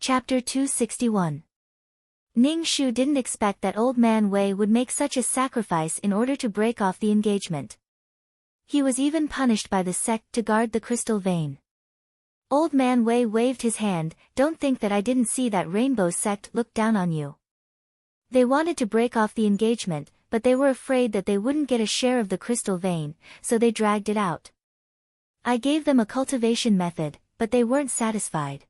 Chapter 261. Ning Shu didn't expect that Old Man Wei would make such a sacrifice in order to break off the engagement. He was even punished by the sect to guard the crystal vein. Old Man Wei waved his hand. Don't think that I didn't see that rainbow sect look down on you. They wanted to break off the engagement, but they were afraid that they wouldn't get a share of the crystal vein, so they dragged it out. I gave them a cultivation method, but they weren't satisfied.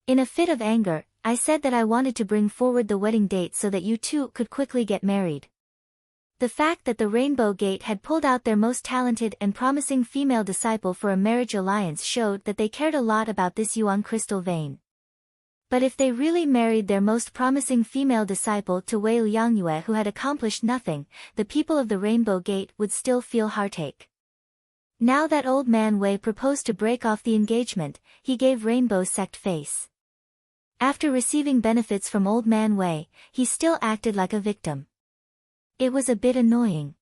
In a fit of anger, I said that I wanted to bring forward the wedding date so that you two could quickly get married. The fact that the Rainbow Gate had pulled out their most talented and promising female disciple for a marriage alliance showed that they cared a lot about this Yuan crystal vein. But if they really married their most promising female disciple to Wei Liangyue who had accomplished nothing, the people of the Rainbow Gate would still feel heartache. Now that Old Man Wei proposed to break off the engagement, he gave Rainbow Sect face. After receiving benefits from Old Man Wei, he still acted like a victim. It was a bit annoying.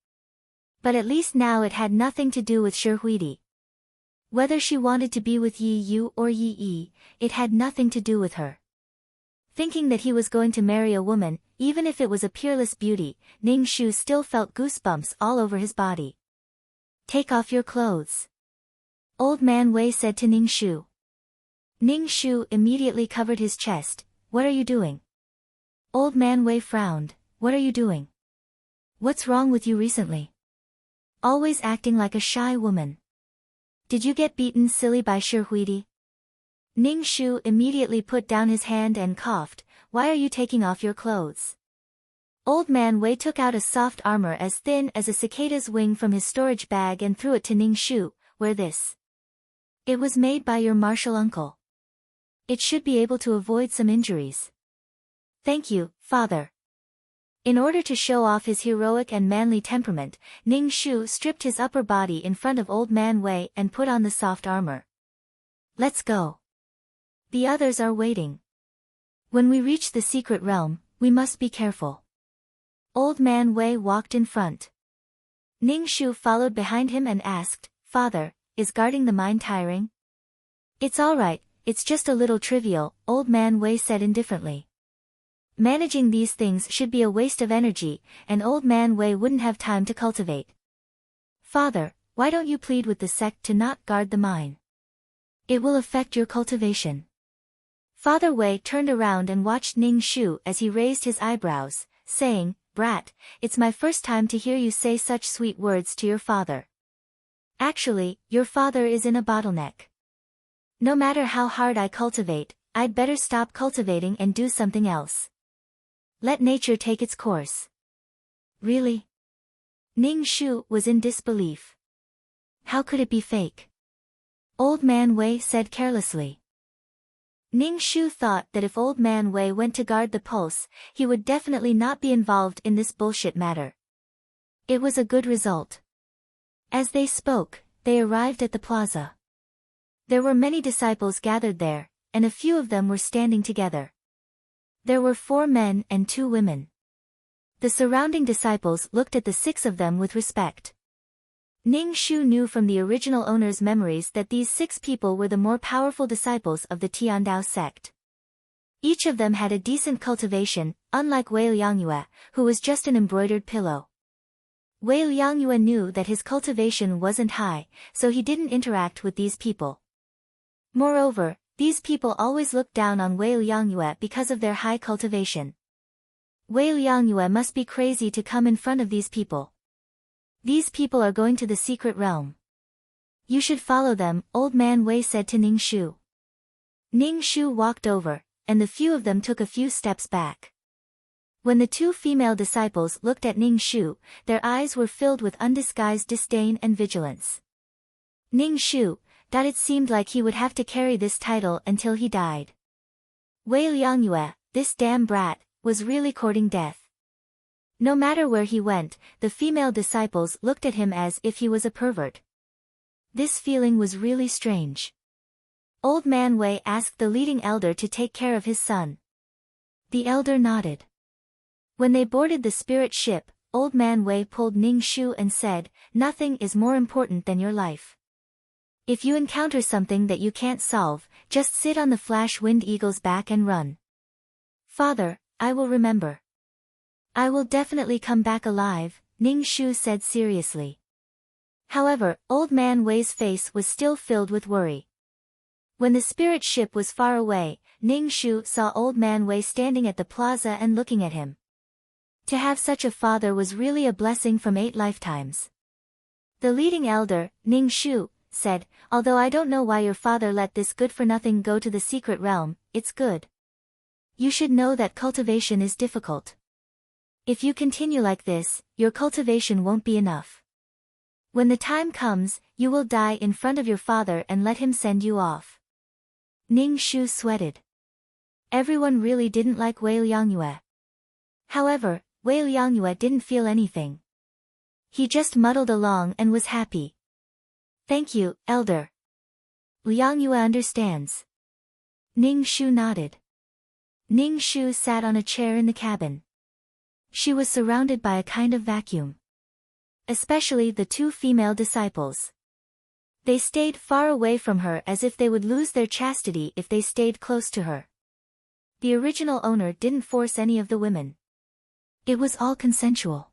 But at least now it had nothing to do with Shi Huidi. Whether she wanted to be with Yi Yu or Yi Yi, it had nothing to do with her. Thinking that he was going to marry a woman, even if it was a peerless beauty, Ning Shu still felt goosebumps all over his body. Take off your clothes. Old Man Wei said to Ning Shu. Ning Shu immediately covered his chest. What are you doing? Old Man Wei frowned. What are you doing? What's wrong with you recently? Always acting like a shy woman. Did you get beaten silly by Shi Huidi? Ning Shu immediately put down his hand and coughed. Why are you taking off your clothes? Old Man Wei took out a soft armor as thin as a cicada's wing from his storage bag and threw it to Ning Shu. Wear this. It was made by your martial uncle. It should be able to avoid some injuries. Thank you, father. In order to show off his heroic and manly temperament, Ning Shu stripped his upper body in front of Old Man Wei and put on the soft armor. Let's go. The others are waiting. When we reach the secret realm, we must be careful. Old Man Wei walked in front. Ning Shu followed behind him and asked, Father, is guarding the mine tiring? It's all right, it's just a little trivial, Old Man Wei said indifferently. Managing these things should be a waste of energy, and Old Man Wei wouldn't have time to cultivate. Father, why don't you plead with the sect to not guard the mine? It will affect your cultivation. Father Wei turned around and watched Ning Shu as he raised his eyebrows, saying, Brat, it's my first time to hear you say such sweet words to your father. Actually, your father is in a bottleneck. No matter how hard I cultivate, I'd better stop cultivating and do something else. Let nature take its course. Really? Ning Shu was in disbelief. How could it be fake? Old Man Wei said carelessly. Ning Shu thought that if Old Man Wei went to guard the pulse, he would definitely not be involved in this bullshit matter. It was a good result. As they spoke, they arrived at the plaza. There were many disciples gathered there, and a few of them were standing together. There were 4 men and 2 women. The surrounding disciples looked at the 6 of them with respect. Ning Shu knew from the original owner's memories that these 6 people were the more powerful disciples of the Tiandao sect. Each of them had a decent cultivation, unlike Wei Liangyue, who was just an embroidered pillow. Wei Liangyue knew that his cultivation wasn't high, so he didn't interact with these people. Moreover, these people always looked down on Wei Liangyue because of their high cultivation. Wei Liangyue must be crazy to come in front of these people. These people are going to the secret realm. You should follow them, Old Man Wei said to Ning Shu. Ning Shu walked over, and the few of them took a few steps back. When the 2 female disciples looked at Ning Shu, their eyes were filled with undisguised disdain and vigilance. Ning Shu, that it seemed like he would have to carry this title until he died. Wei Liangyue, this damn brat, was really courting death. No matter where he went, the female disciples looked at him as if he was a pervert. This feeling was really strange. Old Man Wei asked the leading elder to take care of his son. The elder nodded. When they boarded the spirit ship, Old Man Wei pulled Ning Shu and said, Nothing is more important than your life. If you encounter something that you can't solve, just sit on the flash-winged eagle's back and run. Father, I will remember. I will definitely come back alive, Ning Shu said seriously. However, Old Man Wei's face was still filled with worry. When the spirit ship was far away, Ning Shu saw Old Man Wei standing at the plaza and looking at him. To have such a father was really a blessing from 8 lifetimes. The leading elder, Ning Shu, said, although I don't know why your father let this good-for-nothing go to the secret realm, it's good. You should know that cultivation is difficult. If you continue like this, your cultivation won't be enough. When the time comes, you will die in front of your father and let him send you off. Ning Shu sweated. Everyone really didn't like Wei Liangyue. However, Wei Liangyue didn't feel anything. He just muddled along and was happy. Thank you, elder. Liangyue understands. Ning Shu nodded. Ning Shu sat on a chair in the cabin. She was surrounded by a kind of vacuum. Especially the 2 female disciples. They stayed far away from her as if they would lose their chastity if they stayed close to her. The original owner didn't force any of the women. It was all consensual.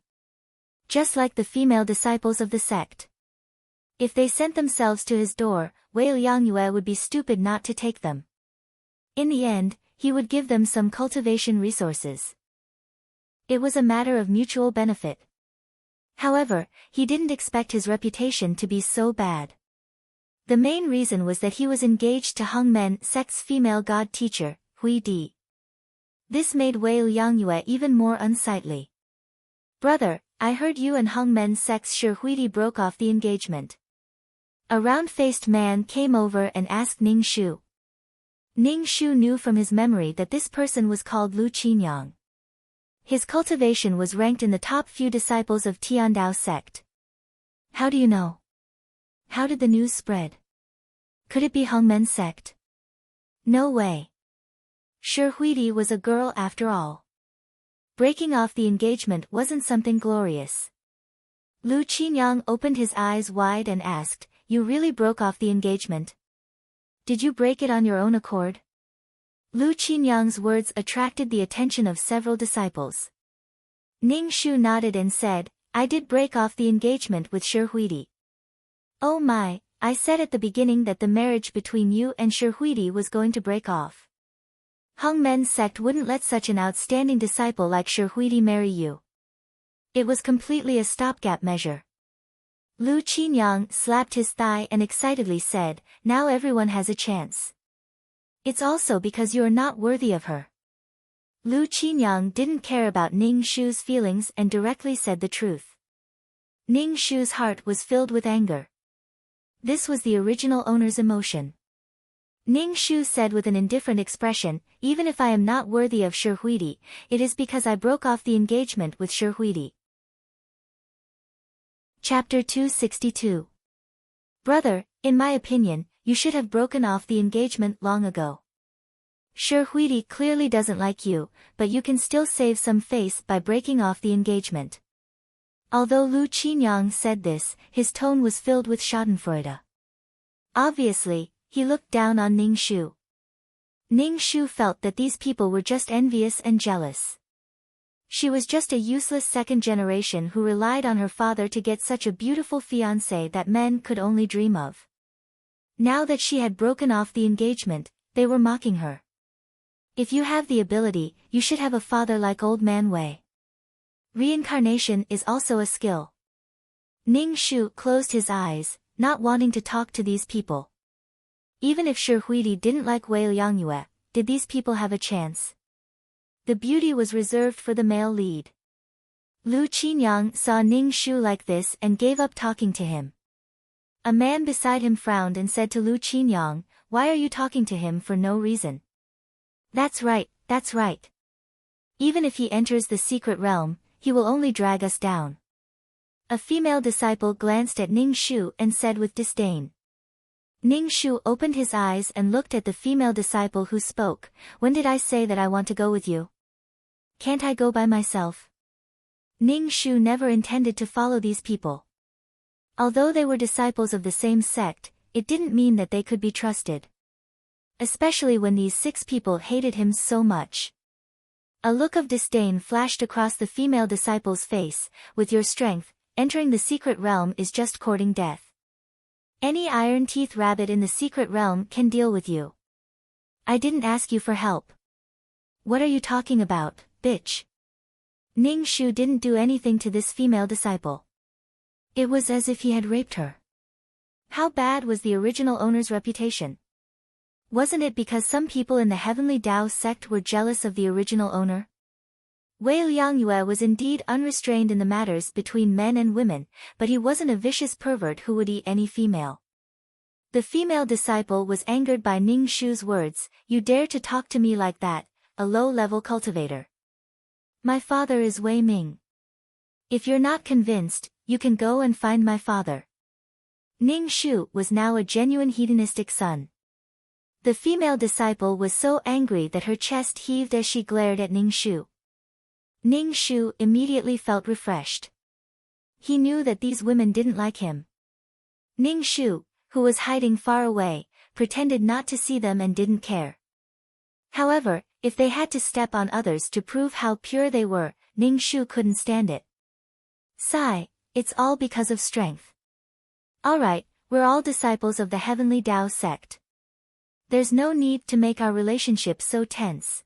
Just like the female disciples of the sect. If they sent themselves to his door, Wei Liangyue would be stupid not to take them. In the end, he would give them some cultivation resources. It was a matter of mutual benefit. However, he didn't expect his reputation to be so bad. The main reason was that he was engaged to Hongmen sect's female god teacher, Hui Di. This made Wei Liangyue even more unsightly. Brother, I heard you and Hongmen sect's Shi Huidi broke off the engagement. A round-faced man came over and asked Ning Shu. Ning Shu knew from his memory that this person was called Lu Qinyang. His cultivation was ranked in the top few disciples of Tiandao sect. How do you know? How did the news spread? Could it be Hongmen sect? No way. Shi Huidi was a girl after all. Breaking off the engagement wasn't something glorious. Lu Qinyang opened his eyes wide and asked, you really broke off the engagement? Did you break it on your own accord? Lu Qinyang's words attracted the attention of several disciples. Ning Shu nodded and said, I did break off the engagement with Shi Huidi. Oh my, I said at the beginning that the marriage between you and Shi Huidi was going to break off. Hongmen sect wouldn't let such an outstanding disciple like Shi Huidi marry you. It was completely a stopgap measure. Lu Qinyang slapped his thigh and excitedly said, now everyone has a chance. It's also because you are not worthy of her. Lu Qinyang didn't care about Ning Shu's feelings and directly said the truth. Ning Shu's heart was filled with anger. This was the original owner's emotion. Ning Shu said with an indifferent expression, even if I am not worthy of Shi Huidi, it is because I broke off the engagement with Shi Huidi. Chapter 262. Brother, in my opinion, you should have broken off the engagement long ago. Shi Huidi clearly doesn't like you, but you can still save some face by breaking off the engagement. Although Lu Qinyang said this, his tone was filled with schadenfreude. Obviously, he looked down on Ning Shu. Ning Shu felt that these people were just envious and jealous. She was just a useless second generation who relied on her father to get such a beautiful fiancé that men could only dream of. Now that she had broken off the engagement, they were mocking her. If you have the ability, you should have a father like Old Man Wei. Reincarnation is also a skill. Ning Shu closed his eyes, not wanting to talk to these people. Even if Shi Huidi didn't like Wei Liangyue, did these people have a chance? The beauty was reserved for the male lead. Lu Qinyang saw Ning Shu like this and gave up talking to him. A man beside him frowned and said to Lu Qinyang, why are you talking to him for no reason? That's right, that's right. Even if he enters the secret realm, he will only drag us down. A female disciple glanced at Ning Shu and said with disdain. Ning Shu opened his eyes and looked at the female disciple who spoke, when did I say that I want to go with you? Can't I go by myself? Ning Shu never intended to follow these people. Although they were disciples of the same sect, it didn't mean that they could be trusted. Especially when these 6 people hated him so much. A look of disdain flashed across the female disciple's face. With your strength, entering the secret realm is just courting death. Any iron-teeth rabbit in the secret realm can deal with you. I didn't ask you for help. What are you talking about, bitch? Ning Shu didn't do anything to this female disciple. It was as if he had raped her. How bad was the original owner's reputation? Wasn't it because some people in the Heavenly Tao sect were jealous of the original owner? Wei Liangyue was indeed unrestrained in the matters between men and women, but he wasn't a vicious pervert who would eat any female. The female disciple was angered by Ning Shu's words. You dare to talk to me like that, a low-level cultivator. My father is Wei Ming. If you're not convinced, you can go and find my father. Ning Shu was now a genuine hedonistic son. The female disciple was so angry that her chest heaved as she glared at Ning Shu. Ning Shu immediately felt refreshed. He knew that these women didn't like him. Ning Shu, who was hiding far away, pretended not to see them and didn't care. However, if they had to step on others to prove how pure they were, Ning Shu couldn't stand it. Sigh, it's all because of strength. Alright, we're all disciples of the Heavenly Tao sect. There's no need to make our relationship so tense.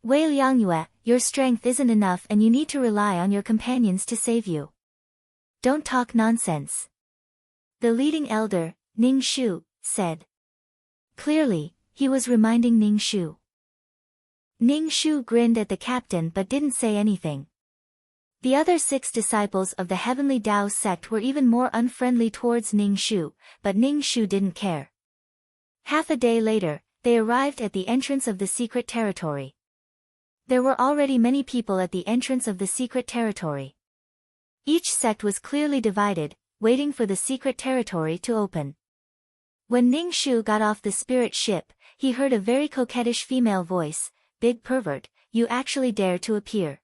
Wei Liangyue, your strength isn't enough and you need to rely on your companions to save you. Don't talk nonsense. The leading elder, Ning Shu, said. Clearly, he was reminding Ning Shu. Ning Shu grinned at the captain but didn't say anything. The other 6 disciples of the Heavenly Tao sect were even more unfriendly towards Ning Shu, but Ning Shu didn't care. Half a day later, they arrived at the entrance of the secret territory. There were already many people at the entrance of the secret territory. Each sect was clearly divided, waiting for the secret territory to open. When Ning Shu got off the spirit ship, he heard a very coquettish female voice, "Big pervert, you actually dare to appear."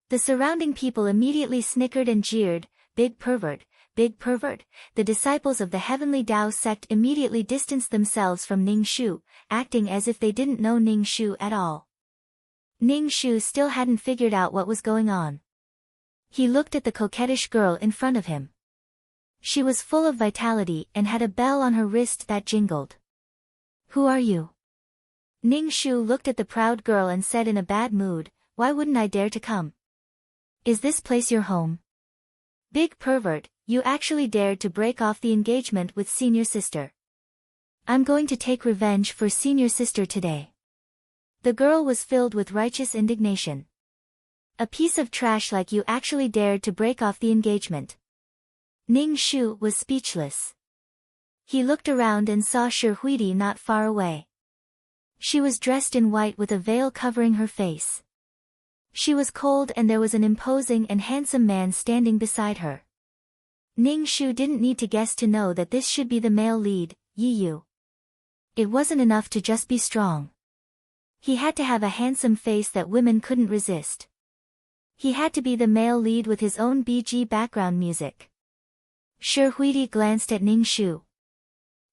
The surrounding people immediately snickered and jeered, "Big pervert, big pervert." The disciples of the Heavenly Tao sect immediately distanced themselves from Ning Shu, acting as if they didn't know Ning Shu at all. Ning Shu still hadn't figured out what was going on. He looked at the coquettish girl in front of him. She was full of vitality and had a bell on her wrist that jingled. Who are you? Ning Shu looked at the proud girl and said in a bad mood, why wouldn't I dare to come? Is this place your home? Big pervert, you actually dared to break off the engagement with senior sister. I'm going to take revenge for senior sister today. The girl was filled with righteous indignation. A piece of trash like you actually dared to break off the engagement. Ning Shu was speechless. He looked around and saw Shi Huidi not far away. She was dressed in white with a veil covering her face. She was cold and there was an imposing and handsome man standing beside her. Ning Shu didn't need to guess to know that this should be the male lead, Yi Yu. It wasn't enough to just be strong. He had to have a handsome face that women couldn't resist. He had to be the male lead with his own BG background music. Shi Huidi glanced at Ning Shu.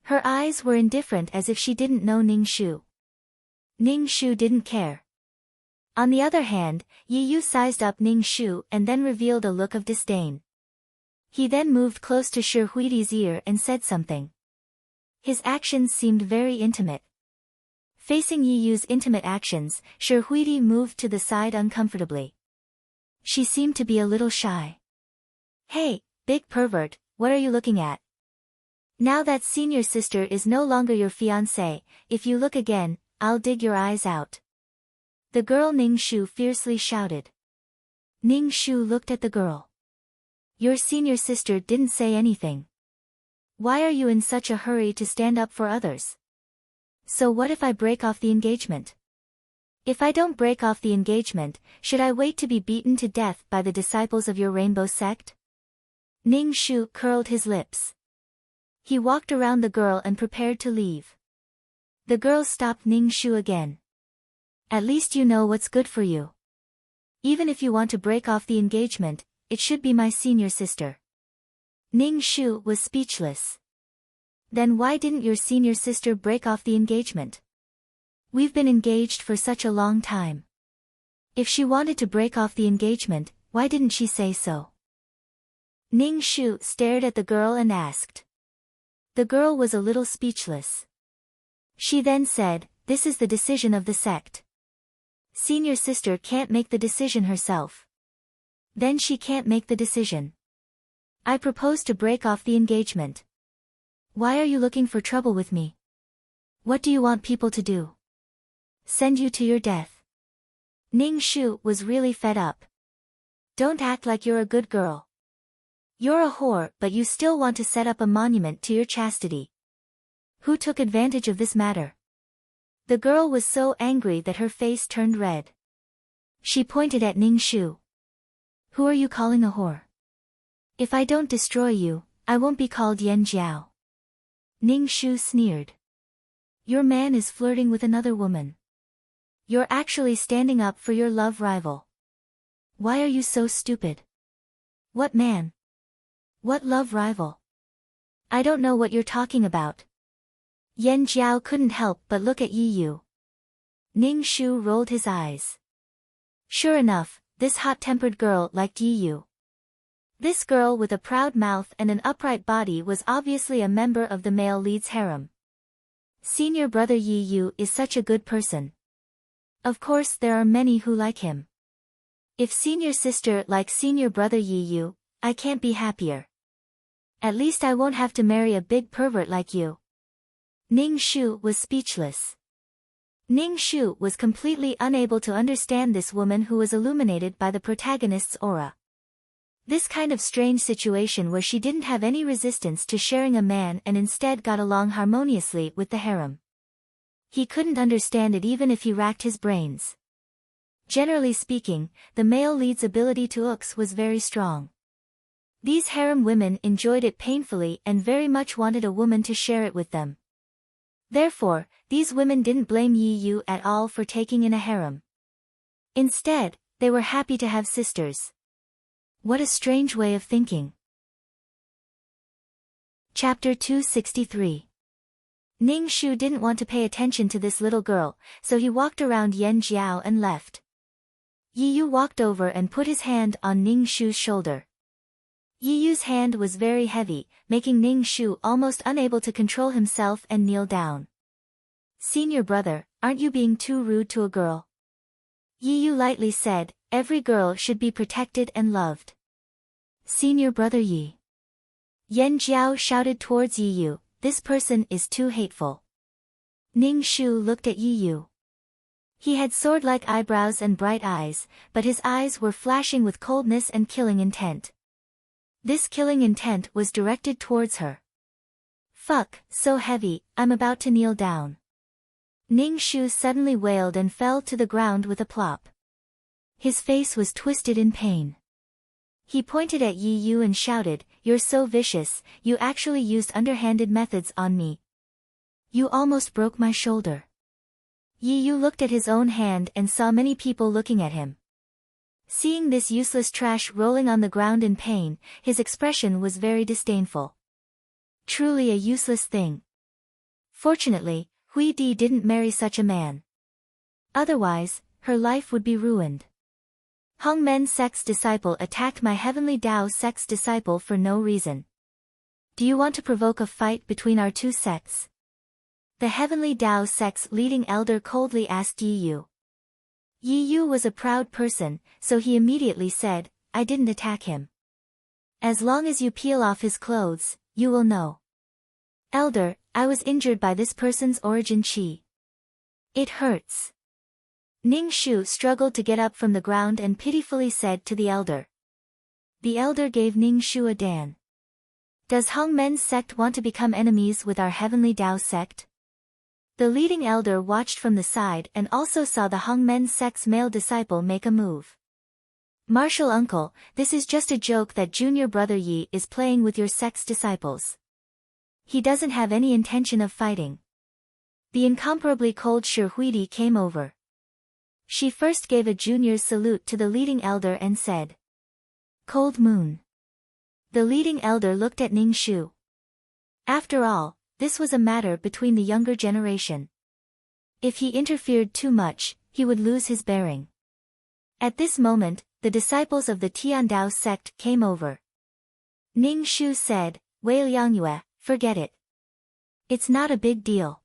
Her eyes were indifferent as if she didn't know Ning Shu. Ning Shu didn't care. On the other hand, Yi Yu sized up Ning Shu and then revealed a look of disdain. He then moved close to Shi Huidi's ear and said something. His actions seemed very intimate. Facing Yi Yu's intimate actions, Shi Huidi moved to the side uncomfortably. She seemed to be a little shy. Hey, big pervert, what are you looking at? Now that senior sister is no longer your fiancée, if you look again, I'll dig your eyes out. The girl Ning Shu fiercely shouted. Ning Shu looked at the girl. Your senior sister didn't say anything. Why are you in such a hurry to stand up for others? So what if I break off the engagement? If I don't break off the engagement, should I wait to be beaten to death by the disciples of your rainbow sect? Ning Shu curled his lips. He walked around the girl and prepared to leave. The girl stopped Ning Shu again. At least you know what's good for you. Even if you want to break off the engagement, it should be my senior sister. Ning Shu was speechless. Then why didn't your senior sister break off the engagement? We've been engaged for such a long time. If she wanted to break off the engagement, why didn't she say so? Ning Shu stared at the girl and asked. The girl was a little speechless. She then said, "This is the decision of the sect. Senior sister can't make the decision herself. Then she can't make the decision. I propose to break off the engagement. Why are you looking for trouble with me? What do you want people to do? Send you to your death?" Ning Shu was really fed up. Don't act like you're a good girl. You're a whore, but you still want to set up a monument to your chastity. Who took advantage of this matter? The girl was so angry that her face turned red. She pointed at Ning Shu. Who are you calling a whore? If I don't destroy you, I won't be called Yan Jiao. Ning Shu sneered. Your man is flirting with another woman. You're actually standing up for your love rival. Why are you so stupid? What man? What love rival? I don't know what you're talking about. Yan Jiao couldn't help but look at Yi Yu. Ning Shu rolled his eyes. Sure enough, this hot-tempered girl liked Yi Yu. This girl with a proud mouth and an upright body was obviously a member of the male lead's harem. Senior brother Yi Yu is such a good person. Of course there are many who like him. If senior sister likes senior brother Yi Yu, I can't be happier. At least I won't have to marry a big pervert like you. Ning Shu was speechless. Ning Shu was completely unable to understand this woman who was illuminated by the protagonist's aura. This kind of strange situation where she didn't have any resistance to sharing a man and instead got along harmoniously with the harem. He couldn't understand it even if he racked his brains. Generally speaking, the male lead's ability to ooks was very strong. These harem women enjoyed it painfully and very much wanted a woman to share it with them. Therefore, these women didn't blame Yi Yu at all for taking in a harem. Instead, they were happy to have sisters. What a strange way of thinking. Chapter 263. Ning Shu didn't want to pay attention to this little girl, so he walked around Yan Jiao and left. Yi Yu walked over and put his hand on Ning Shu's shoulder. Yi Yu's hand was very heavy, making Ning Shu almost unable to control himself and kneel down. Senior brother, aren't you being too rude to a girl? Yi Yu lightly said, every girl should be protected and loved. Senior brother Yi. Yan Jiao shouted towards Yi Yu, this person is too hateful. Ning Shu looked at Yi Yu. He had sword-like eyebrows and bright eyes, but his eyes were flashing with coldness and killing intent. This killing intent was directed towards her. Fuck, so heavy, I'm about to kneel down. Ning Shu suddenly wailed and fell to the ground with a plop. His face was twisted in pain. He pointed at Yi Yu and shouted, you're so vicious, you actually used underhanded methods on me. You almost broke my shoulder. Yi Yu looked at his own hand and saw many people looking at him. Seeing this useless trash rolling on the ground in pain, his expression was very disdainful. Truly a useless thing. Fortunately, Hui Di didn't marry such a man. Otherwise, her life would be ruined. Hong Men sect's disciple attacked my heavenly Dao sect's disciple for no reason. Do you want to provoke a fight between our two sects? The heavenly Dao sect's leading elder coldly asked Yi Yu. Yi Yu was a proud person, so he immediately said, I didn't attack him. As long as you peel off his clothes, you will know. Elder, I was injured by this person's origin chi. It hurts. Ning Shu struggled to get up from the ground and pitifully said to the elder. The elder gave Ning Shu a dan. Does Hong Men's sect want to become enemies with our heavenly Dao sect? The leading elder watched from the side and also saw the Hong Men sect's male disciple make a move. Martial uncle, this is just a joke that junior brother Yi is playing with your sect's disciples. He doesn't have any intention of fighting. The incomparably cold Shi Huidi came over. She first gave a junior's salute to the leading elder and said, Cold moon. The leading elder looked at Ning Shu. After all, this was a matter between the younger generation. If he interfered too much, he would lose his bearing. At this moment, the disciples of the Tiandao sect came over. Ning Shu said, "Wei Liangyue, forget it. It's not a big deal.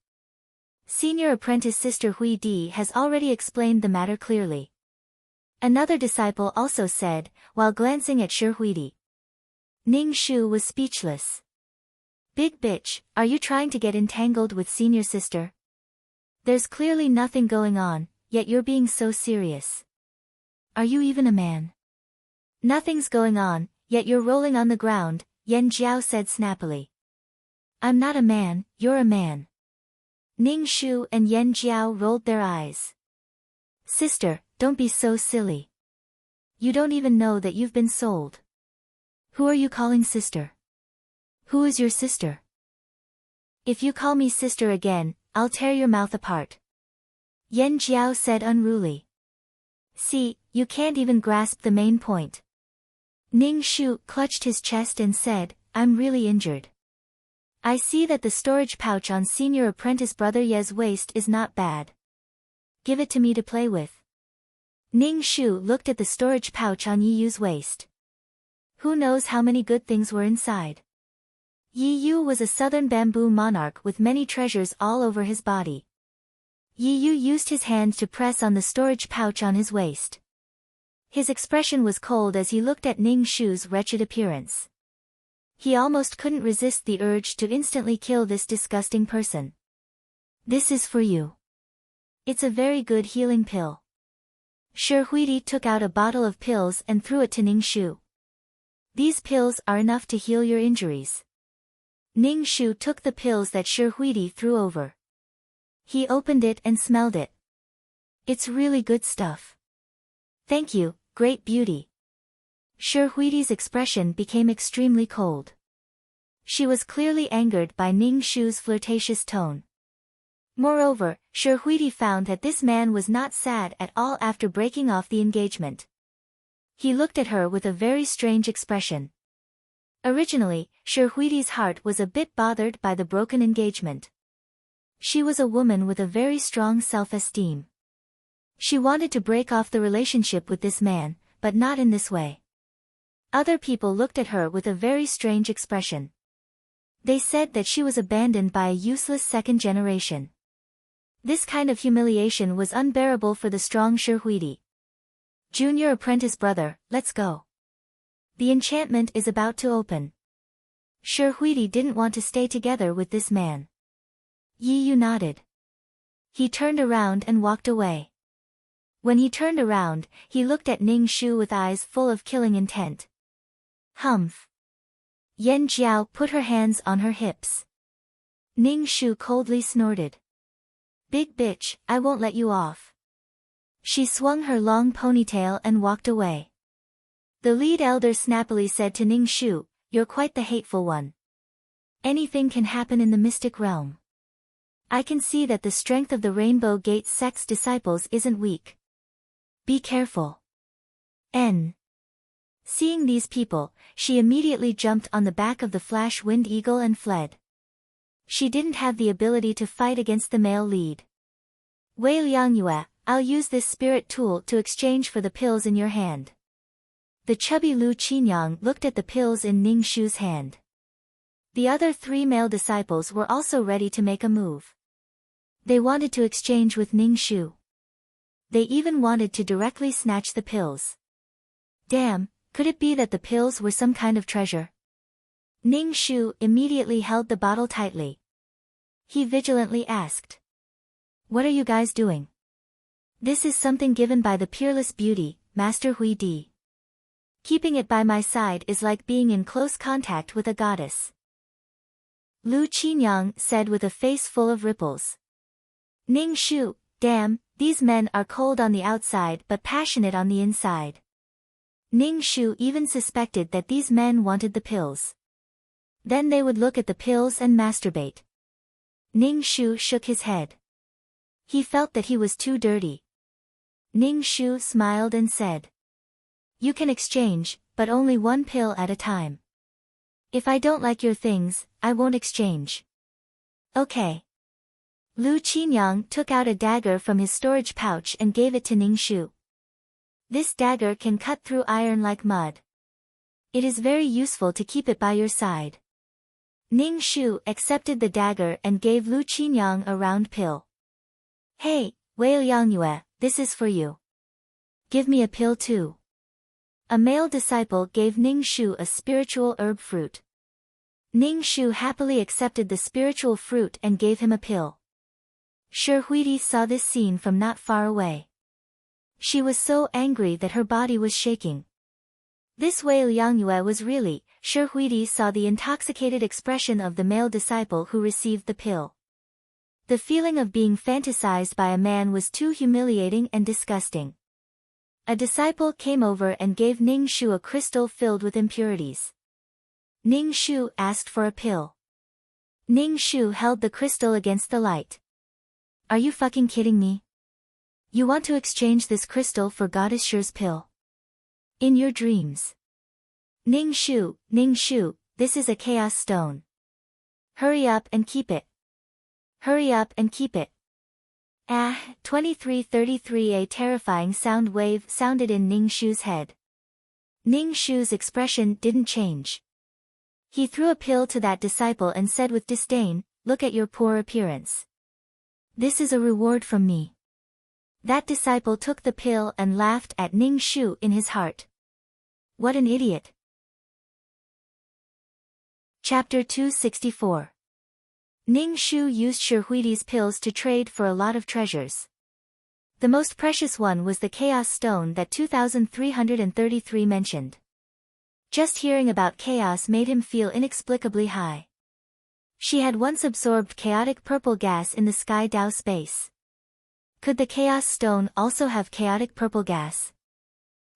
Senior apprentice Sister Hui Di has already explained the matter clearly." Another disciple also said, while glancing at Shi Huidi. Ning Shu was speechless. "Big bitch, are you trying to get entangled with senior sister? There's clearly nothing going on, yet you're being so serious. Are you even a man? Nothing's going on, yet you're rolling on the ground," Yan Jiao said snappily. "I'm not a man, you're a man." Ning Shu and Yan Jiao rolled their eyes. "Sister, don't be so silly. You don't even know that you've been sold. Who are you calling sister? Who is your sister? If you call me sister again, I'll tear your mouth apart." Yan Jiao said unruly. "See, you can't even grasp the main point." Ning Shu clutched his chest and said, "I'm really injured. I see that the storage pouch on senior apprentice brother Ye's waist is not bad. Give it to me to play with." Ning Shu looked at the storage pouch on Yi Yu's waist. Who knows how many good things were inside. Yi Yu was a southern bamboo monarch with many treasures all over his body. Yi Yu used his hand to press on the storage pouch on his waist. His expression was cold as he looked at Ning Shu's wretched appearance. He almost couldn't resist the urge to instantly kill this disgusting person. "This is for you. It's a very good healing pill." Shi Huidi took out a bottle of pills and threw it to Ning Shu. "These pills are enough to heal your injuries." Ning Shu took the pills that Shi Huidi threw over. He opened it and smelled it. "It's really good stuff. Thank you, great beauty." Shi Huidi's expression became extremely cold. She was clearly angered by Ning Shu's flirtatious tone. Moreover, Shi Huidi found that this man was not sad at all after breaking off the engagement. He looked at her with a very strange expression. Originally, Shi Huidi's heart was a bit bothered by the broken engagement. She was a woman with a very strong self-esteem. She wanted to break off the relationship with this man, but not in this way. Other people looked at her with a very strange expression. They said that she was abandoned by a useless second generation. This kind of humiliation was unbearable for the strong Shi Huidi. "Junior apprentice brother, let's go. The enchantment is about to open." Shi Huidi didn't want to stay together with this man. Yi Yu nodded. He turned around and walked away. When he turned around, he looked at Ning Shu with eyes full of killing intent. "Humph." Yan Jiao put her hands on her hips. Ning Shu coldly snorted. "Big bitch, I won't let you off." She swung her long ponytail and walked away. The lead elder snappily said to Ning Shu, "You're quite the hateful one. Anything can happen in the mystic realm. I can see that the strength of the Rainbow Gate sect's disciples isn't weak. Be careful." Seeing these people, she immediately jumped on the back of the Flash Wind Eagle and fled. She didn't have the ability to fight against the male lead. "Wei Liangyue, I'll use this spirit tool to exchange for the pills in your hand." The chubby Lu Qinyang looked at the pills in Ning Shu's hand. The other three male disciples were also ready to make a move. They wanted to exchange with Ning Shu. They even wanted to directly snatch the pills. Damn, could it be that the pills were some kind of treasure? Ning Shu immediately held the bottle tightly. He vigilantly asked, "What are you guys doing?" "This is something given by the peerless beauty, Master Hui Di. Keeping it by my side is like being in close contact with a goddess," Lu Qinyang said with a face full of ripples. Ning Shu, damn, these men are cold on the outside but passionate on the inside. Ning Shu even suspected that these men wanted the pills. Then they would look at the pills and masturbate. Ning Shu shook his head. He felt that he was too dirty. Ning Shu smiled and said, "You can exchange, but only one pill at a time. If I don't like your things, I won't exchange." Okay. Lu Qinyang took out a dagger from his storage pouch and gave it to Ning Shu. This dagger can cut through iron like mud. It is very useful to keep it by your side. Ning Shu accepted the dagger and gave Lu Qinyang a round pill. Hey, Wei Yangyue, this is for you. Give me a pill too. A male disciple gave Ning Shu a spiritual herb fruit. Ning Shu happily accepted the spiritual fruit and gave him a pill. Shi Huidi saw this scene from not far away. She was so angry that her body was shaking. This Wei Yangyue was really, Shi Huidi saw the intoxicated expression of the male disciple who received the pill. The feeling of being fantasized by a man was too humiliating and disgusting. A disciple came over and gave Ning Shu a crystal filled with impurities. Ning Shu asked for a pill. Ning Shu held the crystal against the light. Are you fucking kidding me? You want to exchange this crystal for Goddess Shi's pill? In your dreams. Ning Shu, this is a chaos stone. Hurry up and keep it. Hurry up and keep it. 2333. A terrifying sound wave sounded in Ning Shu's head. Ning Shu's expression didn't change. He threw a pill to that disciple and said with disdain, look at your poor appearance. This is a reward from me. That disciple took the pill and laughed at Ning Shu in his heart. What an idiot. Chapter 264. Ning Shu used Shi Huidi's pills to trade for a lot of treasures. The most precious one was the Chaos Stone that 2333 mentioned. Just hearing about chaos made him feel inexplicably high. She had once absorbed chaotic purple gas in the sky Dao space. Could the Chaos Stone also have chaotic purple gas?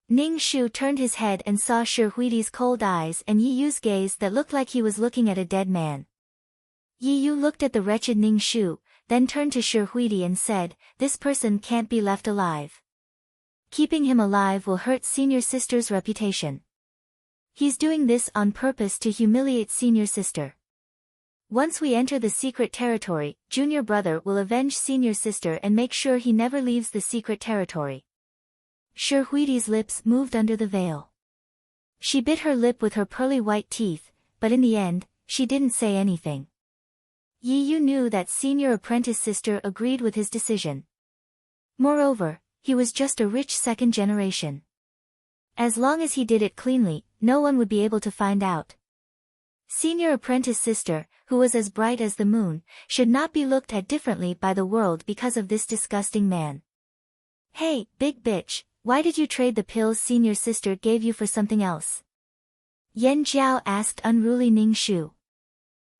Ning Shu turned his head and saw Shi Huidi's cold eyes and Yi Yu's gaze that looked like he was looking at a dead man. Yi Yu looked at the wretched Ning Shu, then turned to Shi Huidi and said, this person can't be left alive. Keeping him alive will hurt senior sister's reputation. He's doing this on purpose to humiliate senior sister. Once we enter the secret territory, junior brother will avenge senior sister and make sure he never leaves the secret territory. Shi Huidi's lips moved under the veil. She bit her lip with her pearly white teeth, but in the end, she didn't say anything. Yi Yu knew that senior apprentice sister agreed with his decision. Moreover, he was just a rich second generation. As long as he did it cleanly, no one would be able to find out. Senior apprentice sister, who was as bright as the moon, should not be looked at differently by the world because of this disgusting man. Hey, big bitch, why did you trade the pills senior sister gave you for something else? Yan Jiao asked unruly Ning Shu.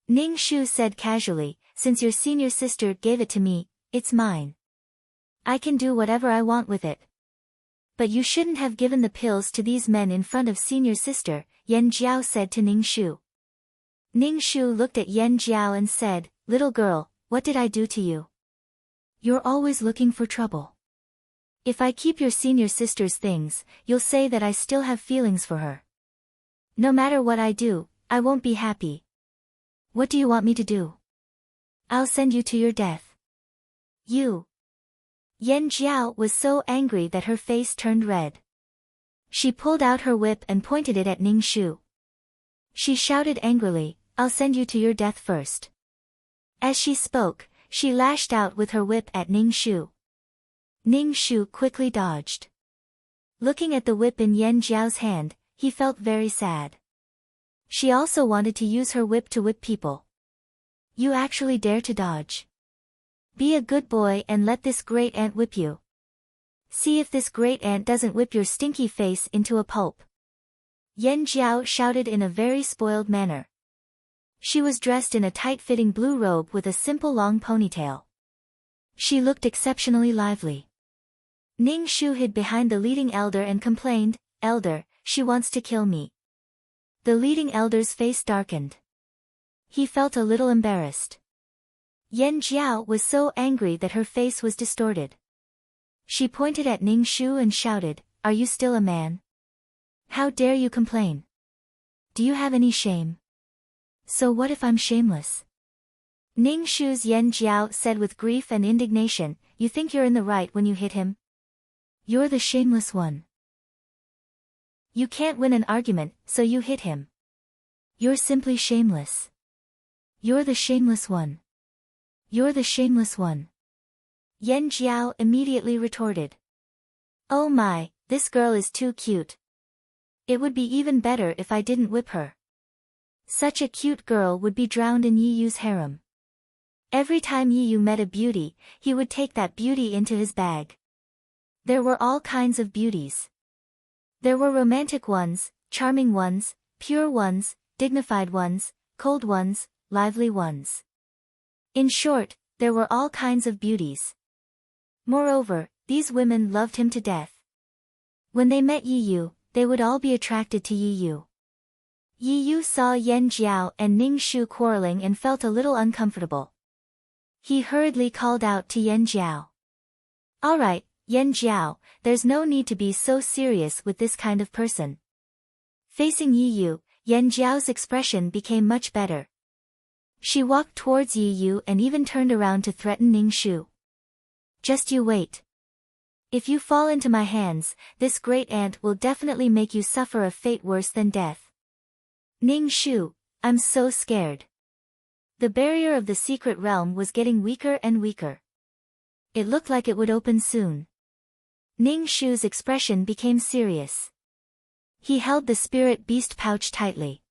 Ning Shu said casually, since your senior sister gave it to me, it's mine. I can do whatever I want with it. But you shouldn't have given the pills to these men in front of senior sister, Yan Jiao said to Ning Shu. Ning Shu looked at Yan Jiao and said, little girl, what did I do to you? You're always looking for trouble. If I keep your senior sister's things, you'll say that I still have feelings for her. No matter what I do, I won't be happy. What do you want me to do? I'll send you to your death. You. Yan Jiao was so angry that her face turned red. She pulled out her whip and pointed it at Ning Shu. She shouted angrily, I'll send you to your death first. As she spoke, she lashed out with her whip at Ning Shu. Ning Shu quickly dodged. Looking at the whip in Yan Jiao's hand, he felt very sad. She also wanted to use her whip to whip people. You actually dare to dodge. Be a good boy and let this great ant whip you. See if this great ant doesn't whip your stinky face into a pulp. Yan Jiao shouted in a very spoiled manner. She was dressed in a tight-fitting blue robe with a simple long ponytail. She looked exceptionally lively. Ning Shu hid behind the leading elder and complained, Elder, she wants to kill me. The leading elder's face darkened. He felt a little embarrassed. Yan Jiao was so angry that her face was distorted. She pointed at Ning Shu and shouted, Are you still a man? How dare you complain? Do you have any shame? So what if I'm shameless? Ning Shu's Yan Jiao said with grief and indignation, you think you're in the right when you hit him? You're the shameless one. You can't win an argument, so you hit him. You're simply shameless. You're the shameless one. You're the shameless one. Yan Jiao immediately retorted. Oh my, this girl is too cute. It would be even better if I didn't whip her. Such a cute girl would be drowned in Yi Yu's harem. Every time Yi Yu met a beauty, he would take that beauty into his bag. There were all kinds of beauties. There were romantic ones, charming ones, pure ones, dignified ones, cold ones, lively ones. In short, there were all kinds of beauties. Moreover, these women loved him to death. When they met Yi Yu, they would all be attracted to Yi Yu. Yi Yu saw Yan Jiao and Ning Shu quarreling and felt a little uncomfortable. He hurriedly called out to Yan Jiao. All right, Yan Jiao, there's no need to be so serious with this kind of person. Facing Yi Yu, Yan Jiao's expression became much better. She walked towards Yi Yu and even turned around to threaten Ning Shu. Just you wait. If you fall into my hands, this great ant will definitely make you suffer a fate worse than death. Ning Shu, I'm so scared. The barrier of the secret realm was getting weaker and weaker. It looked like it would open soon. Ning Shu's expression became serious. He held the spirit beast pouch tightly.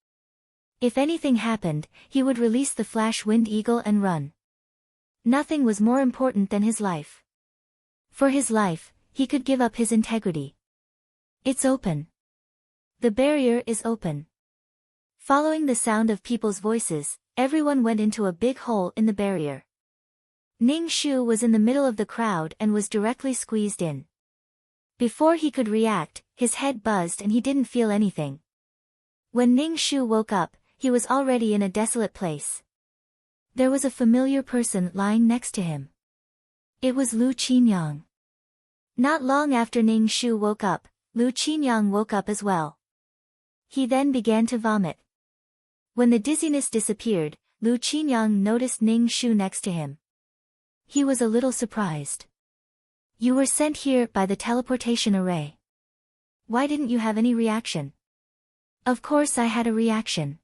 If anything happened, he would release the flash wind eagle and run. Nothing was more important than his life. For his life, he could give up his integrity. It's open. The barrier is open. Following the sound of people's voices, everyone went into a big hole in the barrier. Ning Shu was in the middle of the crowd and was directly squeezed in. Before he could react, his head buzzed and he didn't feel anything. When Ning Shu woke up, he was already in a desolate place. There was a familiar person lying next to him. It was Lu Qinyang. Not long after Ning Shu woke up, Lu Qinyang woke up as well. He then began to vomit. When the dizziness disappeared, Lu Qinyang noticed Ning Shu next to him. He was a little surprised. You were sent here by the teleportation array. Why didn't you have any reaction? Of course I had a reaction.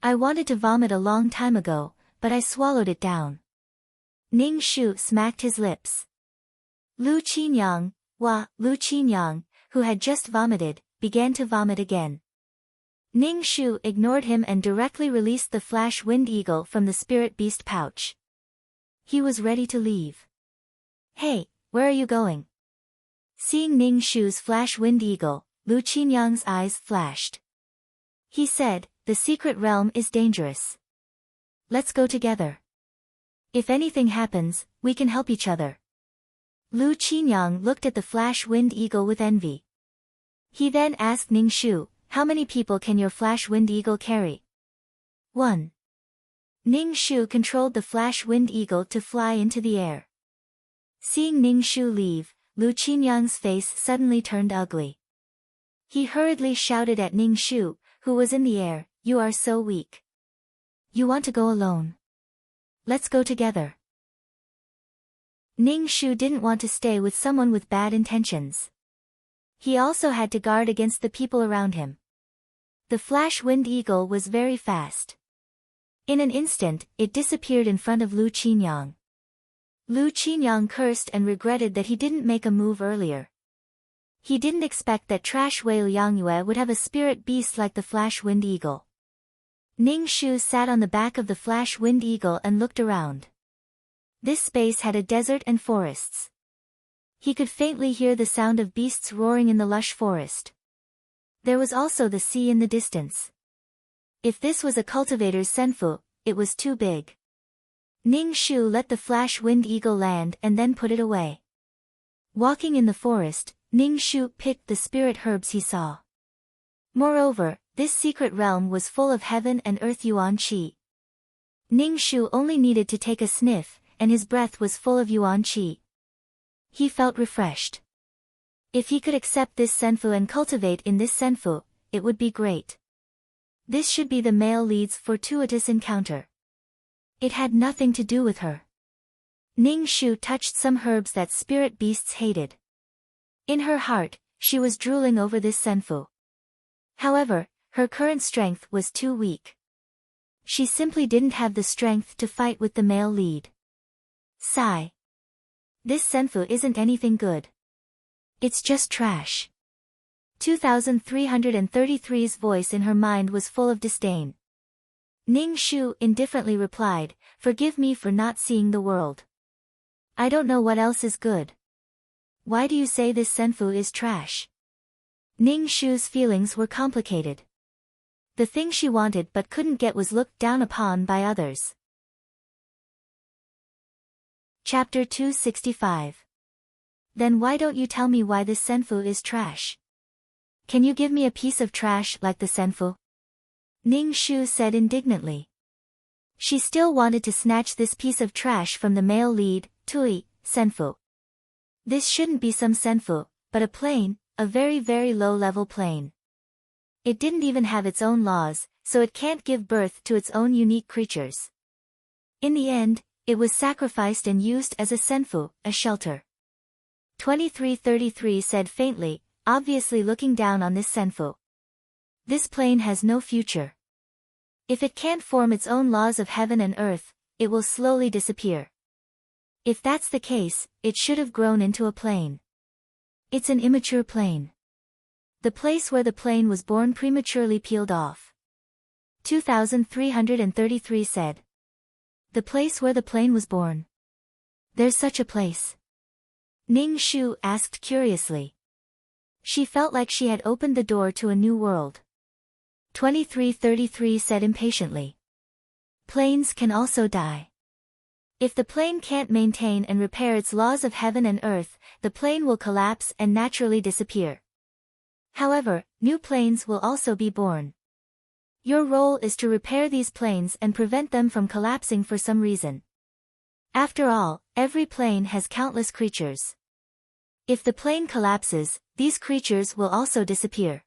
I wanted to vomit a long time ago, but I swallowed it down. Ning Shu smacked his lips. Lu Qinyang, who had just vomited, began to vomit again. Ning Shu ignored him and directly released the flash wind eagle from the spirit beast pouch. He was ready to leave. Hey, where are you going? Seeing Ning Shu's flash wind eagle, Lu Qinyang's eyes flashed. He said, the secret realm is dangerous. Let's go together. If anything happens, we can help each other. Lu Qinyang looked at the flash wind eagle with envy. He then asked Ning Shu, how many people can your flash wind eagle carry? 1. Ning Shu controlled the flash wind eagle to fly into the air. Seeing Ning Shu leave, Lu Qinyang's face suddenly turned ugly. He hurriedly shouted at Ning Shu, who was in the air, you are so weak. You want to go alone? Let's go together. Ning Shu didn't want to stay with someone with bad intentions. He also had to guard against the people around him. The flash wind eagle was very fast. In an instant, it disappeared in front of Lu Qinyang. Lu Qinyang cursed and regretted that he didn't make a move earlier. He didn't expect that Trash Wei Liangyue would have a spirit beast like the flash wind eagle. Ning Shu sat on the back of the flash wind eagle and looked around. This space had a desert and forests. He could faintly hear the sound of beasts roaring in the lush forest. There was also the sea in the distance. If this was a cultivator's senfu, it was too big. Ning Shu let the flash wind eagle land and then put it away. Walking in the forest, Ning Shu picked the spirit herbs he saw. Moreover, this secret realm was full of heaven and earth yuan qi. Ning Shu only needed to take a sniff, and his breath was full of yuan qi. He felt refreshed. If he could accept this senfu and cultivate in this senfu, it would be great. This should be the male lead's fortuitous encounter. It had nothing to do with her. Ning Shu touched some herbs that spirit beasts hated. In her heart, she was drooling over this senfu. However, her current strength was too weak. She simply didn't have the strength to fight with the male lead. Sigh. This senfu isn't anything good. It's just trash. 2333's voice in her mind was full of disdain. Ning Shu indifferently replied, "Forgive me for not seeing the world. I don't know what else is good. Why do you say this senfu is trash?" Ning Shu's feelings were complicated. The thing she wanted but couldn't get was looked down upon by others. Chapter 265. Then why don't you tell me why this senfu is trash? Can you give me a piece of trash like the senfu? Ning Shu said indignantly. She still wanted to snatch this piece of trash from the male lead, Tui, senfu. This shouldn't be some senfu, but a plane, a very very low-level plane. It didn't even have its own laws, so it can't give birth to its own unique creatures. In the end, it was sacrificed and used as a senfu, a shelter. 2333 said faintly, obviously looking down on this senfu. This plane has no future. If it can't form its own laws of heaven and earth, it will slowly disappear. If that's the case, it should have grown into a plane. It's an immature plane. The place where the plane was born prematurely peeled off. 2333 said. The place where the plane was born. There's such a place? Ning Shu asked curiously. She felt like she had opened the door to a new world. 2333 said impatiently. Planes can also die. If the plane can't maintain and repair its laws of heaven and earth, the plane will collapse and naturally disappear. However, new planes will also be born. Your role is to repair these planes and prevent them from collapsing for some reason. After all, every plane has countless creatures. If the plane collapses, these creatures will also disappear.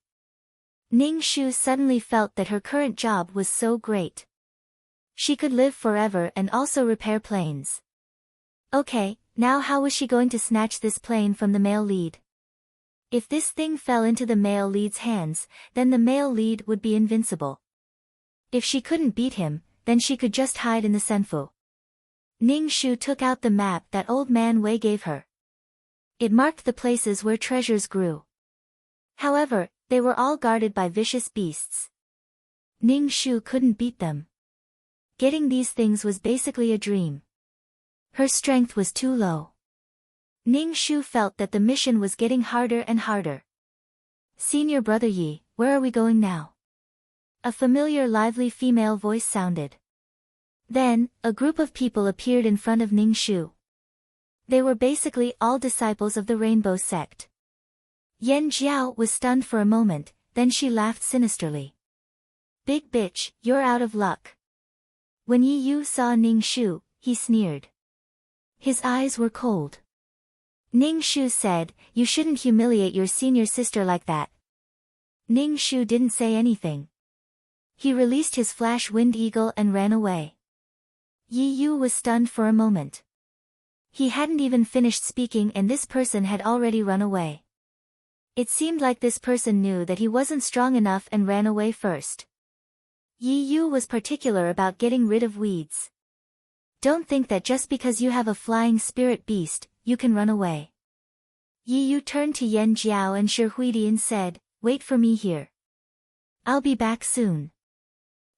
Ning Shu suddenly felt that her current job was so great. She could live forever and also repair planes. Okay, now how was she going to snatch this plane from the male lead? If this thing fell into the male lead's hands, then the male lead would be invincible. If she couldn't beat him, then she could just hide in the senfu. Ning Shu took out the map that old man Wei gave her. It marked the places where treasures grew. However, they were all guarded by vicious beasts. Ning Shu couldn't beat them. Getting these things was basically a dream. Her strength was too low. Ning Shu felt that the mission was getting harder and harder. Senior Brother Yi, where are we going now? A familiar lively female voice sounded. Then, a group of people appeared in front of Ning Shu. They were basically all disciples of the Rainbow Sect. Yan Jiao was stunned for a moment, then she laughed sinisterly. Big bitch, you're out of luck. When Yi Yu saw Ning Shu, he sneered. His eyes were cold. Ning Shu said, you shouldn't humiliate your senior sister like that. Ning Shu didn't say anything. He released his flash wind eagle and ran away. Yi Yu was stunned for a moment. He hadn't even finished speaking and this person had already run away. It seemed like this person knew that he wasn't strong enough and ran away first. Yi Yu was particular about getting rid of weeds. Don't think that just because you have a flying spirit beast, you can run away. Yi Yu turned to Yan Jiao and Shi Huidi and said, wait for me here. I'll be back soon.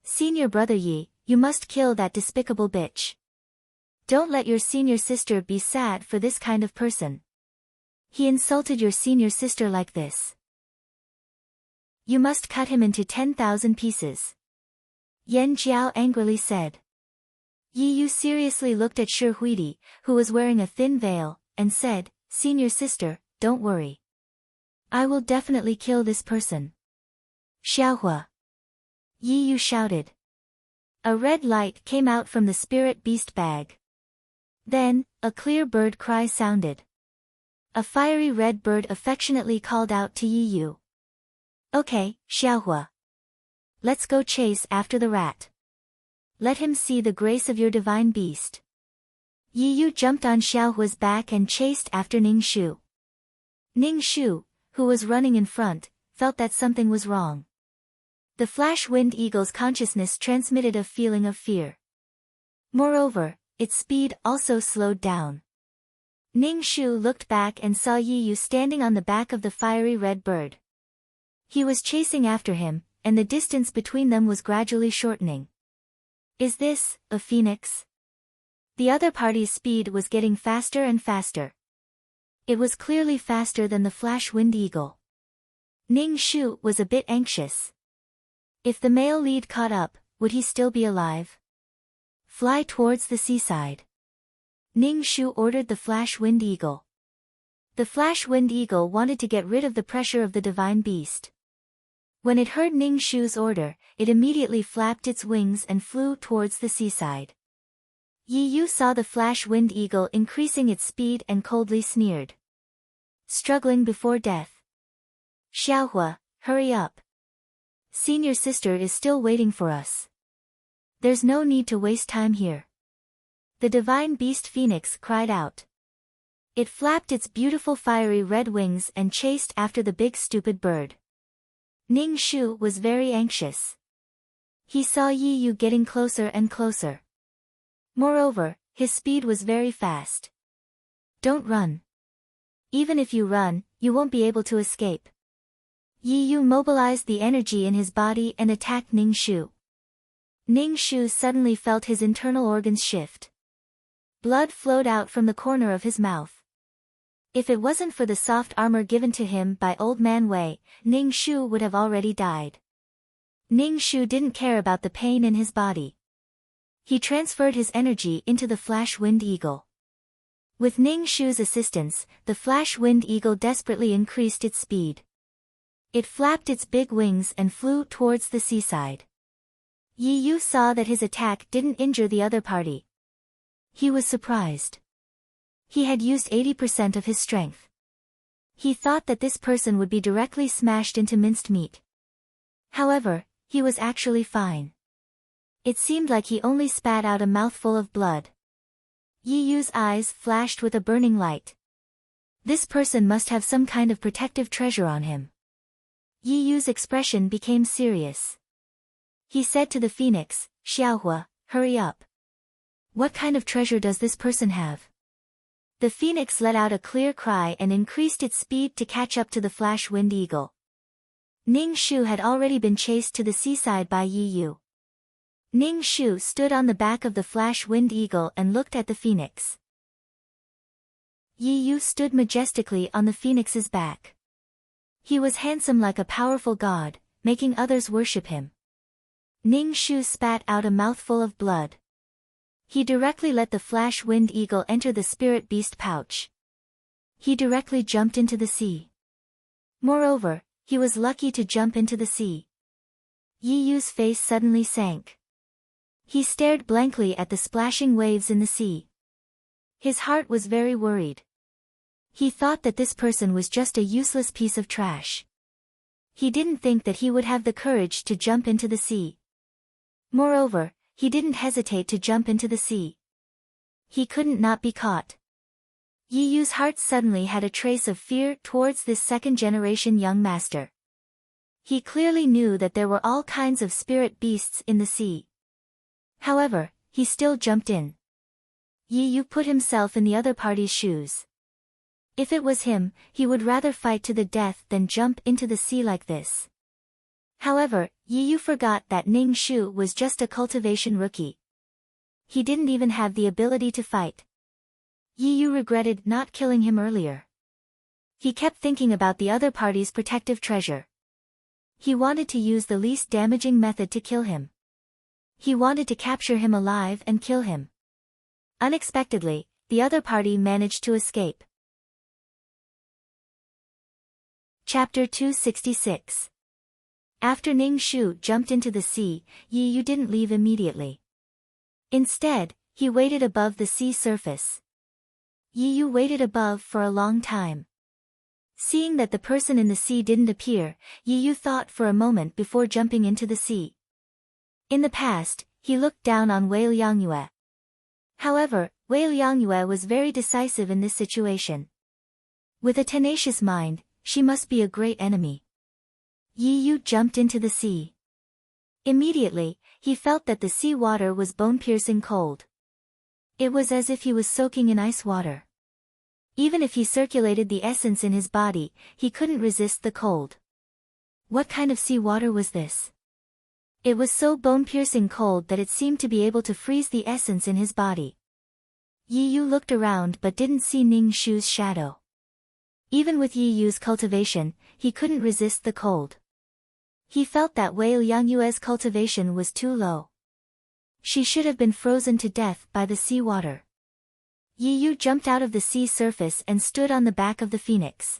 Senior Brother Yi, you must kill that despicable bitch. Don't let your senior sister be sad for this kind of person. He insulted your senior sister like this. You must cut him into 10,000 pieces. Yan Jiao angrily said. Yi Yu seriously looked at Shi Huidi, who was wearing a thin veil, and said, Senior sister, don't worry. I will definitely kill this person. Xiaohua. Yi Yu shouted. A red light came out from the spirit beast bag. Then, a clear bird cry sounded. A fiery red bird affectionately called out to Yi Yu. Okay, Xiaohua. Let's go chase after the rat. Let him see the grace of your divine beast. Yi Yu jumped on Xiaohua's back and chased after Ning Shu. Ning Shu, who was running in front, felt that something was wrong. The flash wind eagle's consciousness transmitted a feeling of fear. Moreover, its speed also slowed down. Ning Shu looked back and saw Yi Yu standing on the back of the fiery red bird. He was chasing after him, and the distance between them was gradually shortening. Is this a phoenix? The other party's speed was getting faster and faster. It was clearly faster than the flash wind eagle. Ning Shu was a bit anxious. If the male lead caught up, would he still be alive? Fly towards the seaside. Ning Shu ordered the flash wind eagle. The flash wind eagle wanted to get rid of the pressure of the divine beast. When it heard Ning Shu's order, it immediately flapped its wings and flew towards the seaside. Yi Yu saw the flash wind eagle increasing its speed and coldly sneered. Struggling before death. Xiaohua, hurry up. Senior sister is still waiting for us. There's no need to waste time here. The divine beast phoenix cried out. It flapped its beautiful fiery red wings and chased after the big stupid bird. Ning Shu was very anxious. He saw Yi Yu getting closer and closer. Moreover, his speed was very fast. Don't run. Even if you run, you won't be able to escape. Yi Yu mobilized the energy in his body and attacked Ning Shu. Ning Shu suddenly felt his internal organs shift. Blood flowed out from the corner of his mouth. If it wasn't for the soft armor given to him by Old Man Wei, Ning Shu would have already died. Ning Shu didn't care about the pain in his body. He transferred his energy into the flash wind eagle. With Ning Shu's assistance, the flash wind eagle desperately increased its speed. It flapped its big wings and flew towards the seaside. Yi Yu saw that his attack didn't injure the other party. He was surprised. He had used 80% of his strength. He thought that this person would be directly smashed into minced meat. However, he was actually fine. It seemed like he only spat out a mouthful of blood. Yi Yu's eyes flashed with a burning light. This person must have some kind of protective treasure on him. Yi Yu's expression became serious. He said to the phoenix, Xiaohua, hurry up. What kind of treasure does this person have? The phoenix let out a clear cry and increased its speed to catch up to the flash wind eagle. Ning Shu had already been chased to the seaside by Yi Yu. Ning Shu stood on the back of the flash wind eagle and looked at the phoenix. Yi Yu stood majestically on the phoenix's back. He was handsome like a powerful god, making others worship him. Ning Shu spat out a mouthful of blood. He directly let the flash wind eagle enter the spirit beast pouch. He directly jumped into the sea. Moreover, he was lucky to jump into the sea. Yi Yu's face suddenly sank. He stared blankly at the splashing waves in the sea. His heart was very worried. He thought that this person was just a useless piece of trash. He didn't think that he would have the courage to jump into the sea. Moreover, he didn't hesitate to jump into the sea. He couldn't not be caught. Yi Yu's heart suddenly had a trace of fear towards this second-generation young master. He clearly knew that there were all kinds of spirit beasts in the sea. However, he still jumped in. Yi Yu put himself in the other party's shoes. If it was him, he would rather fight to the death than jump into the sea like this. However, Yi Yu forgot that Ning Shu was just a cultivation rookie. He didn't even have the ability to fight. Yi Yu regretted not killing him earlier. He kept thinking about the other party's protective treasure. He wanted to use the least damaging method to kill him. He wanted to capture him alive and kill him. Unexpectedly, the other party managed to escape. Chapter 266. After Ning Shu jumped into the sea, Yi Yu didn't leave immediately. Instead, he waited above the sea surface. Yi Yu waited above for a long time. Seeing that the person in the sea didn't appear, Yi Yu thought for a moment before jumping into the sea. In the past, he looked down on Wei Liangyue. However, Wei Liangyue was very decisive in this situation. With a tenacious mind, she must be a great enemy. Yi Yu jumped into the sea. Immediately, he felt that the sea water was bone-piercing cold. It was as if he was soaking in ice water. Even if he circulated the essence in his body, he couldn't resist the cold. What kind of sea water was this? It was so bone-piercing cold that it seemed to be able to freeze the essence in his body. Yi Yu looked around but didn't see Ning Shu's shadow. Even with Yi Yu's cultivation, he couldn't resist the cold. He felt that Wei Liangyue's cultivation was too low. She should have been frozen to death by the sea water. Yi Yu jumped out of the sea surface and stood on the back of the phoenix.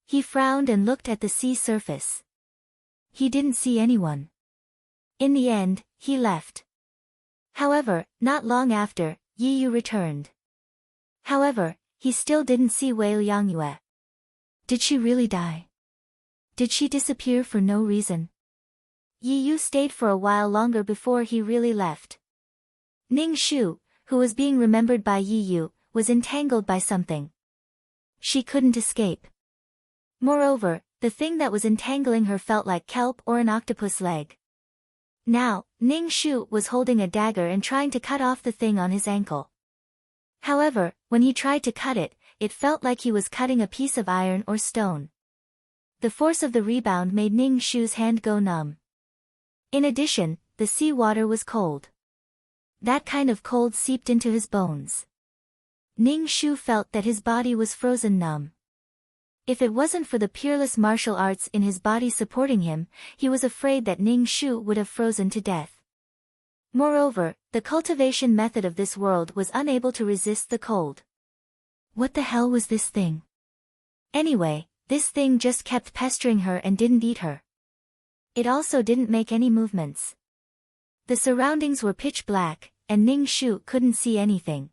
He frowned and looked at the sea surface. He didn't see anyone. In the end, he left. However, not long after, Yi Yu returned. However, he still didn't see Wei Liangyue. Did she really die? Did she disappear for no reason? Yi Yu stayed for a while longer before he really left. Ning Shu, who was being remembered by Yi Yu, was entangled by something. She couldn't escape. Moreover, the thing that was entangling her felt like kelp or an octopus leg. Now, Ning Shu was holding a dagger and trying to cut off the thing on his ankle. However, when he tried to cut it, it felt like he was cutting a piece of iron or stone. The force of the rebound made Ning Shu's hand go numb. In addition, the sea water was cold. That kind of cold seeped into his bones. Ning Shu felt that his body was frozen numb. If it wasn't for the peerless martial arts in his body supporting him, he was afraid that Ning Shu would have frozen to death. Moreover, the cultivation method of this world was unable to resist the cold. What the hell was this thing? Anyway, this thing just kept pestering her and didn't eat her. It also didn't make any movements. The surroundings were pitch black, and Ning Shu couldn't see anything.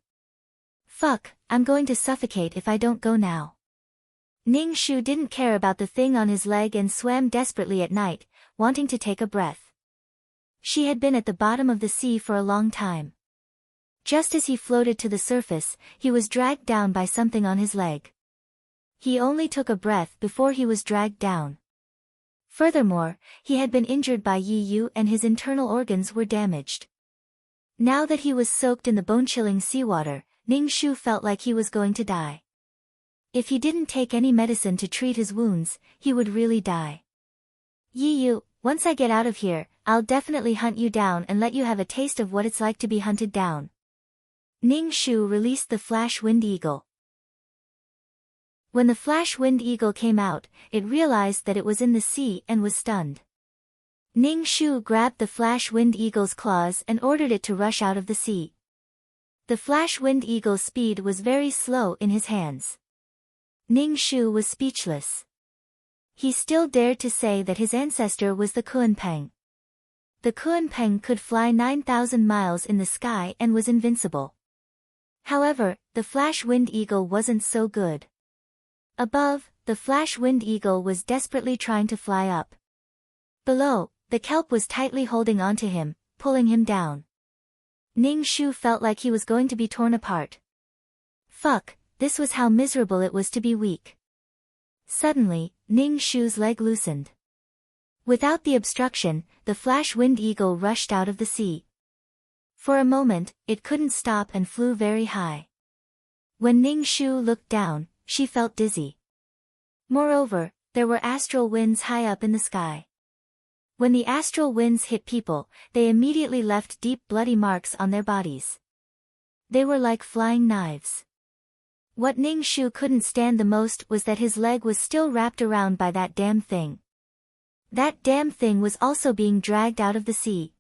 Fuck, I'm going to suffocate if I don't go now. Ning Shu didn't care about the thing on his leg and swam desperately at night, wanting to take a breath. She had been at the bottom of the sea for a long time. Just as he floated to the surface, he was dragged down by something on his leg. He only took a breath before he was dragged down. Furthermore, he had been injured by Yi Yu and his internal organs were damaged. Now that he was soaked in the bone-chilling seawater, Ning Shu felt like he was going to die. If he didn't take any medicine to treat his wounds, he would really die. Yi Yu, once I get out of here, I'll definitely hunt you down and let you have a taste of what it's like to be hunted down. Ning Shu released the Flash Wind Eagle. When the Flash Wind Eagle came out, it realized that it was in the sea and was stunned. Ning Shu grabbed the Flash Wind Eagle's claws and ordered it to rush out of the sea. The Flash Wind Eagle's speed was very slow in his hands. Ning Shu was speechless. He still dared to say that his ancestor was the Kunpeng. The Kunpeng could fly 9,000 miles in the sky and was invincible. However, the Flash Wind Eagle wasn't so good. Above, the Flash Wind Eagle was desperately trying to fly up. Below, the kelp was tightly holding onto him, pulling him down. Ning Shu felt like he was going to be torn apart. Fuck, this was how miserable it was to be weak. Suddenly, Ning Shu's leg loosened. Without the obstruction, the Flash Wind Eagle rushed out of the sea. For a moment, it couldn't stop and flew very high. When Ning Shu looked down, she felt dizzy. Moreover, there were astral winds high up in the sky. When the astral winds hit people, they immediately left deep bloody marks on their bodies. They were like flying knives. What Ning Shu couldn't stand the most was that his leg was still wrapped around by that damn thing. That damn thing was also being dragged out of the sea.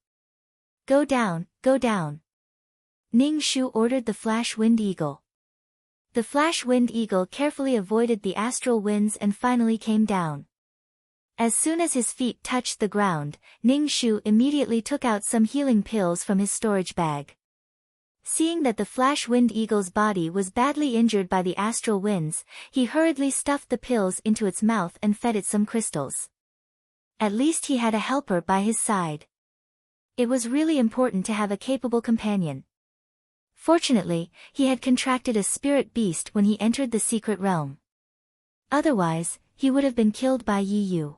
Go down, go down. Ning Shu ordered the Flash Wind Eagle. The Flash Wind Eagle carefully avoided the astral winds and finally came down. As soon as his feet touched the ground, Ning Shu immediately took out some healing pills from his storage bag. Seeing that the Flash Wind Eagle's body was badly injured by the astral winds, he hurriedly stuffed the pills into its mouth and fed it some crystals. At least he had a helper by his side. It was really important to have a capable companion. Fortunately, he had contracted a spirit beast when he entered the secret realm. Otherwise, he would have been killed by Yi Yu.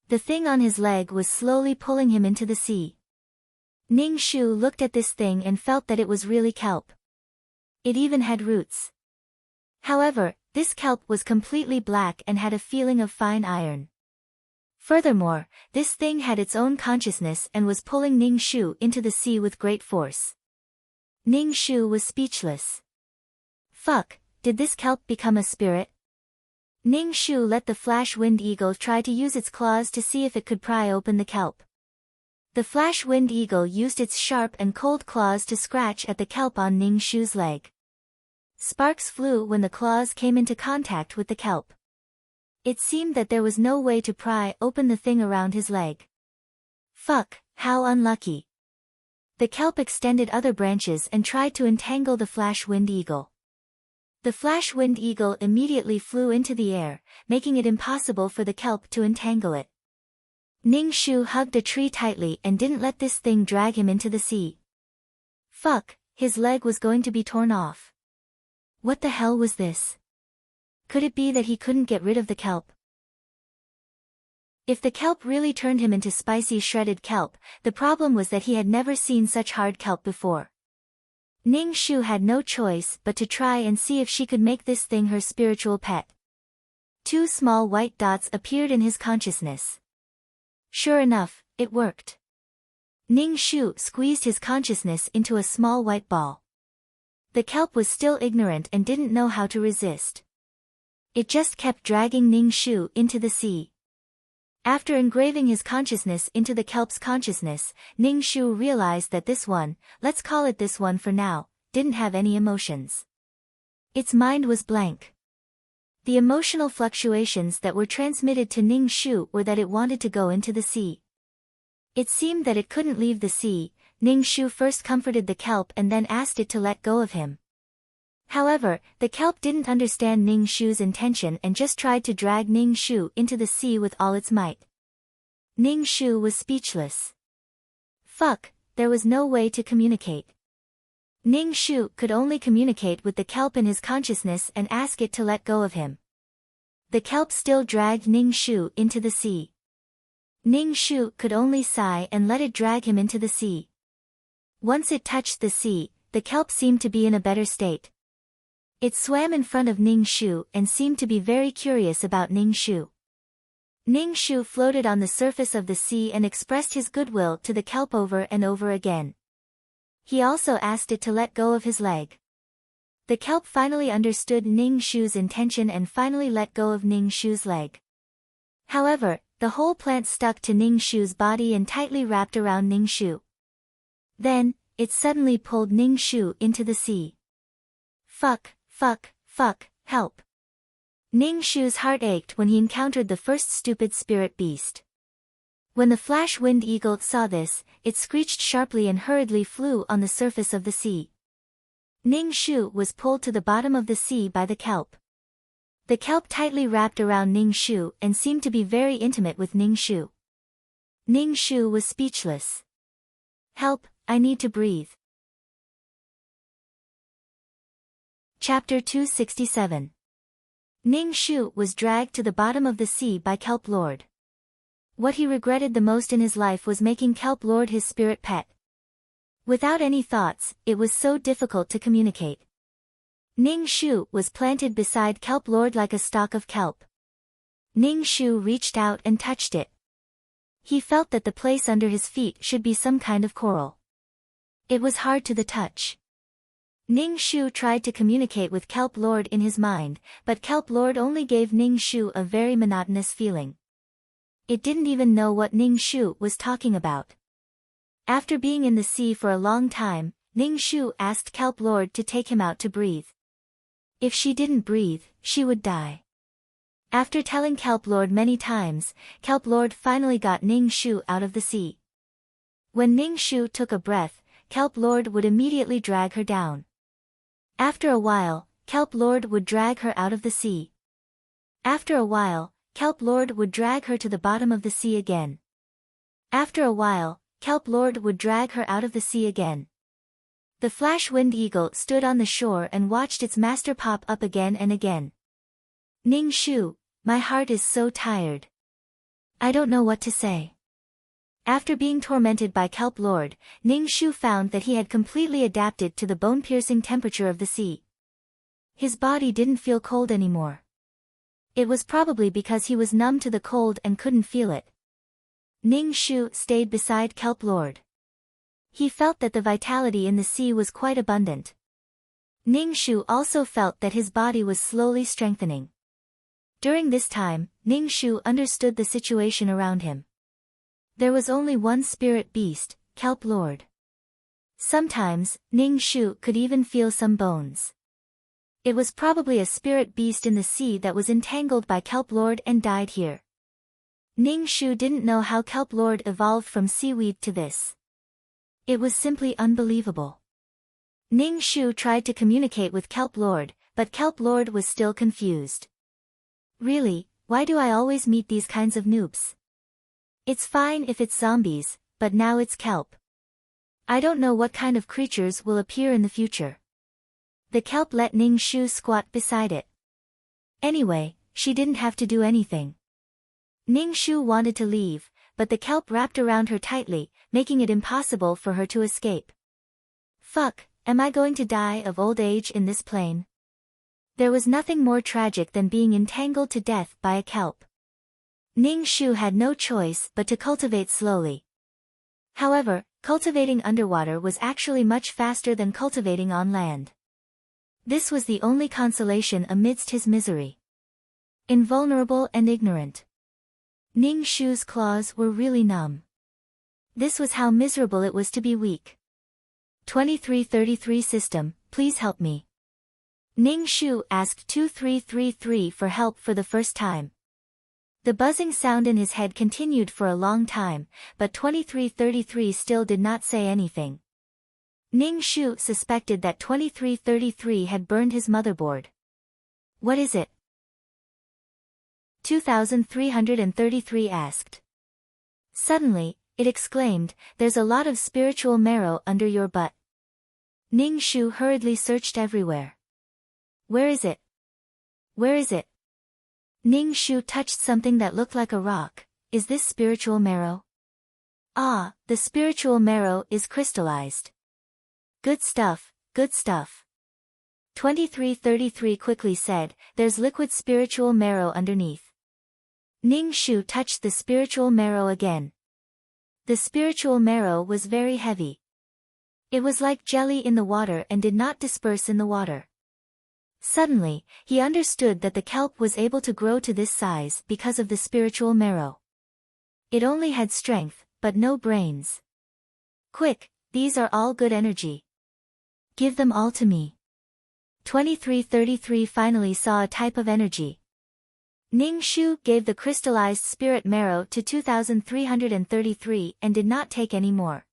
The thing on his leg was slowly pulling him into the sea. Ning Shu looked at this thing and felt that it was really kelp. It even had roots. However, this kelp was completely black and had a feeling of fine iron. Furthermore, this thing had its own consciousness and was pulling Ning Shu into the sea with great force. Ning Shu was speechless. Fuck, did this kelp become a spirit? Ning Shu let the flash-winged eagle try to use its claws to see if it could pry open the kelp. The flash-winged eagle used its sharp and cold claws to scratch at the kelp on Ning Shu's leg. Sparks flew when the claws came into contact with the kelp. It seemed that there was no way to pry open the thing around his leg. Fuck, how unlucky. The kelp extended other branches and tried to entangle the flash-winged eagle. The flash-winged eagle immediately flew into the air, making it impossible for the kelp to entangle it. Ning Shu hugged a tree tightly and didn't let this thing drag him into the sea. Fuck, his leg was going to be torn off. What the hell was this? Could it be that he couldn't get rid of the kelp? If the kelp really turned him into spicy shredded kelp, the problem was that he had never seen such hard kelp before. Ning Shu had no choice but to try and see if she could make this thing her spiritual pet. 2 small white dots appeared in his consciousness. Sure enough, it worked. Ning Shu squeezed his consciousness into a small white ball. The kelp was still ignorant and didn't know how to resist. It just kept dragging Ning Shu into the sea. After engraving his consciousness into the kelp's consciousness, Ning Shu realized that this one, let's call it this one for now, didn't have any emotions. Its mind was blank. The emotional fluctuations that were transmitted to Ning Shu were that it wanted to go into the sea. It seemed that it couldn't leave the sea. Ning Shu first comforted the kelp and then asked it to let go of him. However, the kelp didn't understand Ning Shu's intention and just tried to drag Ning Shu into the sea with all its might. Ning Shu was speechless. Fuck, there was no way to communicate. Ning Shu could only communicate with the kelp in his consciousness and ask it to let go of him. The kelp still dragged Ning Shu into the sea. Ning Shu could only sigh and let it drag him into the sea. Once it touched the sea, the kelp seemed to be in a better state. It swam in front of Ning Shu and seemed to be very curious about Ning Shu. Ning Shu floated on the surface of the sea and expressed his goodwill to the kelp over and over again. He also asked it to let go of his leg. The kelp finally understood Ning Shu's intention and finally let go of Ning Shu's leg. However, the whole plant stuck to Ning Shu's body and tightly wrapped around Ning Shu. Then, it suddenly pulled Ning Shu into the sea. Fuck, fuck, fuck, help. Ning Shu's heart ached when he encountered the first stupid spirit beast. When the flash-winged eagle saw this, it screeched sharply and hurriedly flew on the surface of the sea. Ning Shu was pulled to the bottom of the sea by the kelp. The kelp tightly wrapped around Ning Shu and seemed to be very intimate with Ning Shu. Ning Shu was speechless. Help, I need to breathe. Chapter 267. Ning Shu was dragged to the bottom of the sea by Kelp Lord. What he regretted the most in his life was making Kelp Lord his spirit pet. Without any thoughts, it was so difficult to communicate. Ning Shu was planted beside Kelp Lord like a stalk of kelp. Ning Shu reached out and touched it. He felt that the place under his feet should be some kind of coral. It was hard to the touch. Ning Shu tried to communicate with Kelp Lord in his mind, but Kelp Lord only gave Ning Shu a very monotonous feeling. It didn't even know what Ning Shu was talking about. After being in the sea for a long time, Ning Shu asked Kelp Lord to take him out to breathe. If she didn't breathe, she would die. After telling Kelp Lord many times, Kelp Lord finally got Ning Shu out of the sea. When Ning Shu took a breath, Kelp Lord would immediately drag her down. After a while, Kelp Lord would drag her out of the sea. After a while, Kelp Lord would drag her to the bottom of the sea again. After a while, Kelp Lord would drag her out of the sea again. The Flash Wind Eagle stood on the shore and watched its master pop up again and again. Ning Shu, my heart is so tired. I don't know what to say. After being tormented by Kelp Lord, Ning Shu found that he had completely adapted to the bone-piercing temperature of the sea. His body didn't feel cold anymore. It was probably because he was numb to the cold and couldn't feel it. Ning Shu stayed beside Kelp Lord. He felt that the vitality in the sea was quite abundant. Ning Shu also felt that his body was slowly strengthening. During this time, Ning Shu understood the situation around him. There was only one spirit beast, Kelp Lord. Sometimes, Ning Shu could even feel some bones. It was probably a spirit beast in the sea that was entangled by Kelp Lord and died here. Ning Shu didn't know how Kelp Lord evolved from seaweed to this. It was simply unbelievable. Ning Shu tried to communicate with Kelp Lord, but Kelp Lord was still confused. Really, why do I always meet these kinds of noobs? It's fine if it's zombies, but now it's kelp. I don't know what kind of creatures will appear in the future. The kelp let Ning Shu squat beside it. Anyway, she didn't have to do anything. Ning Shu wanted to leave, but the kelp wrapped around her tightly, making it impossible for her to escape. Fuck, am I going to die of old age in this plane? There was nothing more tragic than being entangled to death by a kelp. Ning Shu had no choice but to cultivate slowly. However, cultivating underwater was actually much faster than cultivating on land. This was the only consolation amidst his misery. Invulnerable and ignorant. Ning Shu's claws were really numb. This was how miserable it was to be weak. 2333 system, please help me. Ning Shu asked 2333 for help for the first time. The buzzing sound in his head continued for a long time, but 2333 still did not say anything. Ning Shu suspected that 2333 had burned his motherboard. What is it? 2333 asked. Suddenly, it exclaimed, there's a lot of spiritual marrow under your butt. Ning Shu hurriedly searched everywhere. Where is it? Where is it? Ning Shu touched something that looked like a rock. Is this spiritual marrow? Ah, the spiritual marrow is crystallized. Good stuff, good stuff. 2333 quickly said, there's liquid spiritual marrow underneath. Ning Shu touched the spiritual marrow again. The spiritual marrow was very heavy. It was like jelly in the water and did not disperse in the water. Suddenly, he understood that the kelp was able to grow to this size because of the spiritual marrow. It only had strength, but no brains. Quick, these are all good energy. Give them all to me. 2333 finally saw a type of energy. Ning Shu gave the crystallized spirit marrow to 2333 and did not take any more.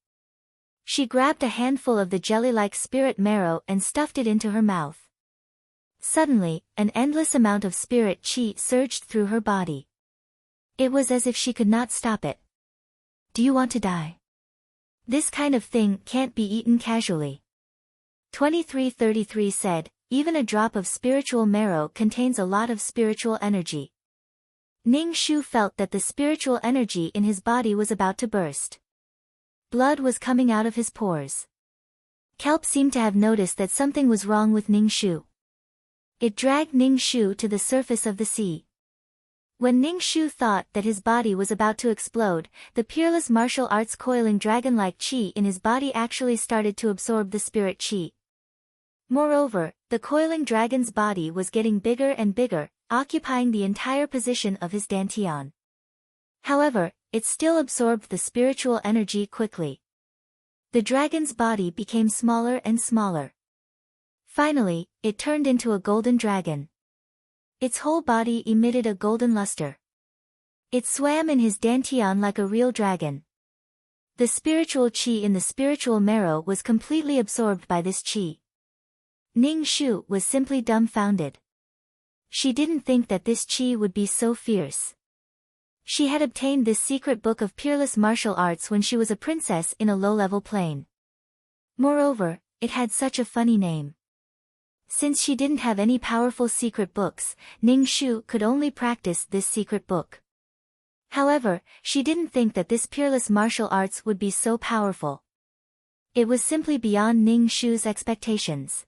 She grabbed a handful of the jelly-like spirit marrow and stuffed it into her mouth. Suddenly, an endless amount of spirit chi surged through her body. It was as if she could not stop it. Do you want to die? This kind of thing can't be eaten casually. 2333 said, even a drop of spiritual marrow contains a lot of spiritual energy. Ning Shu felt that the spiritual energy in his body was about to burst. Blood was coming out of his pores. Kelp seemed to have noticed that something was wrong with Ning Shu. It dragged Ning Shu to the surface of the sea. When Ning Shu thought that his body was about to explode, the peerless martial arts coiling dragon-like chi in his body actually started to absorb the spirit chi. Moreover, the coiling dragon's body was getting bigger and bigger, occupying the entire position of his dantian. However, it still absorbed the spiritual energy quickly. The dragon's body became smaller and smaller. Finally, it turned into a golden dragon. Its whole body emitted a golden luster. It swam in his dantian like a real dragon. The spiritual chi in the spiritual marrow was completely absorbed by this chi. Ning Shu was simply dumbfounded. She didn't think that this chi would be so fierce. She had obtained this secret book of peerless martial arts when she was a princess in a low-level plane. Moreover, it had such a funny name. Since she didn't have any powerful secret books, Ning Shu could only practice this secret book. However, she didn't think that this peerless martial arts would be so powerful. It was simply beyond Ning Shu's expectations.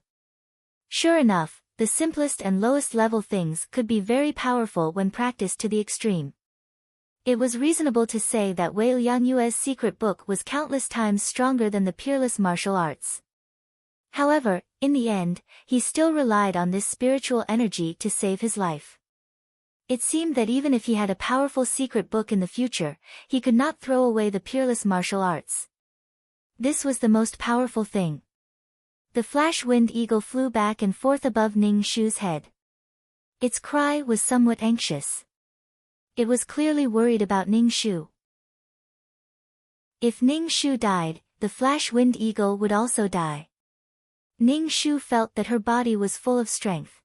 Sure enough, the simplest and lowest level things could be very powerful when practiced to the extreme. It was reasonable to say that Wei Liangyue's secret book was countless times stronger than the peerless martial arts. However, in the end, he still relied on this spiritual energy to save his life. It seemed that even if he had a powerful secret book in the future, he could not throw away the peerless martial arts. This was the most powerful thing. The flash-winged eagle flew back and forth above Ning Shu's head. Its cry was somewhat anxious. It was clearly worried about Ning Shu. If Ning Shu died, the flash-winged eagle would also die. Ning Shu felt that her body was full of strength.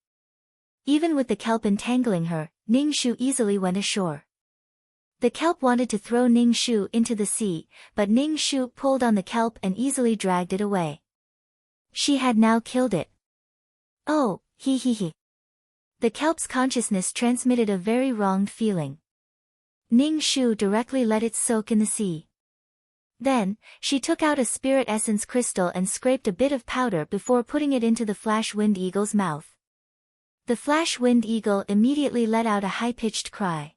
Even with the kelp entangling her, Ning Shu easily went ashore. The kelp wanted to throw Ning Shu into the sea, but Ning Shu pulled on the kelp and easily dragged it away. She had now killed it. Oh, he. The kelp's consciousness transmitted a very wronged feeling. Ning Shu directly let it soak in the sea. Then, she took out a spirit essence crystal and scraped a bit of powder before putting it into the flash-winged eagle's mouth. The flash-winged eagle immediately let out a high-pitched cry.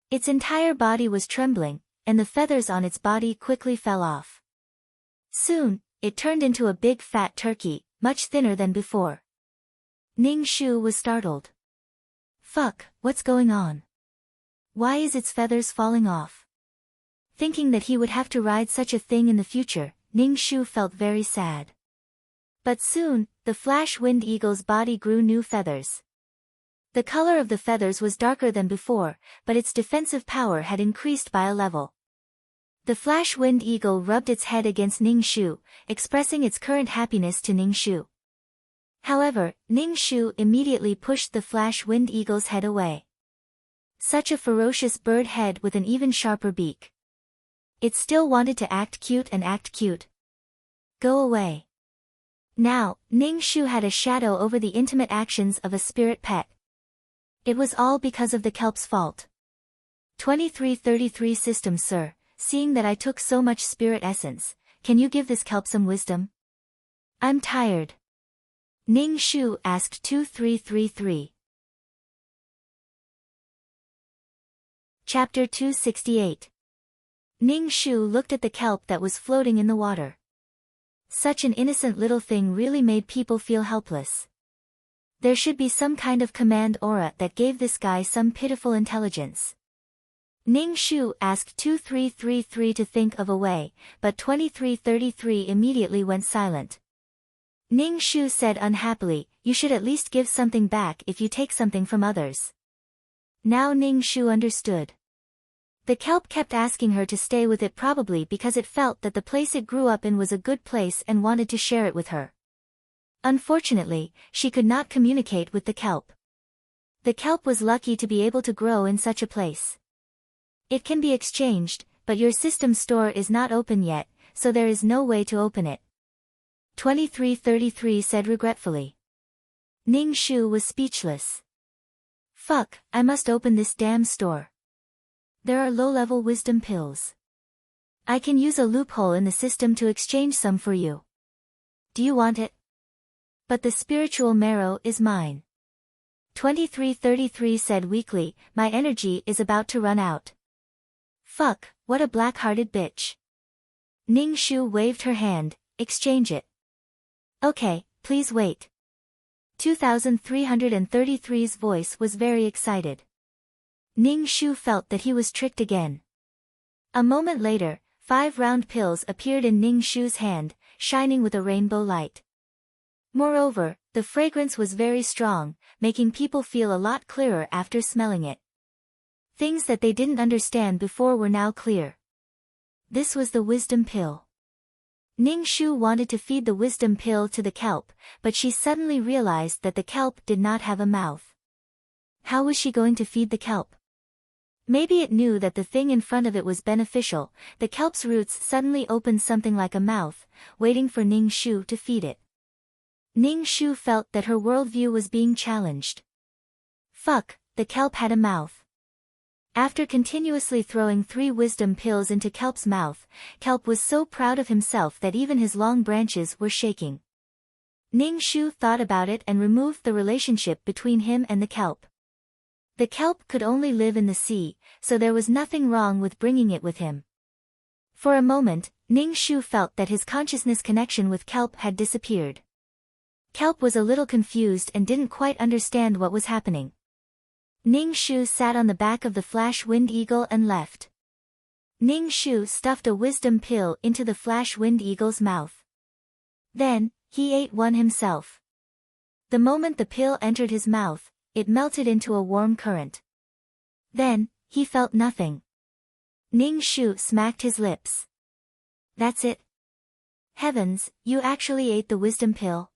Its entire body was trembling, and the feathers on its body quickly fell off. Soon, it turned into a big fat turkey, much thinner than before. Ning Shu was startled. Fuck, what's going on? Why is its feathers falling off? Thinking that he would have to ride such a thing in the future, Ning Shu felt very sad. But soon, the flash-winged eagle's body grew new feathers. The color of the feathers was darker than before, but its defensive power had increased by a level. The flash-winged eagle rubbed its head against Ning Shu, expressing its current happiness to Ning Shu. However, Ning Shu immediately pushed the flash-winged eagle's head away. Such a ferocious bird head with an even sharper beak. It still wanted to act cute and act cute. Go away. Now, Ning Shu had a shadow over the intimate actions of a spirit pet. It was all because of the kelp's fault. 2333 System Sir, seeing that I took so much spirit essence, can you give this kelp some wisdom? I'm tired. Ning Shu asked 2333. Chapter 268. Ning Shu looked at the kelp that was floating in the water. Such an innocent little thing really made people feel helpless. There should be some kind of command aura that gave this guy some pitiful intelligence. Ning Shu asked 2333 to think of a way, but 2333 immediately went silent. Ning Shu said unhappily, you should at least give something back if you take something from others. Now Ning Shu understood. The kelp kept asking her to stay with it probably because it felt that the place it grew up in was a good place and wanted to share it with her. Unfortunately, she could not communicate with the kelp. The kelp was lucky to be able to grow in such a place. It can be exchanged, but your system store is not open yet, so there is no way to open it. 2333 said regretfully. Ning Shu was speechless. Fuck, I must open this damn store. There are low-level wisdom pills. I can use a loophole in the system to exchange some for you. Do you want it? But the spiritual marrow is mine. 2333 said weakly, my energy is about to run out. Fuck, what a black-hearted bitch. Ning Shu waved her hand, exchange it. Okay, please wait. 2333's voice was very excited. Ning Shu felt that he was tricked again. A moment later, 5 round pills appeared in Ning Shu's hand, shining with a rainbow light. Moreover, the fragrance was very strong, making people feel a lot clearer after smelling it. Things that they didn't understand before were now clear. This was the wisdom pill. Ning Shu wanted to feed the wisdom pill to the kelp, but she suddenly realized that the kelp did not have a mouth. How was she going to feed the kelp? Maybe it knew that the thing in front of it was beneficial. The kelp's roots suddenly opened something like a mouth, waiting for Ning Shu to feed it. Ning Shu felt that her worldview was being challenged. Fuck, the kelp had a mouth. After continuously throwing 3 wisdom pills into kelp's mouth, kelp was so proud of himself that even his long branches were shaking. Ning Shu thought about it and removed the relationship between him and the kelp. The kelp could only live in the sea, so there was nothing wrong with bringing it with him. For a moment, Ning Shu felt that his consciousness connection with kelp had disappeared. Kelp was a little confused and didn't quite understand what was happening. Ning Shu sat on the back of the flash wind eagle and left. Ning Shu stuffed a wisdom pill into the flash wind eagle's mouth. Then, he ate one himself. The moment the pill entered his mouth, it melted into a warm current. Then, he felt nothing. Ning Shu smacked his lips. That's it. Heavens, you actually ate the wisdom pill?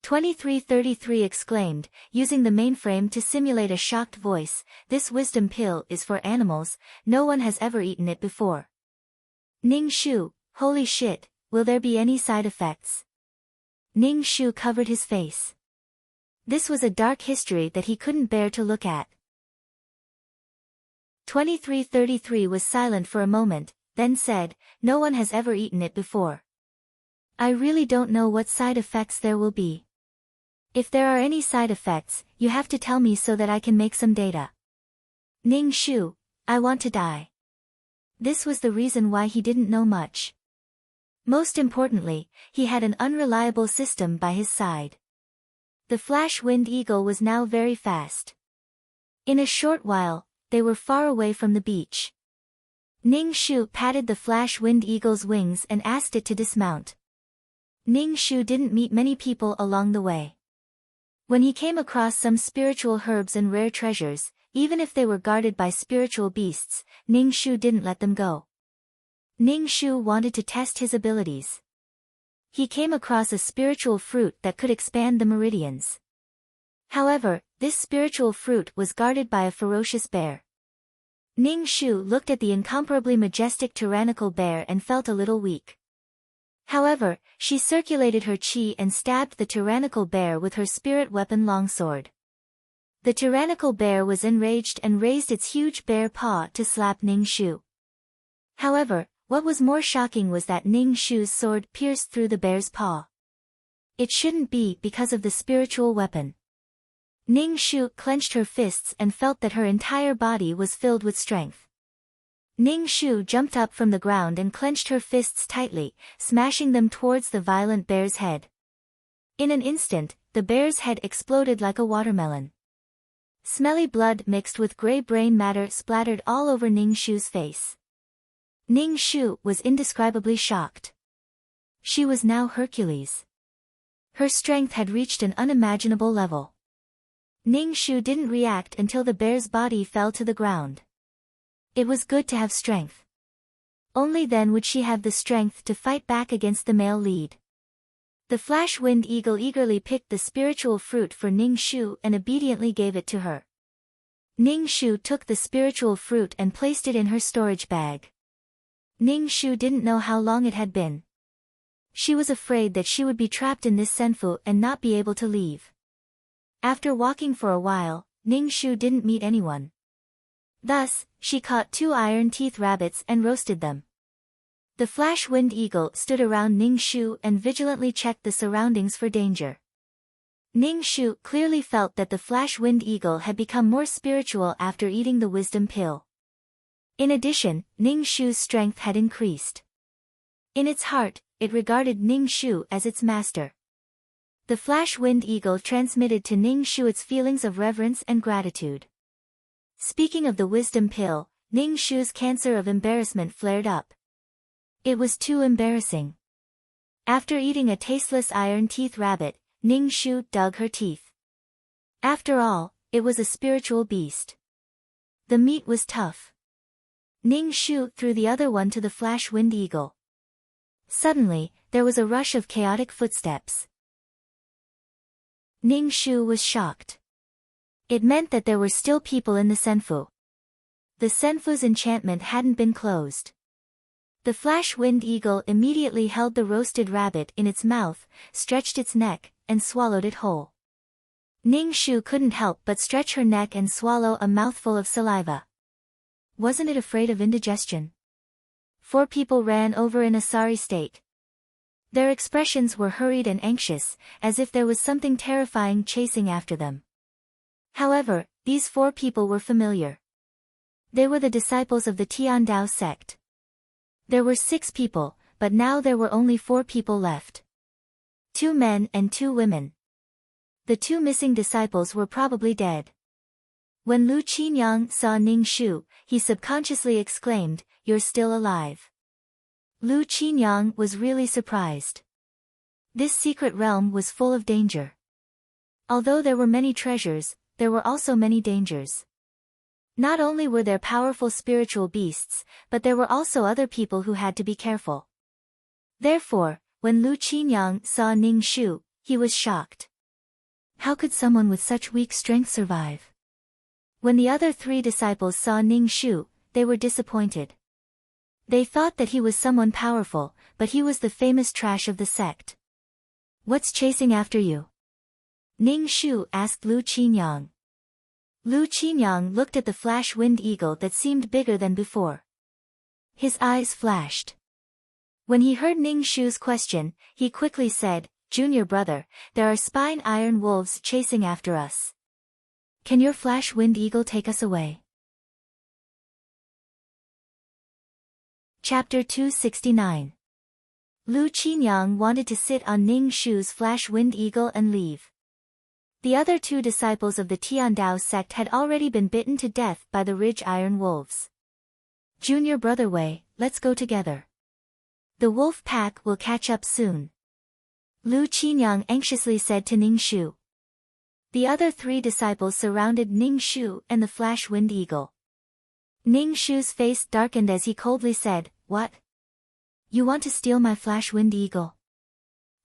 2333 exclaimed, using the mainframe to simulate a shocked voice, this wisdom pill is for animals, no one has ever eaten it before. Ning Shu, holy shit, will there be any side effects? Ning Shu covered his face. This was a dark history that he couldn't bear to look at. 2333 was silent for a moment, then said, no one has ever eaten it before. I really don't know what side effects there will be. If there are any side effects, you have to tell me so that I can make some data. Ning Shu, I want to die. This was the reason why he didn't know much. Most importantly, he had an unreliable system by his side. The flash wind eagle was now very fast. In a short while, they were far away from the beach. Ning Shu patted the flash wind eagle's wings and asked it to dismount. Ning Shu didn't meet many people along the way. When he came across some spiritual herbs and rare treasures, even if they were guarded by spiritual beasts, Ning Shu didn't let them go. Ning Shu wanted to test his abilities. He came across a spiritual fruit that could expand the meridians. However, this spiritual fruit was guarded by a ferocious bear. Ning Shu looked at the incomparably majestic tyrannical bear and felt a little weak. However, she circulated her chi and stabbed the tyrannical bear with her spirit weapon longsword. The tyrannical bear was enraged and raised its huge bear paw to slap Ning Shu. However, what was more shocking was that Ning Shu's sword pierced through the bear's paw. It shouldn't be because of the spiritual weapon. Ning Shu clenched her fists and felt that her entire body was filled with strength. Ning Shu jumped up from the ground and clenched her fists tightly, smashing them towards the violent bear's head. In an instant, the bear's head exploded like a watermelon. Smelly blood mixed with gray brain matter splattered all over Ning Shu's face. Ning Shu was indescribably shocked. She was now Hercules. Her strength had reached an unimaginable level. Ning Shu didn't react until the bear's body fell to the ground. It was good to have strength. Only then would she have the strength to fight back against the male lead. The flash wind eagle eagerly picked the spiritual fruit for Ning Shu and obediently gave it to her. Ning Shu took the spiritual fruit and placed it in her storage bag. Ning Shu didn't know how long it had been. She was afraid that she would be trapped in this senfu and not be able to leave. After walking for a while, Ning Shu didn't meet anyone. Thus, she caught 2 iron teeth rabbits and roasted them. The flash wind eagle stood around Ning Shu and vigilantly checked the surroundings for danger. Ning Shu clearly felt that the flash wind eagle had become more spiritual after eating the wisdom pill. In addition, Ning Shu's strength had increased. In its heart, it regarded Ning Shu as its master. The flash wind eagle transmitted to Ning Shu its feelings of reverence and gratitude. Speaking of the wisdom pill, Ning Shu's cancer of embarrassment flared up. It was too embarrassing. After eating a tasteless iron teeth rabbit, Ning Shu dug her teeth. After all, it was a spiritual beast. The meat was tough. Ning Shu threw the other one to the flash wind eagle. Suddenly, there was a rush of chaotic footsteps. Ning Shu was shocked. It meant that there were still people in the senfu. The Senfu's enchantment hadn't been closed. The flash-winged eagle immediately held the roasted rabbit in its mouth, stretched its neck, and swallowed it whole. Ning Shu couldn't help but stretch her neck and swallow a mouthful of saliva. Wasn't it afraid of indigestion? 4 people ran over in a sorry state. Their expressions were hurried and anxious, as if there was something terrifying chasing after them. However, these 4 people were familiar. They were the disciples of the Tiandao sect. There were 6 people, but now there were only 4 people left. 2 men and 2 women. The 2 missing disciples were probably dead. When Lu Qinyang saw Ning Shu, he subconsciously exclaimed, "You're still alive." Lu Qinyang was really surprised. This secret realm was full of danger. Although there were many treasures, there were also many dangers. Not only were there powerful spiritual beasts, but there were also other people who had to be careful. Therefore, when Lu Qinyang saw Ning Shu, he was shocked. How could someone with such weak strength survive? When the other 3 disciples saw Ning Shu, they were disappointed. They thought that he was someone powerful, but he was the famous trash of the sect. "What's chasing after you?" Ning Shu asked Lu Qinyang. Lu Qinyang looked at the flash-winged eagle that seemed bigger than before. His eyes flashed. When he heard Ning Shu's question, he quickly said, "Junior brother, there are spine iron wolves chasing after us. Can your flash-winged eagle take us away?" Chapter 269. Lu Qinyang wanted to sit on Ning Shu's flash-winged eagle and leave. The other 2 disciples of the Tiandao sect had already been bitten to death by the ridge iron wolves. "Junior brother Wei, let's go together. The wolf pack will catch up soon," Lu Qinyang anxiously said to Ning Shu. The other 3 disciples surrounded Ning Shu and the flash-winged eagle. Ning Shu's face darkened as he coldly said, "What? You want to steal my flash-winged eagle?"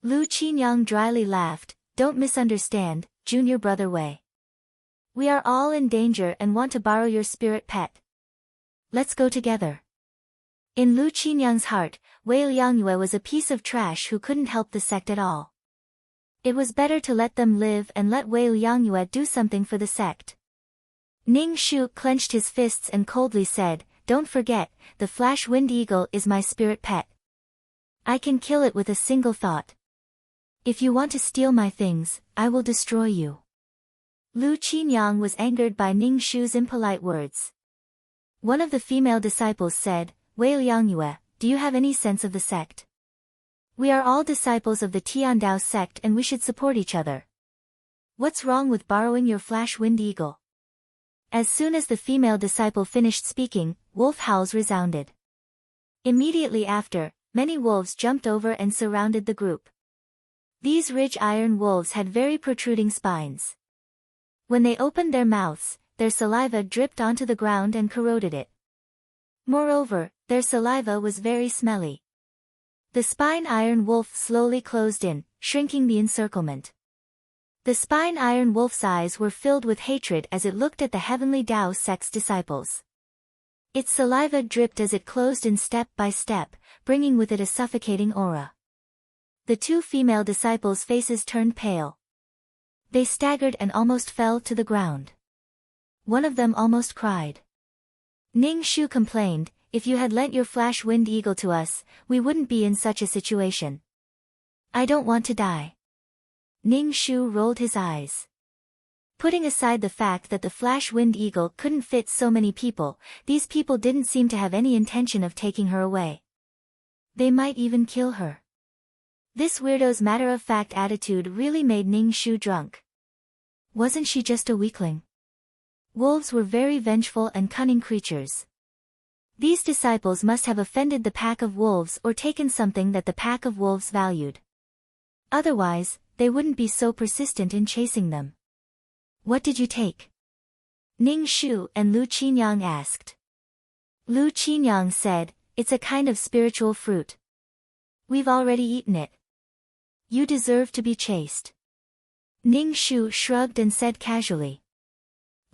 Lu Qinyang dryly laughed, "Don't misunderstand, Junior brother Wei. We are all in danger and want to borrow your spirit pet. Let's go together." In Lu Qinyang's heart, Wei Liangyue was a piece of trash who couldn't help the sect at all. It was better to let them live and let Wei Liangyue do something for the sect. Ning Shu clenched his fists and coldly said, "Don't forget, the flash-winged eagle is my spirit pet. I can kill it with a single thought. If you want to steal my things, I will destroy you." Lu Qinyang was angered by Ning Shu's impolite words. One of the female disciples said, "Wei Liangyue, do you have any sense of the sect? We are all disciples of the Tiandao sect and we should support each other. What's wrong with borrowing your flash-winged eagle?" As soon as the female disciple finished speaking, wolf howls resounded. Immediately after, many wolves jumped over and surrounded the group. These ridge iron wolves had very protruding spines. When they opened their mouths, their saliva dripped onto the ground and corroded it. Moreover, their saliva was very smelly. The spine iron wolf slowly closed in, shrinking the encirclement. The spine iron wolf's eyes were filled with hatred as it looked at the heavenly Tao sect's disciples. Its saliva dripped as it closed in step by step, bringing with it a suffocating aura. The 2 female disciples' faces turned pale. They staggered and almost fell to the ground. One of them almost cried. Ning Shu complained, "If you had lent your flash-winged eagle to us, we wouldn't be in such a situation. I don't want to die." Ning Shu rolled his eyes. Putting aside the fact that the flash-winged eagle couldn't fit so many people, these people didn't seem to have any intention of taking her away. They might even kill her. This weirdo's matter-of-fact attitude really made Ning Shu drunk. Wasn't she just a weakling? Wolves were very vengeful and cunning creatures. These disciples must have offended the pack of wolves or taken something that the pack of wolves valued. Otherwise, they wouldn't be so persistent in chasing them. "What did you take?" Ning Shu and Lu Qinyang asked. Lu Qinyang said, "It's a kind of spiritual fruit. We've already eaten it. You deserve to be chased." Ning Shu shrugged and said casually.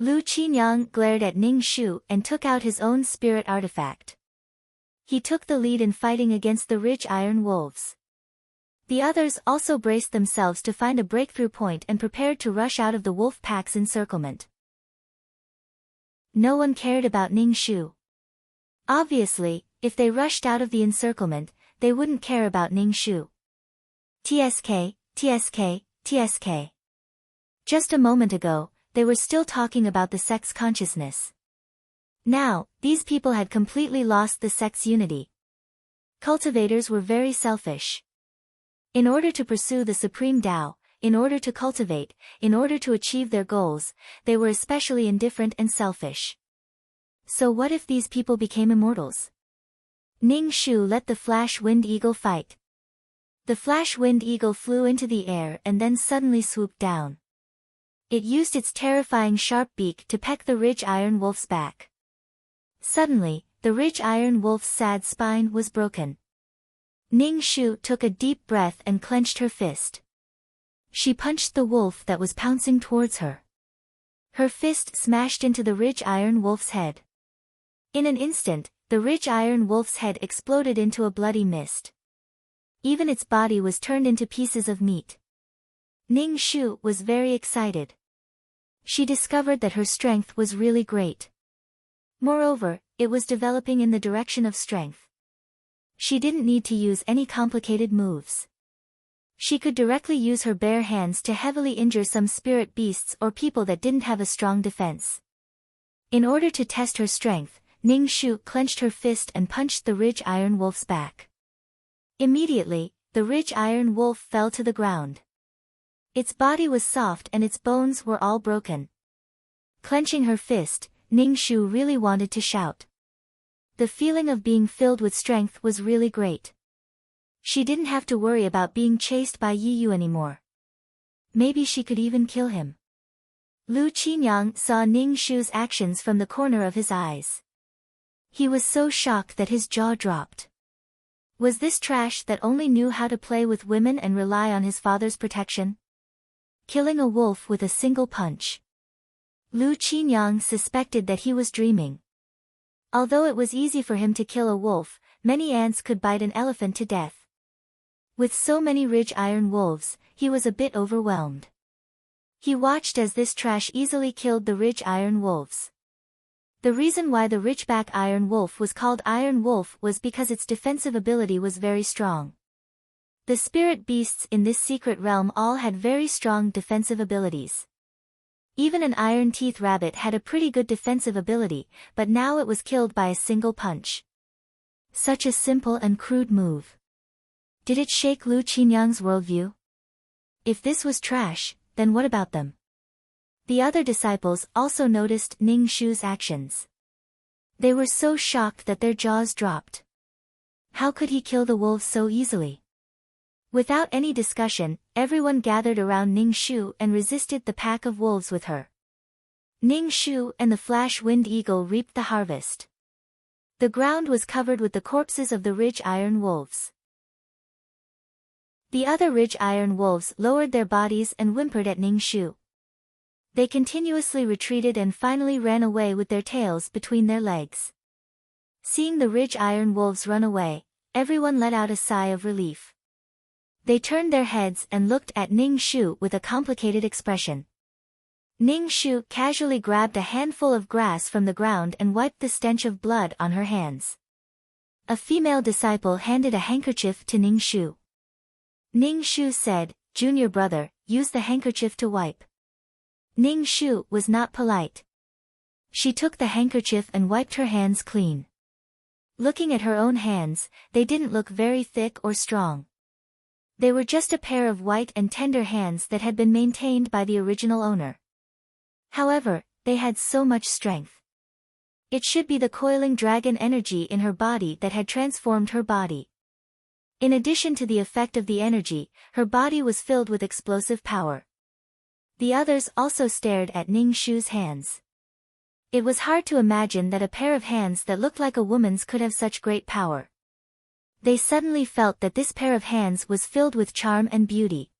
Lu Qinyang glared at Ning Shu and took out his own spirit artifact. He took the lead in fighting against the rich iron wolves. The others also braced themselves to find a breakthrough point and prepared to rush out of the wolf pack's encirclement. No one cared about Ning Shu. Obviously, if they rushed out of the encirclement, they wouldn't care about Ning Shu. TSK, TSK, TSK. Just a moment ago, they were still talking about the sex consciousness. Now, these people had completely lost the sex unity. Cultivators were very selfish. In order to pursue the supreme Tao, in order to cultivate, in order to achieve their goals, they were especially indifferent and selfish. So what if these people became immortals? Ning Shu let the flash wind eagle fight. The flash wind eagle flew into the air and then suddenly swooped down. It used its terrifying sharp beak to peck the rich iron wolf's back. Suddenly, the rich iron wolf's sad spine was broken. Ning Shu took a deep breath and clenched her fist. She punched the wolf that was pouncing towards her. Her fist smashed into the rich iron wolf's head. In an instant, the rich iron wolf's head exploded into a bloody mist. Even its body was turned into pieces of meat. Ning Shu was very excited. She discovered that her strength was really great. Moreover, it was developing in the direction of strength. She didn't need to use any complicated moves. She could directly use her bare hands to heavily injure some spirit beasts or people that didn't have a strong defense. In order to test her strength, Ning Shu clenched her fist and punched the rich iron wolf's back. Immediately, the rich iron wolf fell to the ground. Its body was soft and its bones were all broken. Clenching her fist, Ning Shu really wanted to shout. The feeling of being filled with strength was really great. She didn't have to worry about being chased by Yi Yu anymore. Maybe she could even kill him. Lu Qinyang saw Ning Shu's actions from the corner of his eyes. He was so shocked that his jaw dropped. Was this trash that only knew how to play with women and rely on his father's protection? Killing a wolf with a single punch. Lu Qinyang suspected that he was dreaming. Although it was easy for him to kill a wolf, many ants could bite an elephant to death. With so many rich iron wolves, he was a bit overwhelmed. He watched as this trash easily killed the rich iron wolves. The reason why the Ridgeback iron wolf was called Iron Wolf was because its defensive ability was very strong. The spirit beasts in this secret realm all had very strong defensive abilities. Even an iron teeth rabbit had a pretty good defensive ability, but now it was killed by a single punch. Such a simple and crude move. Did it shake Lu Qinyang's worldview? If this was trash, then what about them? The other disciples also noticed Ning Shu's actions. They were so shocked that their jaws dropped. How could he kill the wolves so easily? Without any discussion, everyone gathered around Ning Shu and resisted the pack of wolves with her. Ning Shu and the Flash Wind Eagle reaped the harvest. The ground was covered with the corpses of the rich iron wolves. The other rich iron wolves lowered their bodies and whimpered at Ning Shu. They continuously retreated and finally ran away with their tails between their legs. Seeing the rich iron wolves run away, everyone let out a sigh of relief. They turned their heads and looked at Ning Shu with a complicated expression. Ning Shu casually grabbed a handful of grass from the ground and wiped the stench of blood on her hands. A female disciple handed a handkerchief to Ning Shu. Ning Shu said, "Junior brother, use the handkerchief to wipe." Ning Shu was not polite. She took the handkerchief and wiped her hands clean. Looking at her own hands, they didn't look very thick or strong. They were just a pair of white and tender hands that had been maintained by the original owner. However, they had so much strength. It should be the coiling dragon energy in her body that had transformed her body. In addition to the effect of the energy, her body was filled with explosive power. The others also stared at Ning Shu's hands. It was hard to imagine that a pair of hands that looked like a woman's could have such great power. They suddenly felt that this pair of hands was filled with charm and beauty.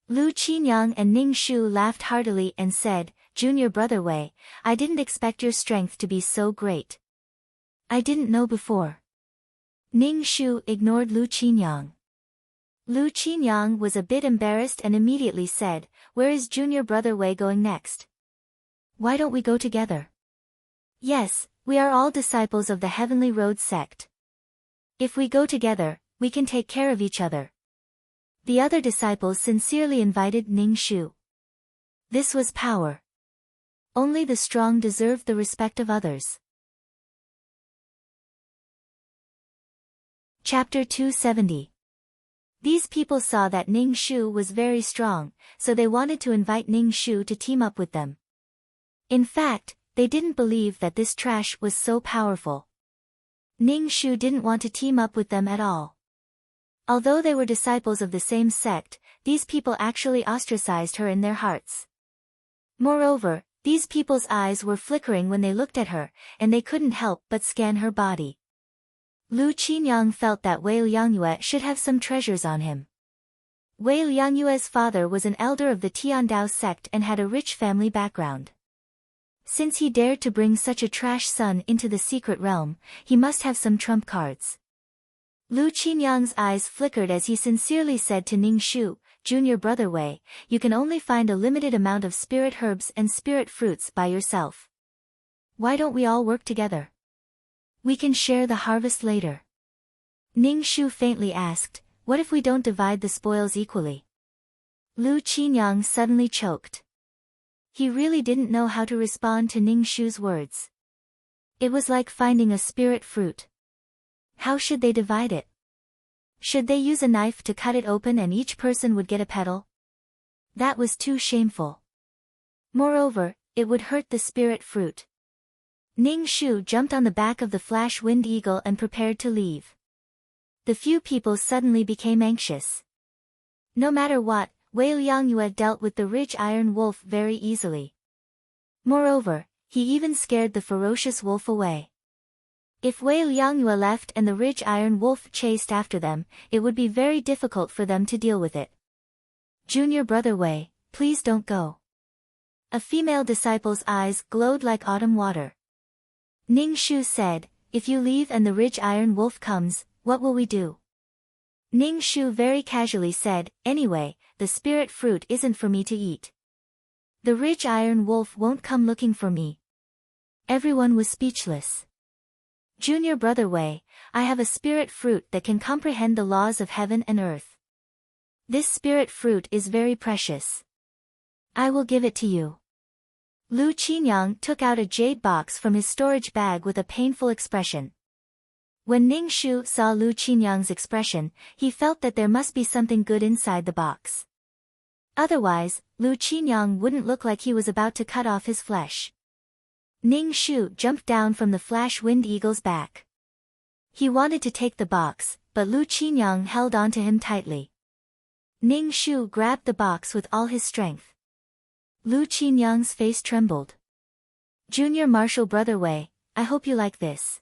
Lu Qinyang and Ning Shu laughed heartily and said, Junior Brother Wei, I didn't expect your strength to be so great. I didn't know before. Ning Shu ignored Lu Qinyang. Lu Qinyang was a bit embarrassed and immediately said, where is Junior Brother Wei going next? Why don't we go together? Yes, we are all disciples of the Heavenly Road sect. If we go together, we can take care of each other. The other disciples sincerely invited Ning Shu. This was power. Only the strong deserve the respect of others. Chapter 270. These people saw that Ning Shu was very strong, so they wanted to invite Ning Shu to team up with them. In fact, they didn't believe that this trash was so powerful. Ning Shu didn't want to team up with them at all. Although they were disciples of the same sect, these people actually ostracized her in their hearts. Moreover, these people's eyes were flickering when they looked at her, and they couldn't help but scan her body. Lu Qinyang felt that Wei Liangyue should have some treasures on him. Wei Liangyue's father was an elder of the Tiandao sect and had a rich family background. Since he dared to bring such a trash son into the secret realm, he must have some trump cards. Lu Qinyang's eyes flickered as he sincerely said to Ning Shu, Junior Brother Wei, you can only find a limited amount of spirit herbs and spirit fruits by yourself. Why don't we all work together? We can share the harvest later. Ning Shu faintly asked, what if we don't divide the spoils equally? Lu Qinyang suddenly choked. He really didn't know how to respond to Ning Shu's words. It was like finding a spirit fruit. How should they divide it? Should they use a knife to cut it open and each person would get a petal? That was too shameful. Moreover, it would hurt the spirit fruit. Ning Shu jumped on the back of the flash-winged eagle and prepared to leave. The few people suddenly became anxious. No matter what, Wei Liangyue dealt with the ridge iron wolf very easily. Moreover, he even scared the ferocious wolf away. If Wei Liangyue left and the ridge iron wolf chased after them, it would be very difficult for them to deal with it. Junior Brother Wei, please don't go. A female disciple's eyes glowed like autumn water. Ning Shu said, if you leave and the ridge iron wolf comes, what will we do? Ning Shu very casually said, anyway, the spirit fruit isn't for me to eat. The ridge iron wolf won't come looking for me. Everyone was speechless. Junior Brother Wei, I have a spirit fruit that can comprehend the laws of heaven and earth. This spirit fruit is very precious. I will give it to you. Lu Qinyang took out a jade box from his storage bag with a painful expression. When Ning Shu saw Lu Qinyang's expression, he felt that there must be something good inside the box. Otherwise, Lu Qinyang wouldn't look like he was about to cut off his flesh. Ning Shu jumped down from the flash-winged eagle's back. He wanted to take the box, but Lu Qinyang held on to him tightly. Ning Shu grabbed the box with all his strength. Lu Qinyang's face trembled. Junior Martial Brother Wei, I hope you like this.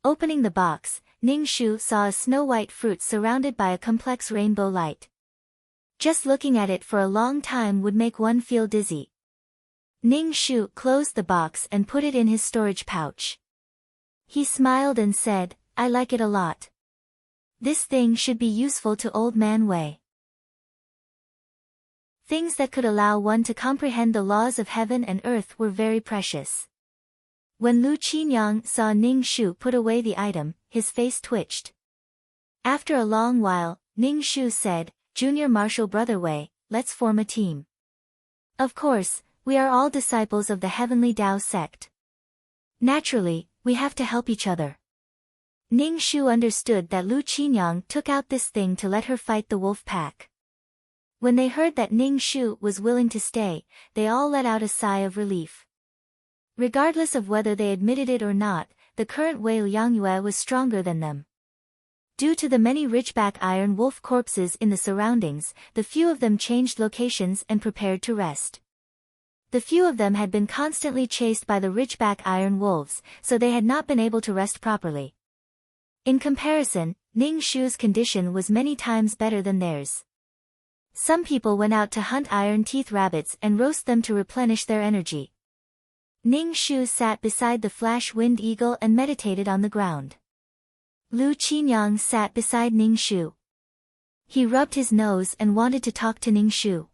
Opening the box, Ning Shu saw a snow-white fruit surrounded by a complex rainbow light. Just looking at it for a long time would make one feel dizzy. Ning Shu closed the box and put it in his storage pouch. He smiled and said, I like it a lot. This thing should be useful to Old Man Wei. Things that could allow one to comprehend the laws of heaven and earth were very precious. When Lu Qinyang saw Ning Shu put away the item, his face twitched. After a long while, Ning Shu said, Junior Martial Brother Wei, let's form a team. Of course, we are all disciples of the Heavenly Tao sect. Naturally, we have to help each other. Ning Shu understood that Lu Qinyang took out this thing to let her fight the wolf pack. When they heard that Ning Shu was willing to stay, they all let out a sigh of relief. Regardless of whether they admitted it or not, the current Wei Liangyue was stronger than them. Due to the many Ridgeback iron wolf corpses in the surroundings, the few of them changed locations and prepared to rest. The few of them had been constantly chased by the Ridgeback iron wolves, so they had not been able to rest properly. In comparison, Ning Shu's condition was many times better than theirs. Some people went out to hunt iron-teeth rabbits and roast them to replenish their energy. Ning Shu sat beside the flash-winged eagle and meditated on the ground. Lu Qinyang sat beside Ning Shu. He rubbed his nose and wanted to talk to Ning Shu.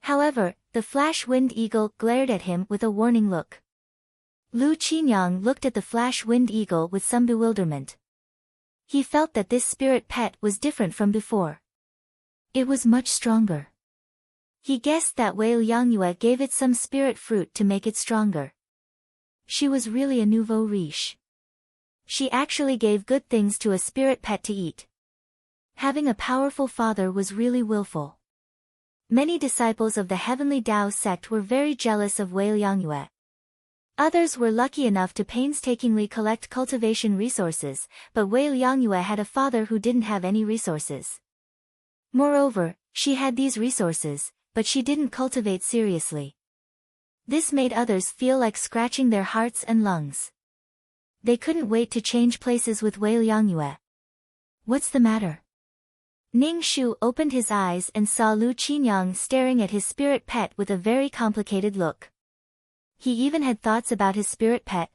However, the flash-winged eagle glared at him with a warning look. Lu Qinyang looked at the flash-winged eagle with some bewilderment. He felt that this spirit pet was different from before. It was much stronger. He guessed that Wei Liangyue gave it some spirit fruit to make it stronger. She was really a nouveau riche. She actually gave good things to a spirit pet to eat. Having a powerful father was really willful. Many disciples of the Heavenly Tao sect were very jealous of Wei Liangyue. Others were lucky enough to painstakingly collect cultivation resources, but Wei Liangyue had a father who didn't have any resources. Moreover, she had these resources, but she didn't cultivate seriously. This made others feel like scratching their hearts and lungs. They couldn't wait to change places with Wei Liangyue. What's the matter? Ning Shu opened his eyes and saw Lu Qinyang staring at his spirit pet with a very complicated look. He even had thoughts about his spirit pet.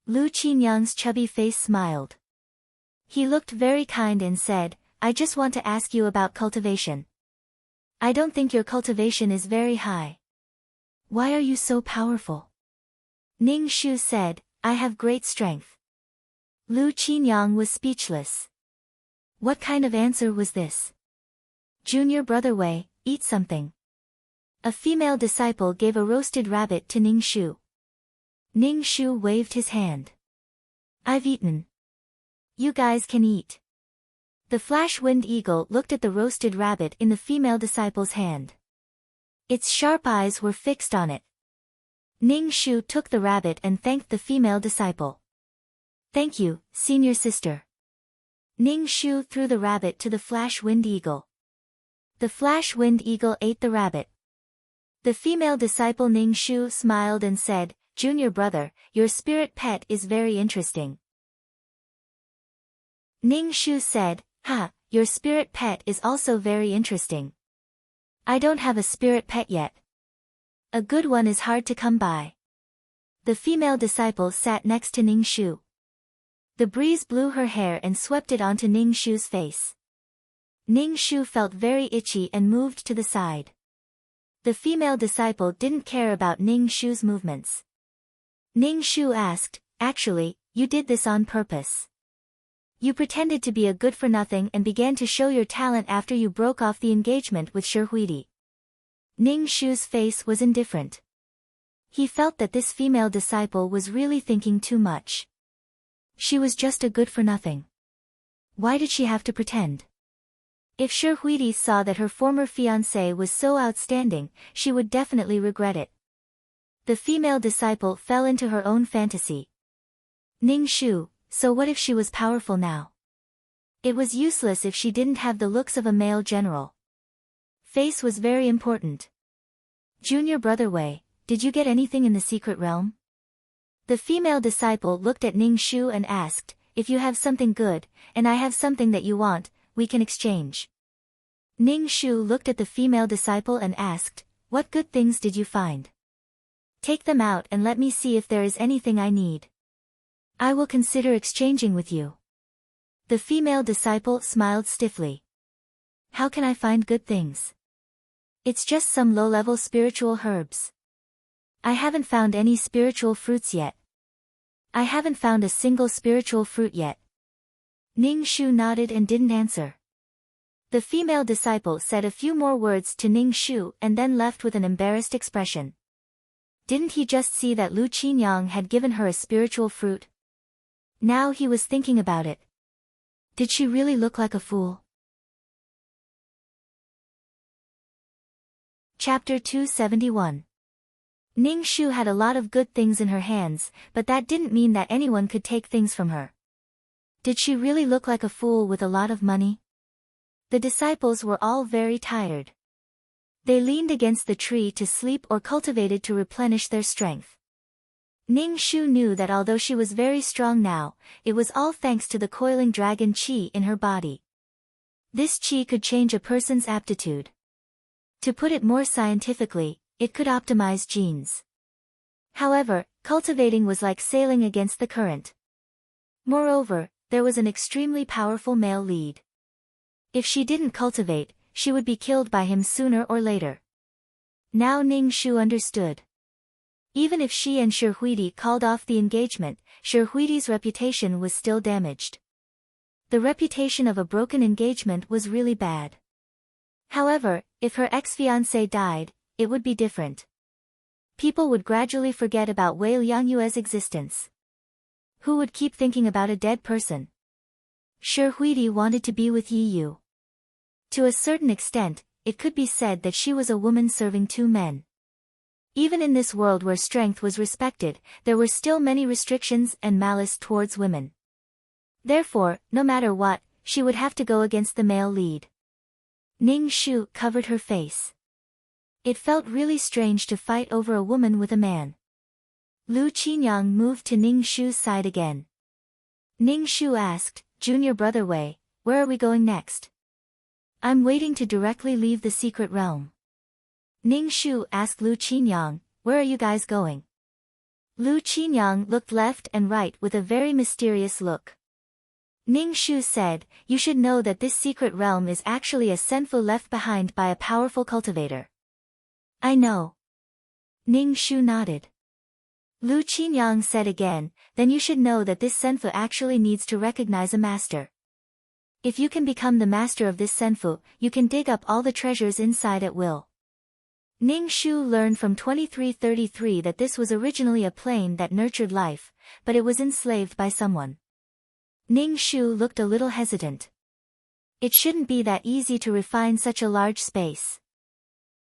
Lu Qinyang's chubby face smiled. He looked very kind and said, "I just want to ask you about cultivation. I don't think your cultivation is very high. Why are you so powerful?" Ning Shu said, "I have great strength." Lu Qinyang was speechless. What kind of answer was this? Junior brother Wei, eat something. A female disciple gave a roasted rabbit to Ning Shu. Ning Shu waved his hand. "I've eaten. You guys can eat." The flash-winged eagle looked at the roasted rabbit in the female disciple's hand. Its sharp eyes were fixed on it. Ning Shu took the rabbit and thanked the female disciple. "Thank you, senior sister." Ning Shu threw the rabbit to the flash-winged eagle. The flash-winged eagle ate the rabbit. The female disciple Ning Shu smiled and said, "Junior brother, your spirit pet is very interesting." Ning Shu said, "Ha, your spirit pet is also very interesting. I don't have a spirit pet yet. A good one is hard to come by." The female disciple sat next to Ning Shu. The breeze blew her hair and swept it onto Ning Shu's face. Ning Shu felt very itchy and moved to the side. The female disciple didn't care about Ning Shu's movements. Ning Shu asked, "Actually, you did this on purpose. You pretended to be a good-for-nothing and began to show your talent after you broke off the engagement with Shi Huidi." Ning Shu's face was indifferent. He felt that this female disciple was really thinking too much. She was just a good-for-nothing. Why did she have to pretend? If Shi Huidi saw that her former fiancé was so outstanding, she would definitely regret it. The female disciple fell into her own fantasy. Ning Shu, so what if she was powerful now? It was useless if she didn't have the looks of a male general. Face was very important. "Junior brother Wei, did you get anything in the secret realm?" The female disciple looked at Ning Shu and asked, "If you have something good, and I have something that you want, we can exchange." Ning Shu looked at the female disciple and asked, "What good things did you find? Take them out and let me see if there is anything I need. I will consider exchanging with you." The female disciple smiled stiffly. "How can I find good things? It's just some low-level spiritual herbs. I haven't found any spiritual fruits yet. I haven't found a single spiritual fruit yet." Ning Shu nodded and didn't answer. The female disciple said a few more words to Ning Shu and then left with an embarrassed expression. Didn't he just see that Lu Qinyang had given her a spiritual fruit? Now he was thinking about it. Did she really look like a fool? Chapter 271. Ning Shu had a lot of good things in her hands, but that didn't mean that anyone could take things from her. Did she really look like a fool with a lot of money? The disciples were all very tired. They leaned against the tree to sleep or cultivated to replenish their strength. Ning Shu knew that although she was very strong now, it was all thanks to the coiling dragon qi in her body. This qi could change a person's aptitude. To put it more scientifically, it could optimize genes. However, cultivating was like sailing against the current. Moreover, there was an extremely powerful male lead. If she didn't cultivate, she would be killed by him sooner or later. Now Ning Shu understood. Even if she and Shi Huidi called off the engagement, Shi Huidi's reputation was still damaged. The reputation of a broken engagement was really bad. However, if her ex-fiancé died, it would be different. People would gradually forget about Wei Liangyue's existence. Who would keep thinking about a dead person? Shi Huidi wanted to be with Yi Yu. To a certain extent, it could be said that she was a woman serving two men. Even in this world where strength was respected, there were still many restrictions and malice towards women. Therefore, no matter what, she would have to go against the male lead. Ning Shu covered her face. It felt really strange to fight over a woman with a man. Lu Qinyang moved to Ning Shu's side again. Ning Shu asked, "Junior brother Wei, where are we going next?" "I'm waiting to directly leave the secret realm." Ning Shu asked Lu Qinyang, "Where are you guys going?" Lu Qinyang looked left and right with a very mysterious look. Ning Shu said, "You should know that this secret realm is actually a senfu left behind by a powerful cultivator." "I know." Ning Shu nodded. Lu Qinyang said again, "Then you should know that this senfu actually needs to recognize a master. If you can become the master of this senfu, you can dig up all the treasures inside at will." Ning Shu learned from 2333 that this was originally a plane that nurtured life, but it was enslaved by someone. Ning Shu looked a little hesitant. It shouldn't be that easy to refine such a large space.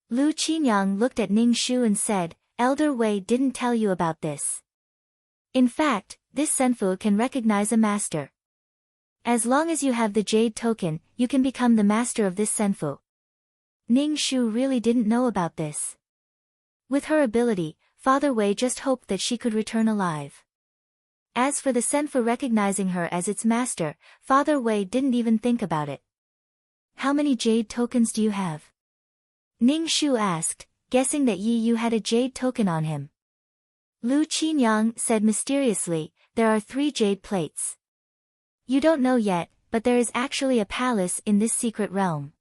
Lu Qinyang looked at Ning Shu and said, "Elder Wei didn't tell you about this. In fact, this senfu can recognize a master. As long as you have the jade token, you can become the master of this senfu." Ning Shu really didn't know about this. With her ability, Father Wei just hoped that she could return alive. As for the senfu recognizing her as its master, Father Wei didn't even think about it. "How many jade tokens do you have?" Ning Shu asked, guessing that Yi Yu had a jade token on him. Lu Qinyang said mysteriously, "There are 3 jade plates. You don't know yet, but there is actually a palace in this secret realm.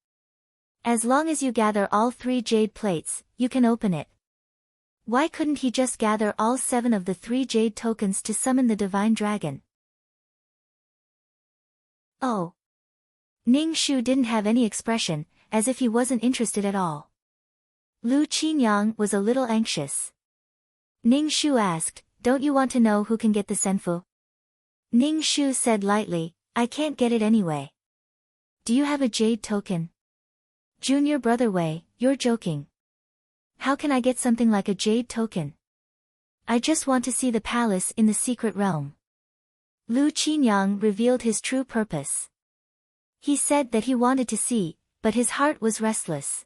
As long as you gather all 3 jade plates, you can open it." Why couldn't he just gather all 7 of the 3 jade tokens to summon the divine dragon? Oh. Ning Shu didn't have any expression, as if he wasn't interested at all. Lu Qinyang was a little anxious. Ning Shu asked, "Don't you want to know who can get the senfu?" Ning Shu said lightly, "I can't get it anyway." "Do you have a jade token?" "Junior brother Wei, you're joking. How can I get something like a jade token? I just want to see the palace in the secret realm." Lu Qinyang revealed his true purpose. He said that he wanted to see, but his heart was restless.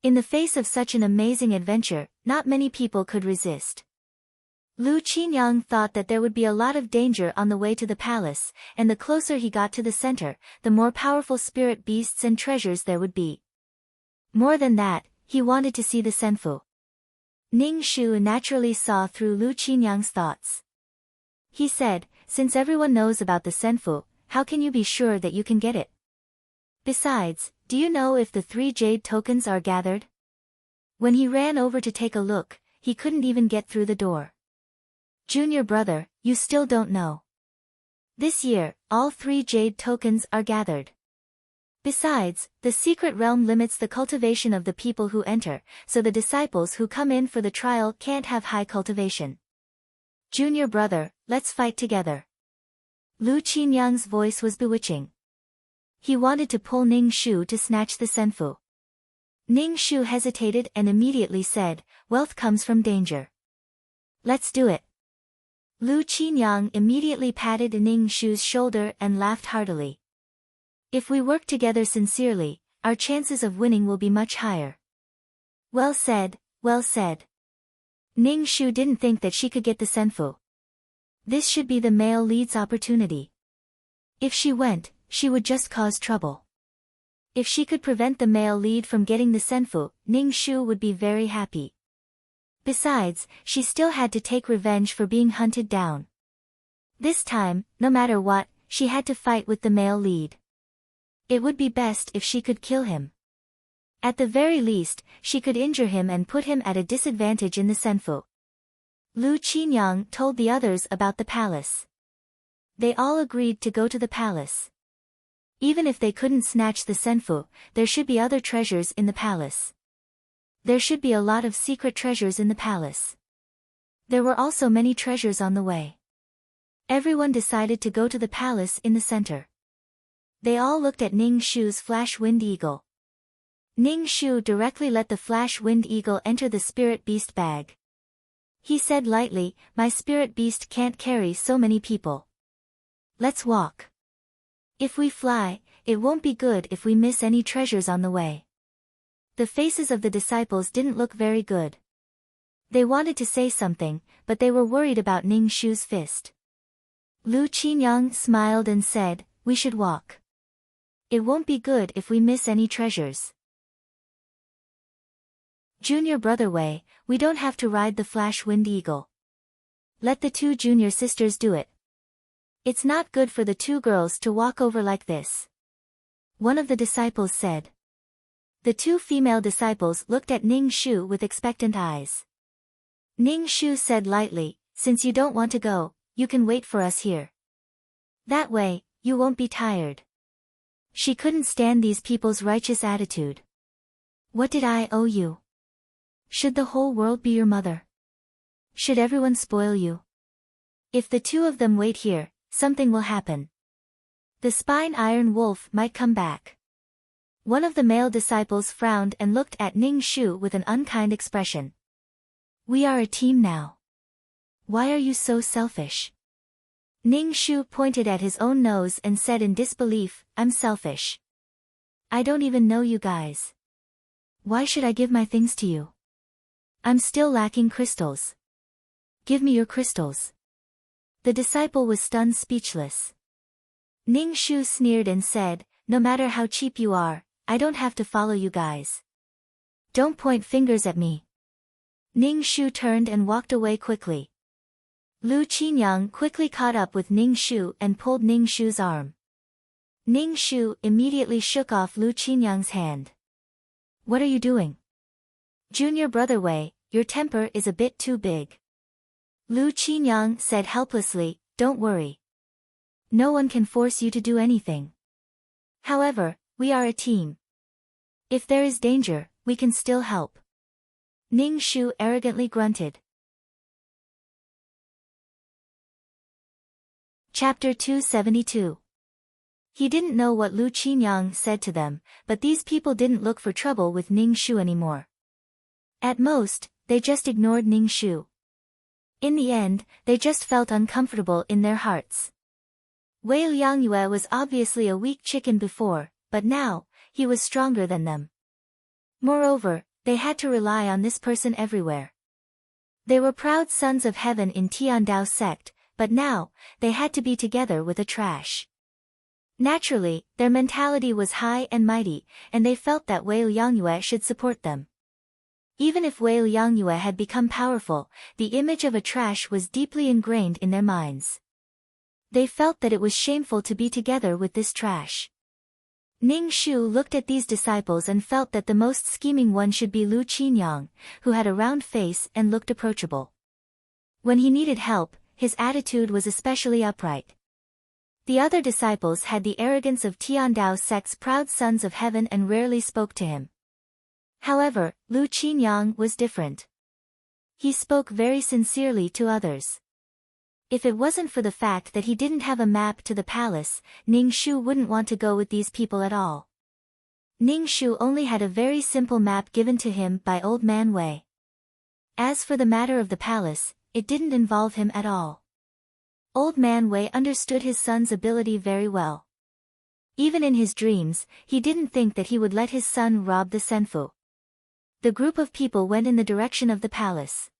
In the face of such an amazing adventure, not many people could resist. Lu Qinyang thought that there would be a lot of danger on the way to the palace, and the closer he got to the center, the more powerful spirit beasts and treasures there would be. More than that, he wanted to see the senfu. Ning Shu naturally saw through Lu Qinyang's thoughts. He said, "Since everyone knows about the senfu, how can you be sure that you can get it? Besides, do you know if the 3 jade tokens are gathered?" When he ran over to take a look, he couldn't even get through the door. "Junior brother, you still don't know. This year, all 3 jade tokens are gathered. Besides, the secret realm limits the cultivation of the people who enter, so the disciples who come in for the trial can't have high cultivation. Junior brother, let's fight together." Lu Qinyang's voice was bewitching. He wanted to pull Ning Shu to snatch the senfu. Ning Shu hesitated and immediately said, "Wealth comes from danger. Let's do it." Lu Qinyang immediately patted Ning Shu's shoulder and laughed heartily. "If we work together sincerely, our chances of winning will be much higher." Well said, well said. Ning Shu didn't think that she could get the senfu. This should be the male lead's opportunity. If she went, she would just cause trouble. If she could prevent the male lead from getting the senfu, Ning Shu would be very happy. Besides, she still had to take revenge for being hunted down. This time, no matter what, she had to fight with the male lead. It would be best if she could kill him. At the very least, she could injure him and put him at a disadvantage in the senfu. Lu Qinyang told the others about the palace. They all agreed to go to the palace. Even if they couldn't snatch the senfu, there should be other treasures in the palace. There should be a lot of secret treasures in the palace. There were also many treasures on the way. Everyone decided to go to the palace in the center. They all looked at Ning Shu's flash wind eagle. Ning Shu directly let the flash wind eagle enter the spirit beast bag. He said lightly, "My spirit beast can't carry so many people. Let's walk. If we fly, it won't be good if we miss any treasures on the way." The faces of the disciples didn't look very good. They wanted to say something, but they were worried about Ning Shu's fist. Lu Qinyang smiled and said, "We should walk. It won't be good if we miss any treasures." Junior brother Wei, we don't have to ride the flash wind eagle. Let the two junior sisters do it. It's not good for the two girls to walk over like this. One of the disciples said. The two female disciples looked at Ning Shu with expectant eyes. Ning Shu said lightly, "Since you don't want to go, you can wait for us here. That way, you won't be tired." She couldn't stand these people's righteous attitude. What did I owe you? Should the whole world be your mother? Should everyone spoil you? If the two of them wait here, something will happen. The spine iron wolf might come back. One of the male disciples frowned and looked at Ning Shu with an unkind expression. We are a team now. Why are you so selfish? Ning Shu pointed at his own nose and said in disbelief, I'm selfish. I don't even know you guys. Why should I give my things to you? I'm still lacking crystals. Give me your crystals. The disciple was stunned speechless. Ning Shu sneered and said, no matter how cheap you are, I don't have to follow you guys. Don't point fingers at me. Ning Shu turned and walked away quickly. Lu Qinyang quickly caught up with Ning Shu and pulled Ning Shu's arm. Ning Shu immediately shook off Lu Qinyang's hand. What are you doing? Junior brother Wei, your temper is a bit too big. Lu Qinyang said helplessly, don't worry. No one can force you to do anything. However, we are a team. If there is danger, we can still help. Ning Shu arrogantly grunted. Chapter 272. He didn't know what Lu Qinyang said to them, but these people didn't look for trouble with Ning Shu anymore. At most, they just ignored Ning Shu. In the end, they just felt uncomfortable in their hearts. Wei Liangyue was obviously a weak chicken before, but now, he was stronger than them. Moreover, they had to rely on this person everywhere. They were proud sons of heaven in Tiandao sect, but now, they had to be together with a trash. Naturally, their mentality was high and mighty, and they felt that Wei Liangyue should support them. Even if Wei Liangyue had become powerful, the image of a trash was deeply ingrained in their minds. They felt that it was shameful to be together with this trash. Ning Shu looked at these disciples and felt that the most scheming one should be Lu Qinyang, who had a round face and looked approachable. When he needed help, his attitude was especially upright. The other disciples had the arrogance of Tiandao sect's proud sons of heaven and rarely spoke to him. However, Lu Qinyang was different. He spoke very sincerely to others. If it wasn't for the fact that he didn't have a map to the palace, Ning Shu wouldn't want to go with these people at all. Ning Shu only had a very simple map given to him by Old Man Wei. As for the matter of the palace, it didn't involve him at all. Old Man Wei understood his son's ability very well. Even in his dreams, he didn't think that he would let his son rob the senfu. The group of people went in the direction of the palace.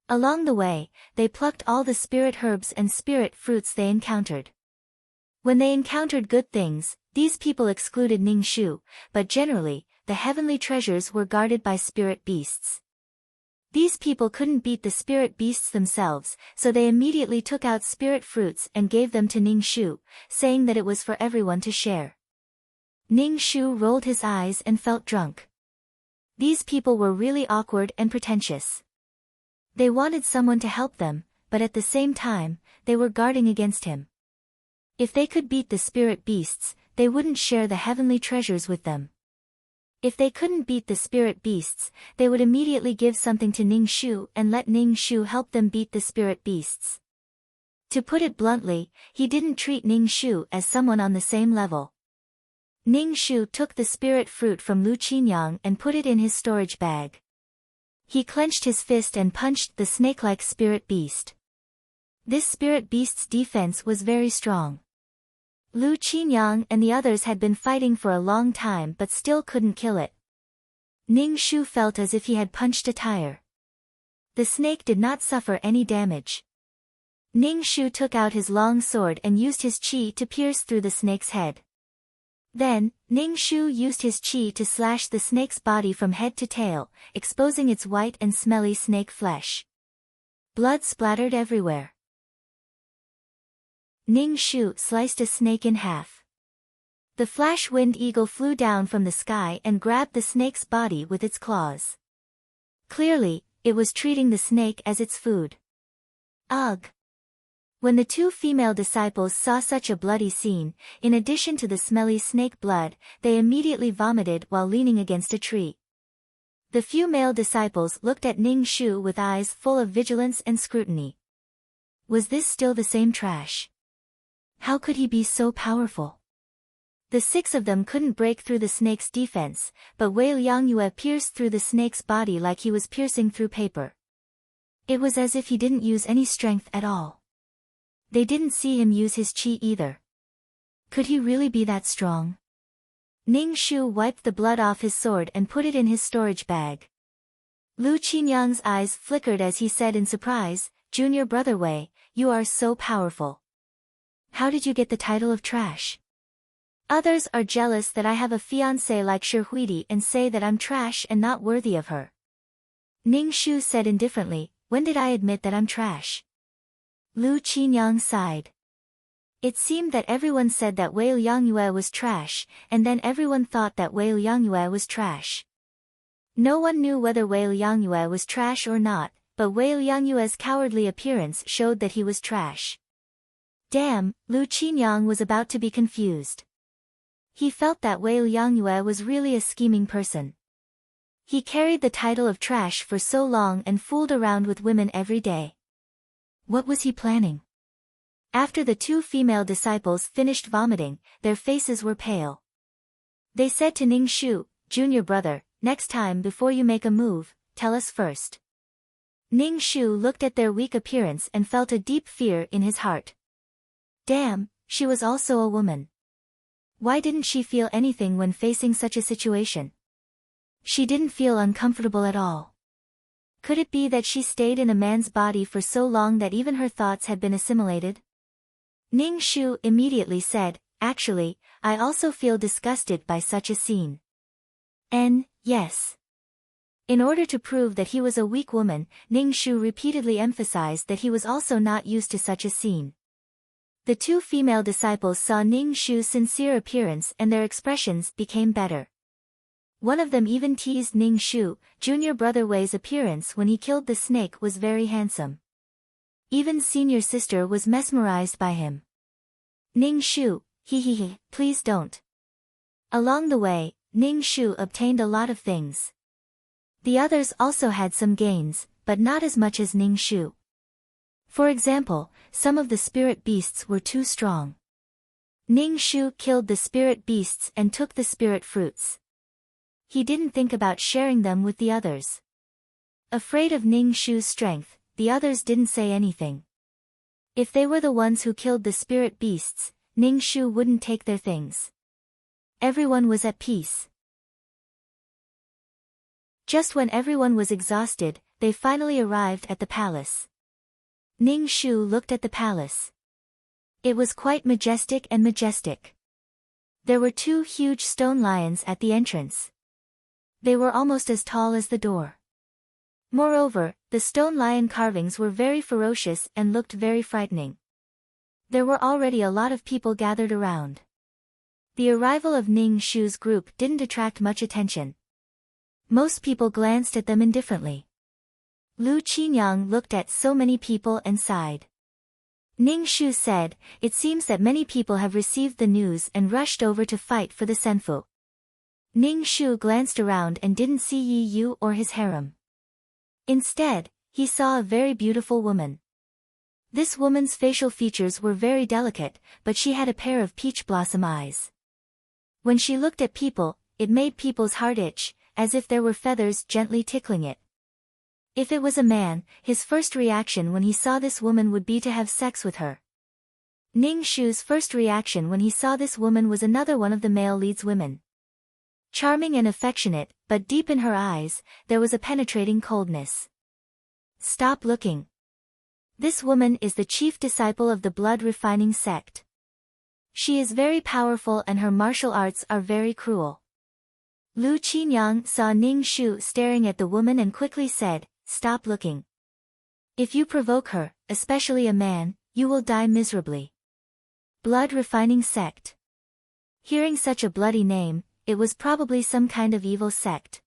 Along the way, they plucked all the spirit herbs and spirit fruits they encountered. When they encountered good things, these people excluded Ning Shu, but generally, the heavenly treasures were guarded by spirit beasts. These people couldn't beat the spirit beasts themselves, so they immediately took out spirit fruits and gave them to Ning Shu, saying that it was for everyone to share. Ning Shu rolled his eyes and felt drunk. These people were really awkward and pretentious. They wanted someone to help them, but at the same time, they were guarding against him. If they could beat the spirit beasts, they wouldn't share the heavenly treasures with them. If they couldn't beat the spirit beasts, they would immediately give something to Ning Shu and let Ning Shu help them beat the spirit beasts. To put it bluntly, he didn't treat Ning Shu as someone on the same level. Ning Shu took the spirit fruit from Lu Qinyang and put it in his storage bag. He clenched his fist and punched the snake-like spirit beast. This spirit beast's defense was very strong. Lu Qinyang and the others had been fighting for a long time but still couldn't kill it. Ning Shu felt as if he had punched a tire. The snake did not suffer any damage. Ning Shu took out his long sword and used his qi to pierce through the snake's head. Then, Ning Shu used his qi to slash the snake's body from head to tail, exposing its white and smelly snake flesh. Blood splattered everywhere. Ning Shu sliced a snake in half. The flash-winged eagle flew down from the sky and grabbed the snake's body with its claws. Clearly, it was treating the snake as its food. Ugh! When the two female disciples saw such a bloody scene, in addition to the smelly snake blood, they immediately vomited while leaning against a tree. The few male disciples looked at Ning Shu with eyes full of vigilance and scrutiny. Was this still the same trash? How could he be so powerful? The 6 of them couldn't break through the snake's defense, but Wei Liangyue pierced through the snake's body like he was piercing through paper. It was as if he didn't use any strength at all. They didn't see him use his qi either. Could he really be that strong? Ning Shu wiped the blood off his sword and put it in his storage bag. Lu Qinyang's eyes flickered as he said in surprise, "Junior brother Wei, you are so powerful. How did you get the title of trash? Others are jealous that I have a fiancé like Shi Huidi and say that I'm trash and not worthy of her." Ning Shu said indifferently, "When did I admit that I'm trash?" Lu Qinyang sighed. It seemed that everyone said that Wei Liangyue was trash, and then everyone thought that Wei Liangyue was trash. No one knew whether Wei Liangyue was trash or not, but Wei Liangyue's cowardly appearance showed that he was trash. Damn, Lu Qinyang was about to be confused. He felt that Wei Liangyue was really a scheming person. He carried the title of trash for so long and fooled around with women every day. What was he planning? After the 2 female disciples finished vomiting, their faces were pale. They said to Ning Shu, "Junior brother, next time before you make a move, tell us first." Ning Shu looked at their weak appearance and felt a deep fear in his heart. Damn, she was also a woman. Why didn't she feel anything when facing such a situation? She didn't feel uncomfortable at all. Could it be that she stayed in a man's body for so long that even her thoughts had been assimilated? Ning Shu immediately said, "Actually, I also feel disgusted by such a scene." Yes. In order to prove that he was a weak woman, Ning Shu repeatedly emphasized that he was also not used to such a scene. The 2 female disciples saw Ning Shu's sincere appearance and their expressions became better. One of them even teased Ning Shu, "Junior brother Wei's appearance when he killed the snake was very handsome." Even senior sister was mesmerized by him. Ning Shu, please don't. Along the way, Ning Shu obtained a lot of things. The others also had some gains, but not as much as Ning Shu. For example, some of the spirit beasts were too strong. Ning Shu killed the spirit beasts and took the spirit fruits. He didn't think about sharing them with the others. Afraid of Ning Shu's strength, the others didn't say anything. If they were the ones who killed the spirit beasts, Ning Shu wouldn't take their things. Everyone was at peace. Just when everyone was exhausted, they finally arrived at the palace. Ning Shu looked at the palace. It was quite majestic and majestic. There were 2 huge stone lions at the entrance. They were almost as tall as the door. Moreover, the stone lion carvings were very ferocious and looked very frightening. There were already a lot of people gathered around. The arrival of Ning Shu's group didn't attract much attention. Most people glanced at them indifferently. Lu Qinyang looked at so many people and sighed. Ning Shu said, "It seems that many people have received the news and rushed over to fight for the Senfu." Ning Shu glanced around and didn't see Yi Yu or his harem. Instead, he saw a very beautiful woman. This woman's facial features were very delicate, but she had a pair of peach blossom eyes. When she looked at people, it made people's heart itch, as if there were feathers gently tickling it. If it was a man, his first reaction when he saw this woman would be to have sex with her. Ning Shu's first reaction when he saw this woman was another one of the male lead's women. Charming and affectionate, but deep in her eyes, there was a penetrating coldness. Stop looking. This woman is the chief disciple of the blood-refining sect. She is very powerful and her martial arts are very cruel. Lu Qinyang saw Ning Shu staring at the woman and quickly said, "Stop looking. If you provoke her, especially a man, you will die miserably." Blood-refining sect. Hearing such a bloody name, it was probably some kind of evil sect.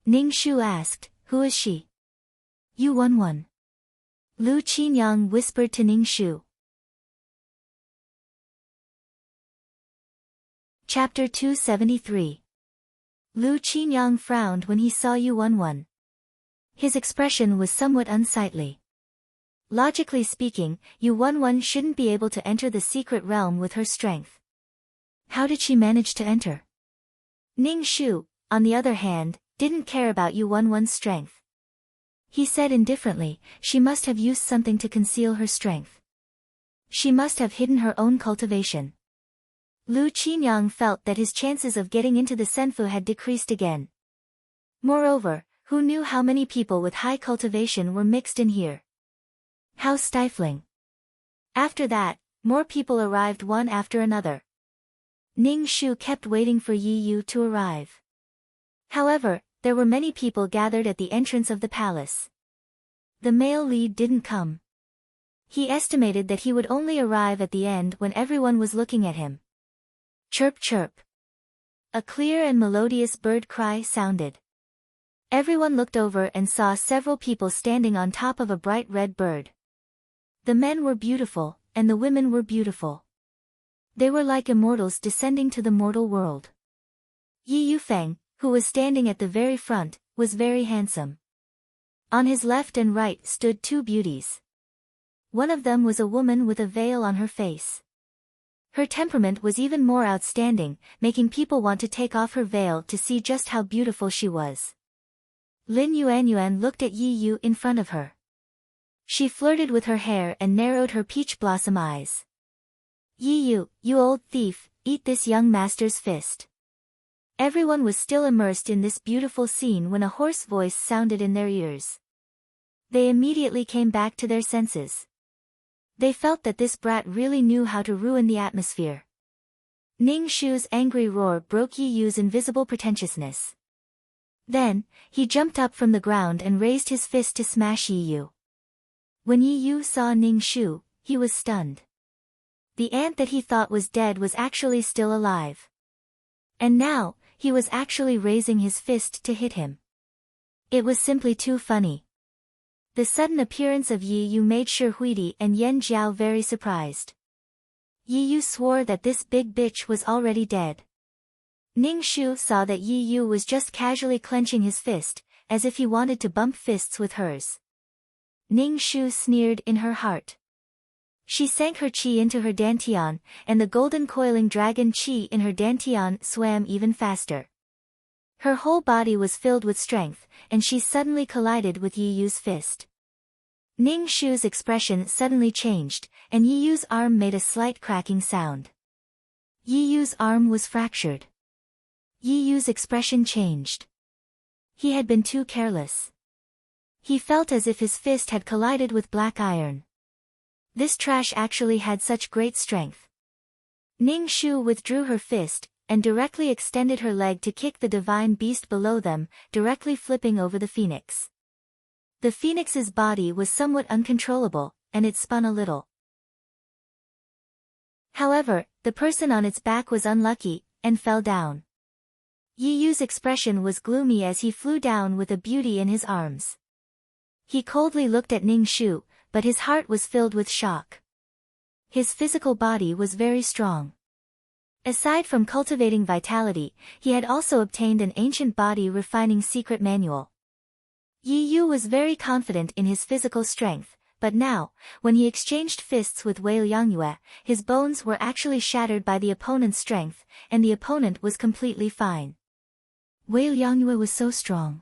Ning Shu asked, "Who is she?" "Yu11." Lu Qinyang whispered to Ning Shu. Chapter 273. Lu Qinyang frowned when he saw Yu11. His expression was somewhat unsightly. Logically speaking, Yu11 shouldn't be able to enter the secret realm with her strength. How did she manage to enter? Ning Shu, on the other hand, didn't care about Yu11's strength. He said indifferently, "She must have used something to conceal her strength. She must have hidden her own cultivation." Lu Qinyang felt that his chances of getting into the Senfu had decreased again. Moreover, who knew how many people with high cultivation were mixed in here? How stifling. After that, more people arrived one after another. Ning Shu kept waiting for Yi Yu to arrive. However, there were many people gathered at the entrance of the palace. The male lead didn't come. He estimated that he would only arrive at the end when everyone was looking at him. Chirp chirp. A clear and melodious bird cry sounded. Everyone looked over and saw several people standing on top of a bright red bird. The men were beautiful, and the women were beautiful. They were like immortals descending to the mortal world. Yi Yufeng, who was standing at the very front, was very handsome. On his left and right stood 2 beauties. One of them was a woman with a veil on her face. Her temperament was even more outstanding, making people want to take off her veil to see just how beautiful she was. Lin Yuanyuan looked at Yi Yu in front of her. She flirted with her hair and narrowed her peach blossom eyes. "Yi Yu, you old thief, eat this young master's fist." Everyone was still immersed in this beautiful scene when a hoarse voice sounded in their ears. They immediately came back to their senses. They felt that this brat really knew how to ruin the atmosphere. Ning Shu's angry roar broke Yi Yu's invisible pretentiousness. Then, he jumped up from the ground and raised his fist to smash Yi Yu. When Yi Yu saw Ning Shu, he was stunned. The ant that he thought was dead was actually still alive. And now, he was actually raising his fist to hit him. It was simply too funny. The sudden appearance of Yi Yu made Shi Huidi and Yan Jiao very surprised. Yi Yu swore that this big bitch was already dead. Ning Shu saw that Yi Yu was just casually clenching his fist, as if he wanted to bump fists with hers. Ning Shu sneered in her heart. She sank her chi into her dantian, and the golden coiling dragon chi in her dantian swam even faster. Her whole body was filled with strength, and she suddenly collided with Yi Yu's fist. Ning Shu's expression suddenly changed, and Yi Yu's arm made a slight cracking sound. Yi Yu's arm was fractured. Yi Yu's expression changed. He had been too careless. He felt as if his fist had collided with black iron. This trash actually had such great strength. Ning Shu withdrew her fist, and directly extended her leg to kick the divine beast below them, directly flipping over the phoenix. The phoenix's body was somewhat uncontrollable, and it spun a little. However, the person on its back was unlucky, and fell down. Yi Yu's expression was gloomy as he flew down with a beauty in his arms. He coldly looked at Ning Shu, but his heart was filled with shock. His physical body was very strong. Aside from cultivating vitality, he had also obtained an ancient body refining secret manual. Yi Yu was very confident in his physical strength, but now, when he exchanged fists with Wei Liangyue, his bones were actually shattered by the opponent's strength, and the opponent was completely fine. Wei Liangyue was so strong.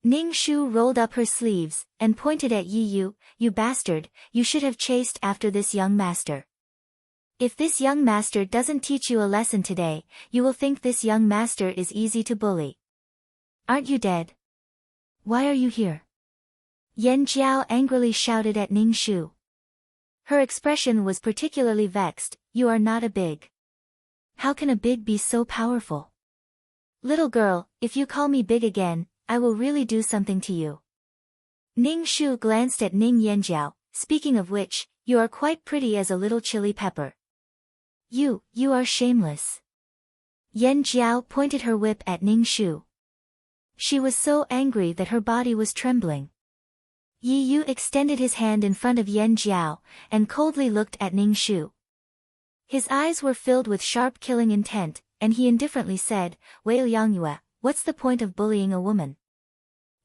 Ning Shu rolled up her sleeves, and pointed at Yi Yu, "You bastard, you should have chased after this young master. If this young master doesn't teach you a lesson today, you will think this young master is easy to bully. Aren't you dead? Why are you here?" Yan Jiao angrily shouted at Ning Shu. Her expression was particularly vexed. "You are not a big. How can a big be so powerful? Little girl, if you call me big again, I will really do something to you." Ning Shu glanced at Ning Yanjiao, "Speaking of which, you are quite pretty as a little chili pepper." You are shameless." Yan Jiao pointed her whip at Ning Shu. She was so angry that her body was trembling. Yi Yu extended his hand in front of Yan Jiao, and coldly looked at Ning Shu. His eyes were filled with sharp killing intent, and he indifferently said, "Wei Liangyue, what's the point of bullying a woman?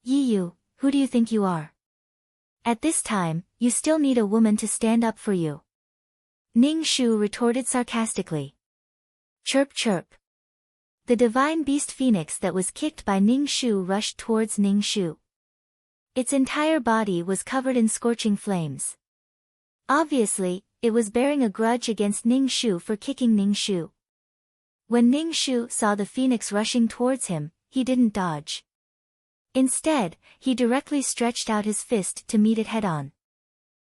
Yi Yu, who do you think you are? At this time, you still need a woman to stand up for you." Ning Shu retorted sarcastically. Chirp chirp. The divine beast phoenix that was kicked by Ning Shu rushed towards Ning Shu. Its entire body was covered in scorching flames. Obviously, it was bearing a grudge against Ning Shu for kicking Ning Shu. When Ning Shu saw the phoenix rushing towards him, he didn't dodge. Instead, he directly stretched out his fist to meet it head-on.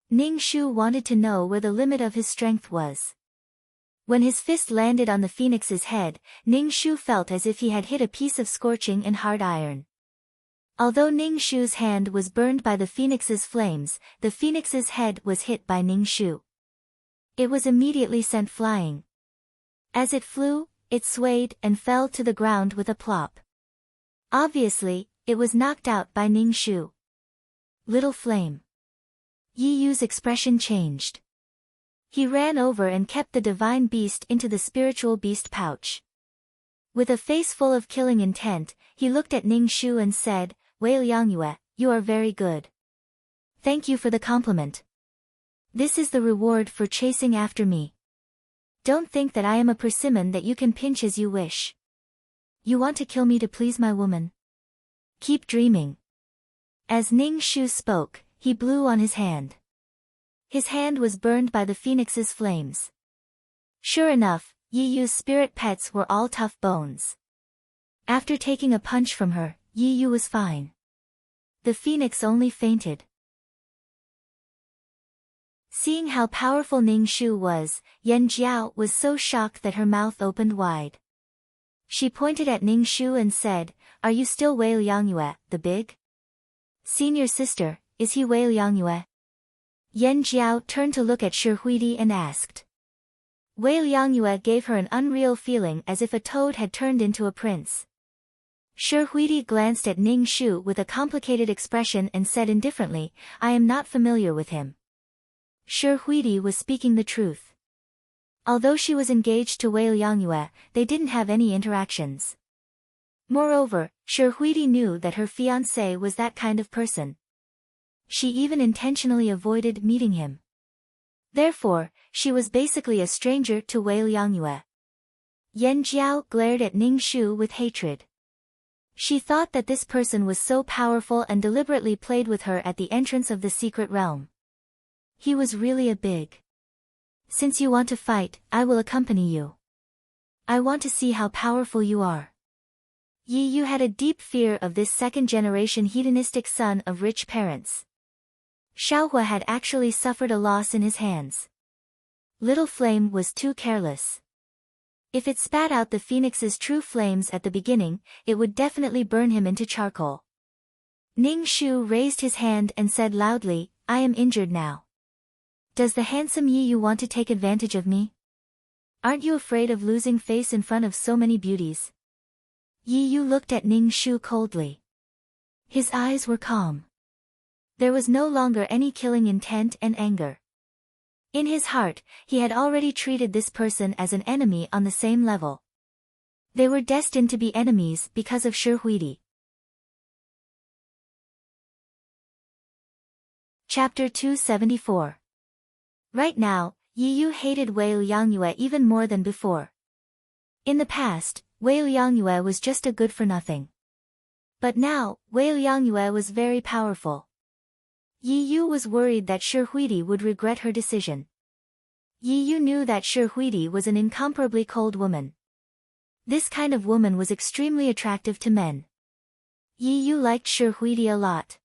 Ning Shu wanted to know where the limit of his strength was. When his fist landed on the phoenix's head, Ning Shu felt as if he had hit a piece of scorching and hard iron. Although Ning Shu's hand was burned by the phoenix's flames, the phoenix's head was hit by Ning Shu. It was immediately sent flying. As it flew, it swayed and fell to the ground with a plop. Obviously, it was knocked out by Ning Shu. Little flame. Yi Yu's expression changed. He ran over and kept the divine beast into the spiritual beast pouch. With a face full of killing intent, he looked at Ning Shu and said, "Wei Liangyue, you are very good. Thank you for the compliment. This is the reward for chasing after me. Don't think that I am a persimmon that you can pinch as you wish. You want to kill me to please my woman? Keep dreaming." As Ning Shu spoke, he blew on his hand. His hand was burned by the phoenix's flames. Sure enough, Yi Yu's spirit pets were all tough bones. After taking a punch from her, Yi Yu was fine. The phoenix only fainted. Seeing how powerful Ning Shu was, Yan Jiao was so shocked that her mouth opened wide. She pointed at Ning Shu and said, "Are you still Wei Liangyue, the big? Senior sister, is he Wei Liangyue?" Yan Jiao turned to look at Shi Huidi and asked. Wei Liangyue gave her an unreal feeling as if a toad had turned into a prince. Shi Huidi glanced at Ning Shu with a complicated expression and said indifferently, "I am not familiar with him." Shi Huidi was speaking the truth. Although she was engaged to Wei Liangyue, they didn't have any interactions. Moreover, Shi Huidi knew that her fiancé was that kind of person. She even intentionally avoided meeting him. Therefore, she was basically a stranger to Wei Liangyue. Yan Jiao glared at Ning Shu with hatred. She thought that this person was so powerful and deliberately played with her at the entrance of the secret realm. He was really a big. Since you want to fight, I will accompany you. I want to see how powerful you are. Yi Yu had a deep fear of this second-generation hedonistic son of rich parents. Xiaohua had actually suffered a loss in his hands. Little Flame was too careless. If it spat out the phoenix's true flames at the beginning, it would definitely burn him into charcoal. Ning Shu raised his hand and said loudly, I am injured now. Does the handsome Yi Yu want to take advantage of me? Aren't you afraid of losing face in front of so many beauties? Yi Yu looked at Ning Shu coldly. His eyes were calm. There was no longer any killing intent and anger. In his heart, he had already treated this person as an enemy on the same level. They were destined to be enemies because of Shi Huidi. Chapter 274. Right now, Yi Yu hated Wei Liangyue even more than before. In the past, Wei Liangyue was just a good-for-nothing. But now, Wei Liangyue was very powerful. Yi Yu was worried that Shi Huidi would regret her decision. Yi Yu knew that Shi Huidi was an incomparably cold woman. This kind of woman was extremely attractive to men. Yi Yu liked Shi Huidi a lot.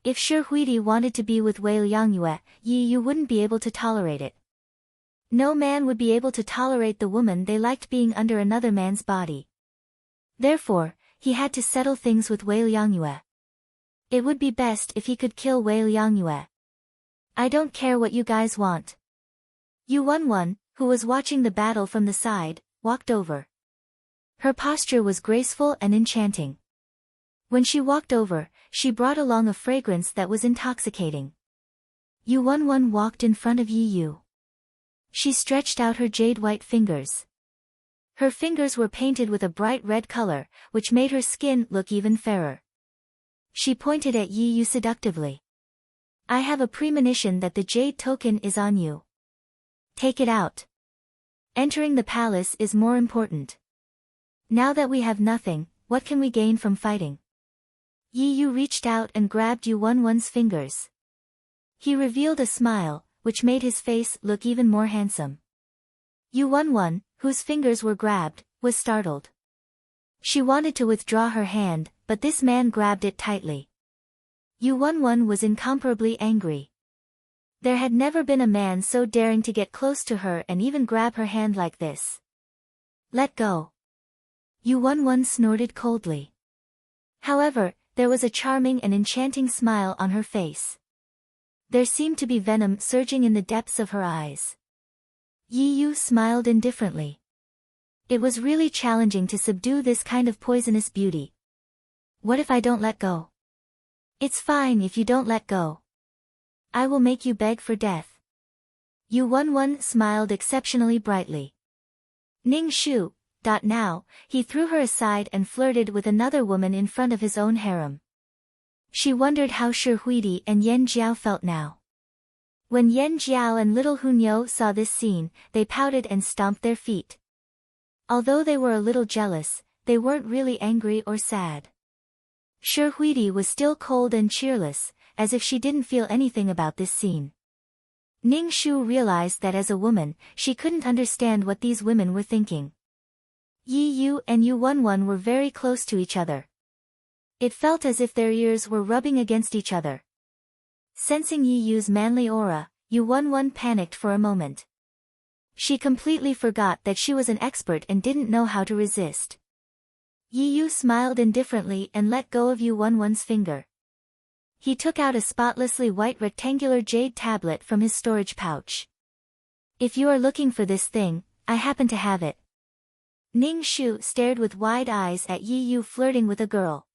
If Shi Huidi wanted to be with Wei Liangyue, Yi Yu wouldn't be able to tolerate it. No man would be able to tolerate the woman they liked being under another man's body. Therefore, he had to settle things with Wei Liangyue. It would be best if he could kill Wei Liangyue. I don't care what you guys want. Yu Wenwen, who was watching the battle from the side, walked over. Her posture was graceful and enchanting. When she walked over, she brought along a fragrance that was intoxicating. Yu Wenwen walked in front of Yi Yu. She stretched out her jade-white fingers. Her fingers were painted with a bright red color, which made her skin look even fairer. She pointed at Yi Yu seductively. I have a premonition that the jade token is on you. Take it out. Entering the palace is more important. Now that we have nothing, what can we gain from fighting? Yi Yu reached out and grabbed Yu Wenwen's fingers. He revealed a smile, which made his face look even more handsome. Yu Wenwen, whose fingers were grabbed, was startled. She wanted to withdraw her hand, but this man grabbed it tightly. Yu Wenwen was incomparably angry. There had never been a man so daring to get close to her and even grab her hand like this. Let go. Yu Wenwen snorted coldly. However, there was a charming and enchanting smile on her face. There seemed to be venom surging in the depths of her eyes. Yi Yu smiled indifferently. It was really challenging to subdue this kind of poisonous beauty. What if I don't let go? It's fine if you don't let go. I will make you beg for death. Yu Wenwen smiled exceptionally brightly. Ning Shu. Now, he threw her aside and flirted with another woman in front of his own harem. She wondered how Shi Huidi and Yan Jiao felt now. When Yan Jiao and little Hunyo saw this scene, they pouted and stomped their feet. Although they were a little jealous, they weren't really angry or sad. Shi Huidi was still cold and cheerless, as if she didn't feel anything about this scene. Ning Shu realized that as a woman, she couldn't understand what these women were thinking. Yi Yu and Yu Wenwen were very close to each other. It felt as if their ears were rubbing against each other. Sensing Yi Yu's manly aura, Yu Wenwen panicked for a moment. She completely forgot that she was an expert and didn't know how to resist. Yi Yu smiled indifferently and let go of Yu Wenwen's finger. He took out a spotlessly white rectangular jade tablet from his storage pouch. If you are looking for this thing, I happen to have it. Ning Shu stared with wide eyes at Yi Yu flirting with a girl.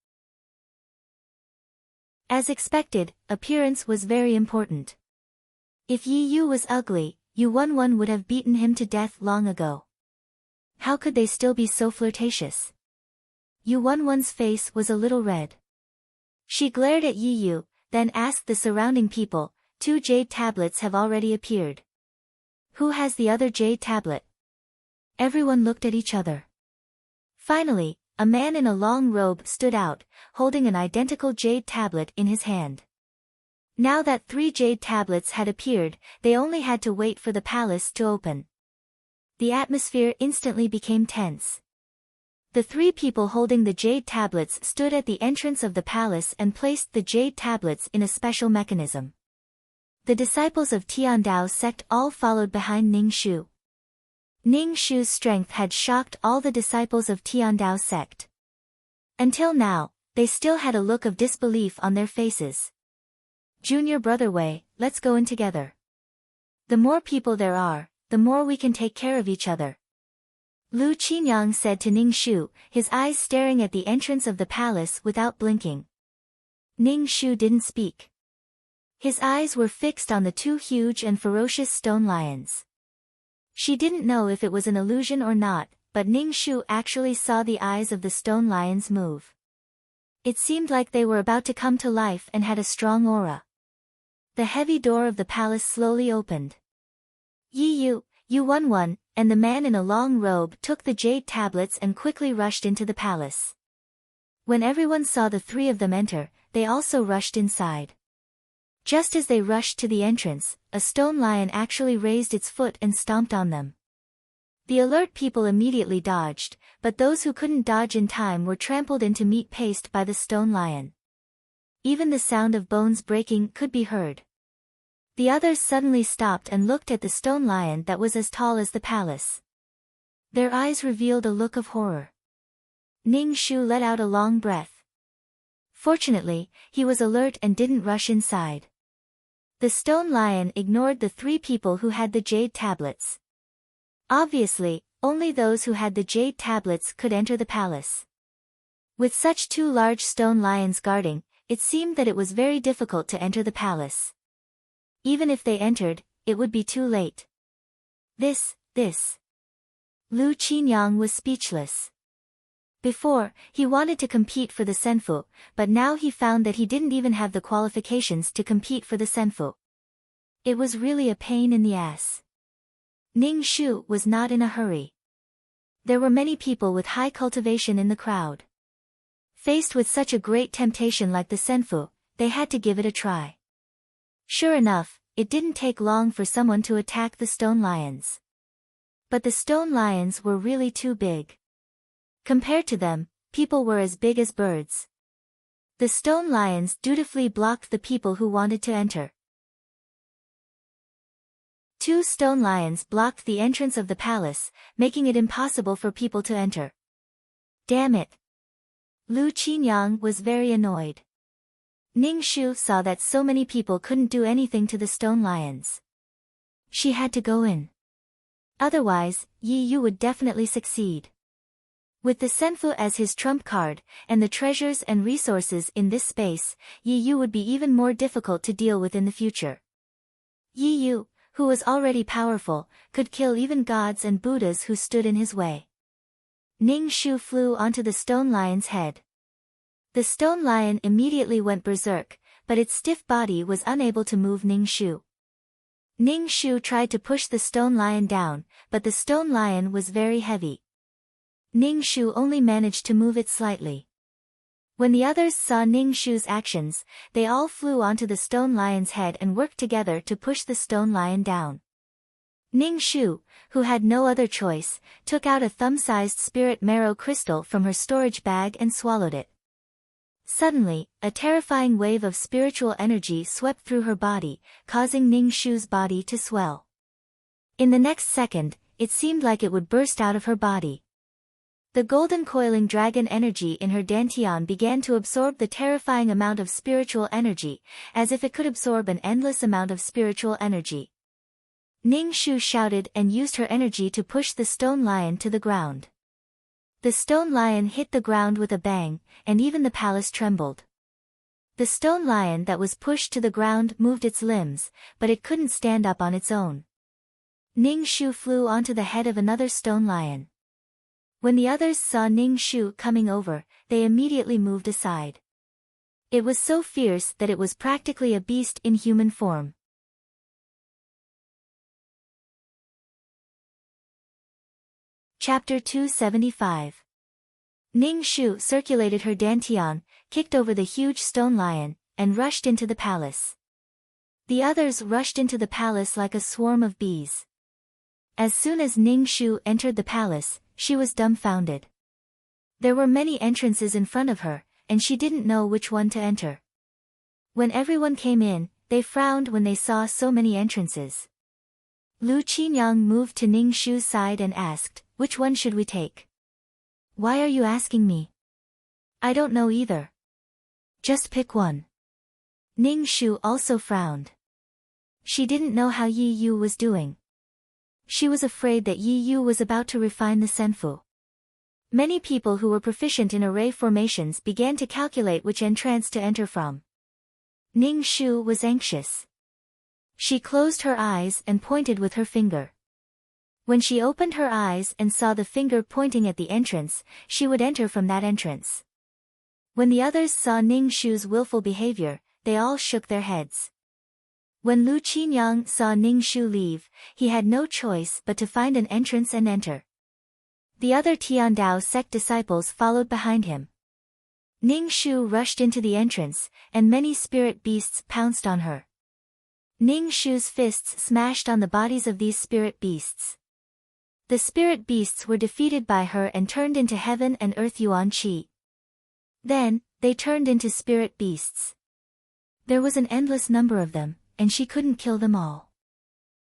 As expected, appearance was very important. If Yi Yu was ugly, Yu Wenwen would have beaten him to death long ago. How could they still be so flirtatious? Yu Wenwen's face was a little red. She glared at Yi Yu, then asked the surrounding people, 2 jade tablets have already appeared. Who has the other jade tablet? Everyone looked at each other. Finally, a man in a long robe stood out, holding an identical jade tablet in his hand. Now that 3 jade tablets had appeared, they only had to wait for the palace to open. The atmosphere instantly became tense. The 3 people holding the jade tablets stood at the entrance of the palace and placed the jade tablets in a special mechanism. The disciples of Tiandao sect all followed behind Ning Shu. Ning Shu's strength had shocked all the disciples of Tiandao sect. Until now, they still had a look of disbelief on their faces. Junior brother Wei, let's go in together. The more people there are, the more we can take care of each other. Lu Qinyang said to Ning Shu, his eyes staring at the entrance of the palace without blinking. Ning Shu didn't speak. His eyes were fixed on the two huge and ferocious stone lions. She didn't know if it was an illusion or not, but Ning Shu actually saw the eyes of the stone lions move. It seemed like they were about to come to life and had a strong aura. The heavy door of the palace slowly opened. Yi Yu 11, and the man in a long robe took the jade tablets and quickly rushed into the palace. When everyone saw the three of them enter, they also rushed inside. Just as they rushed to the entrance, a stone lion actually raised its foot and stomped on them. The alert people immediately dodged, but those who couldn't dodge in time were trampled into meat paste by the stone lion. Even the sound of bones breaking could be heard. The others suddenly stopped and looked at the stone lion that was as tall as the palace. Their eyes revealed a look of horror. Ning Shu let out a long breath. Fortunately, he was alert and didn't rush inside. The stone lion ignored the three people who had the jade tablets. Obviously, only those who had the jade tablets could enter the palace. With such two large stone lions guarding, it seemed that it was very difficult to enter the palace. Even if they entered, it would be too late. This. Lu Qinyang was speechless. Before, he wanted to compete for the senfu, but now he found that he didn't even have the qualifications to compete for the senfu. It was really a pain in the ass. Ning Shu was not in a hurry. There were many people with high cultivation in the crowd. Faced with such a great temptation like the senfu, they had to give it a try. Sure enough, it didn't take long for someone to attack the stone lions. But the stone lions were really too big. Compared to them, people were as big as birds. The stone lions dutifully blocked the people who wanted to enter. Two stone lions blocked the entrance of the palace, making it impossible for people to enter. Damn it! Lu Qinyang was very annoyed. Ning Shu saw that so many people couldn't do anything to the stone lions. She had to go in. Otherwise, Yi Yu would definitely succeed. With the senfu as his trump card, and the treasures and resources in this space, Yi Yu would be even more difficult to deal with in the future. Yi Yu, who was already powerful, could kill even gods and Buddhas who stood in his way. Ning Shu flew onto the stone lion's head. The stone lion immediately went berserk, but its stiff body was unable to move Ning Shu. Ning Shu tried to push the stone lion down, but the stone lion was very heavy. Ning Shu only managed to move it slightly. When the others saw Ning Shu's actions, they all flew onto the stone lion's head and worked together to push the stone lion down. Ning Shu, who had no other choice, took out a thumb-sized spirit marrow crystal from her storage bag and swallowed it. Suddenly, a terrifying wave of spiritual energy swept through her body, causing Ning Shu's body to swell. In the next second, it seemed like it would burst out of her body. The golden coiling dragon energy in her dantian began to absorb the terrifying amount of spiritual energy, as if it could absorb an endless amount of spiritual energy. Ning Shu shouted and used her energy to push the stone lion to the ground. The stone lion hit the ground with a bang, and even the palace trembled. The stone lion that was pushed to the ground moved its limbs, but it couldn't stand up on its own. Ning Shu flew onto the head of another stone lion. When the others saw Ning Shu coming over, they immediately moved aside. It was so fierce that it was practically a beast in human form. Chapter 275. Ning Shu circulated her dantian, kicked over the huge stone lion, and rushed into the palace. The others rushed into the palace like a swarm of bees. As soon as Ning Shu entered the palace, she was dumbfounded. There were many entrances in front of her, and she didn't know which one to enter. When everyone came in, they frowned when they saw so many entrances. Lu Qinyang moved to Ning Shu's side and asked, "Which one should we take?" "Why are you asking me?" "I don't know either." "Just pick one." Ning Shu also frowned. She didn't know how Yi Yu was doing. She was afraid that Yi Yu was about to refine the senfu. Many people who were proficient in array formations began to calculate which entrance to enter from. Ning Shu was anxious. She closed her eyes and pointed with her finger. When she opened her eyes and saw the finger pointing at the entrance, she would enter from that entrance. When the others saw Ning Shu's willful behavior, they all shook their heads. When Lu Qinyang saw Ning Shu leave, he had no choice but to find an entrance and enter. The other Tiandao sect disciples followed behind him. Ning Shu rushed into the entrance, and many spirit beasts pounced on her. Ning Shu's fists smashed on the bodies of these spirit beasts. The spirit beasts were defeated by her and turned into heaven and earth yuan qi. Then, they turned into spirit beasts. There was an endless number of them, and she couldn't kill them all.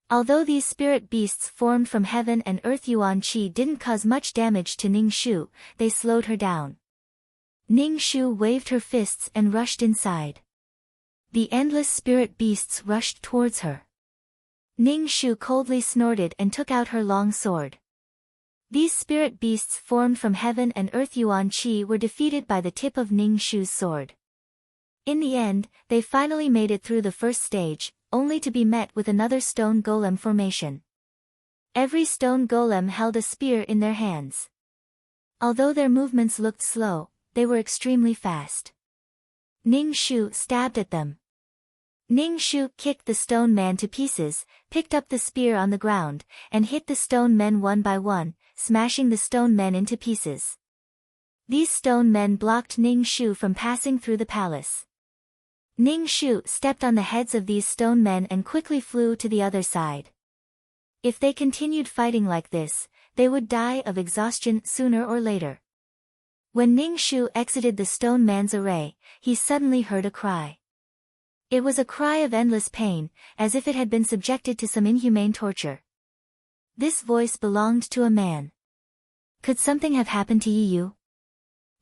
Although these spirit beasts formed from heaven and earth yuan qi didn't cause much damage to Ning Shu, they slowed her down. Ning Shu waved her fists and rushed inside. The endless spirit beasts rushed towards her. Ning Shu coldly snorted and took out her long sword. These spirit beasts formed from heaven and earth yuan qi were defeated by the tip of Ning Shu's sword. In the end, they finally made it through the first stage, only to be met with another stone golem formation. Every stone golem held a spear in their hands. Although their movements looked slow, they were extremely fast. Ning Shu stabbed at them. Ning Shu kicked the stone man to pieces, picked up the spear on the ground, and hit the stone men one by one, smashing the stone men into pieces. These stone men blocked Ning Shu from passing through the palace. Ning Shu stepped on the heads of these stone men and quickly flew to the other side. If they continued fighting like this, they would die of exhaustion sooner or later. When Ning Shu exited the stone man's array, he suddenly heard a cry. It was a cry of endless pain, as if it had been subjected to some inhumane torture. This voice belonged to a man. Could something have happened to Yi Yu?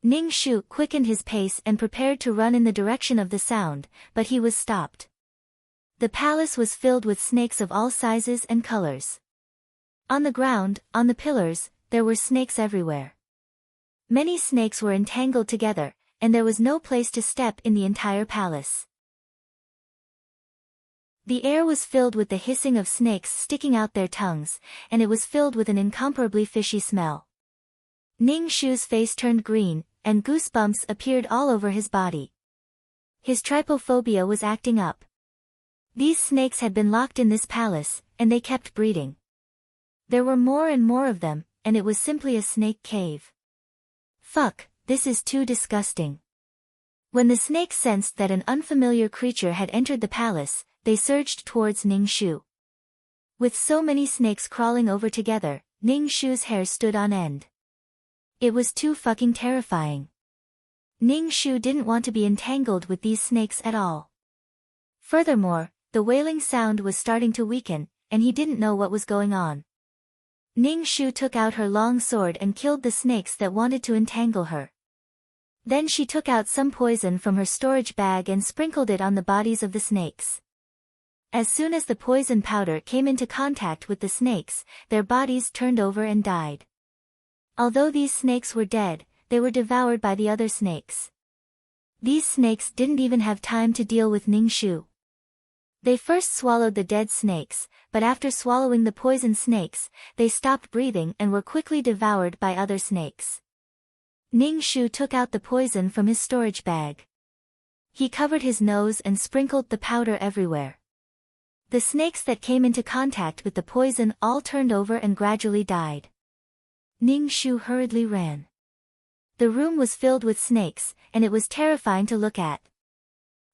Ning Shu quickened his pace and prepared to run in the direction of the sound, but he was stopped. The palace was filled with snakes of all sizes and colors. On the ground, on the pillars, there were snakes everywhere. Many snakes were entangled together, and there was no place to step in the entire palace. The air was filled with the hissing of snakes sticking out their tongues, and it was filled with an incomparably fishy smell. Ning Shu's face turned green, and goosebumps appeared all over his body. His trypophobia was acting up. These snakes had been locked in this palace, and they kept breeding. There were more and more of them, and it was simply a snake cave. Fuck, this is too disgusting. When the snakes sensed that an unfamiliar creature had entered the palace, they surged towards Ning Shu. With so many snakes crawling over together, Ning Shu's hair stood on end. It was too fucking terrifying. Ning Shu didn't want to be entangled with these snakes at all. Furthermore, the wailing sound was starting to weaken, and he didn't know what was going on. Ning Shu took out her long sword and killed the snakes that wanted to entangle her. Then she took out some poison from her storage bag and sprinkled it on the bodies of the snakes. As soon as the poison powder came into contact with the snakes, their bodies turned over and died. Although these snakes were dead, they were devoured by the other snakes. These snakes didn't even have time to deal with Ning Shu. They first swallowed the dead snakes, but after swallowing the poison snakes, they stopped breathing and were quickly devoured by other snakes. Ning Shu took out the poison from his storage bag. He covered his nose and sprinkled the powder everywhere. The snakes that came into contact with the poison all turned over and gradually died. Ning Shu hurriedly ran. The room was filled with snakes, and it was terrifying to look at.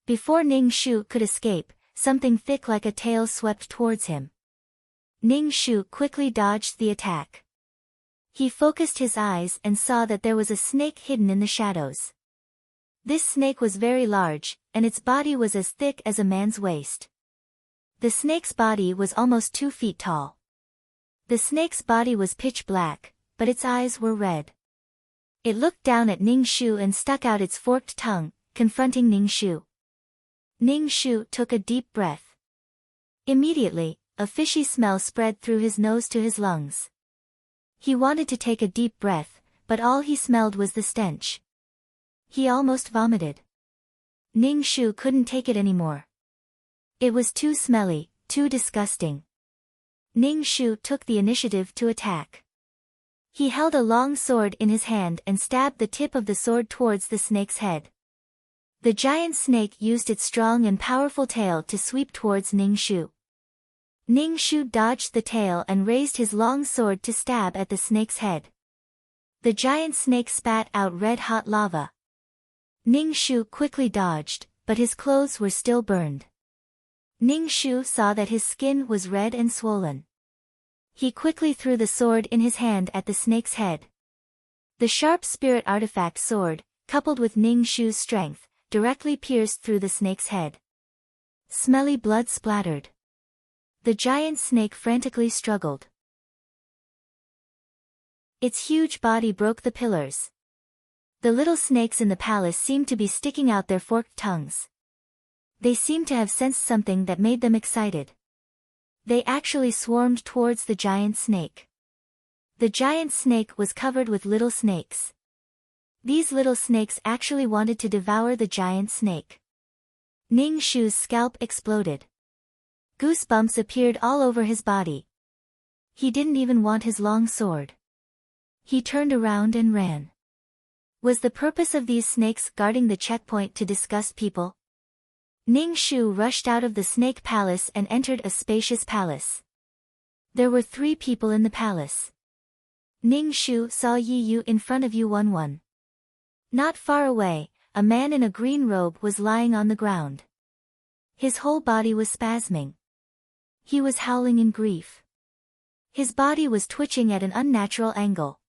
Before Ning Shu could escape, something thick like a tail swept towards him. Ning Shu quickly dodged the attack. He focused his eyes and saw that there was a snake hidden in the shadows. This snake was very large, and its body was as thick as a man's waist. The snake's body was almost 2 feet tall. The snake's body was pitch black, but its eyes were red. It looked down at Ning Shu and stuck out its forked tongue, confronting Ning Shu. Ning Shu took a deep breath. Immediately, a fishy smell spread through his nose to his lungs. He wanted to take a deep breath, but all he smelled was the stench. He almost vomited. Ning Shu couldn't take it anymore. It was too smelly, too disgusting. Ning Shu took the initiative to attack. He held a long sword in his hand and stabbed the tip of the sword towards the snake's head. The giant snake used its strong and powerful tail to sweep towards Ning Shu. Ning Shu dodged the tail and raised his long sword to stab at the snake's head. The giant snake spat out red-hot lava. Ning Shu quickly dodged, but his clothes were still burned. Ning Shu saw that his skin was red and swollen. He quickly threw the sword in his hand at the snake's head. The sharp spirit artifact sword, coupled with Ning Shu's strength, directly pierced through the snake's head. Smelly blood splattered. The giant snake frantically struggled. Its huge body broke the pillars. The little snakes in the palace seemed to be sticking out their forked tongues. They seemed to have sensed something that made them excited. They actually swarmed towards the giant snake. The giant snake was covered with little snakes. These little snakes actually wanted to devour the giant snake. Ning Shu's scalp exploded. Goosebumps appeared all over his body. He didn't even want his long sword. He turned around and ran. Was the purpose of these snakes guarding the checkpoint to disgust people? Ning Shu rushed out of the snake palace and entered a spacious palace. There were 3 people in the palace. Ning Shu saw Yi Yu in front of Yu-1-1. Not far away, a man in a green robe was lying on the ground. His whole body was spasming. He was howling in grief. His body was twitching at an unnatural angle.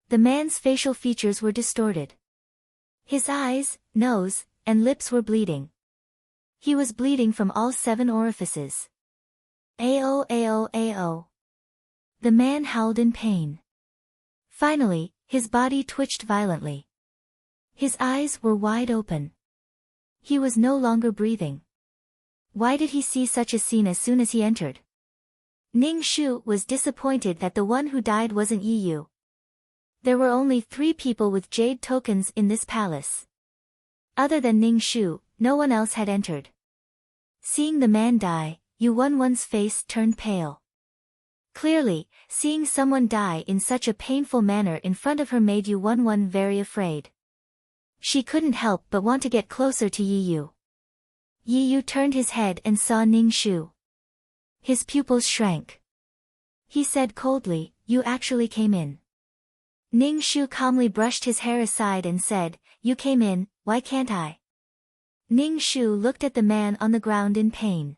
The man's facial features were distorted. His eyes, nose, and lips were bleeding. He was bleeding from all 7 orifices. Ao ao ao. The man howled in pain. Finally, his body twitched violently. His eyes were wide open. He was no longer breathing. Why did he see such a scene as soon as he entered? Ning Shu was disappointed that the one who died wasn't Yi Yu. There were only 3 people with jade tokens in this palace. Other than Ning Shu, no one else had entered. Seeing the man die, Yu-1-1's face turned pale. Clearly, seeing someone die in such a painful manner in front of her made Yu-1-1 very afraid. She couldn't help but want to get closer to Yi Yu. Yi Yu turned his head and saw Ning Shu. His pupils shrank. He said coldly, "You actually came in." Ning Shu calmly brushed his hair aside and said, "You came in, why can't I?" Ning Shu looked at the man on the ground in pain.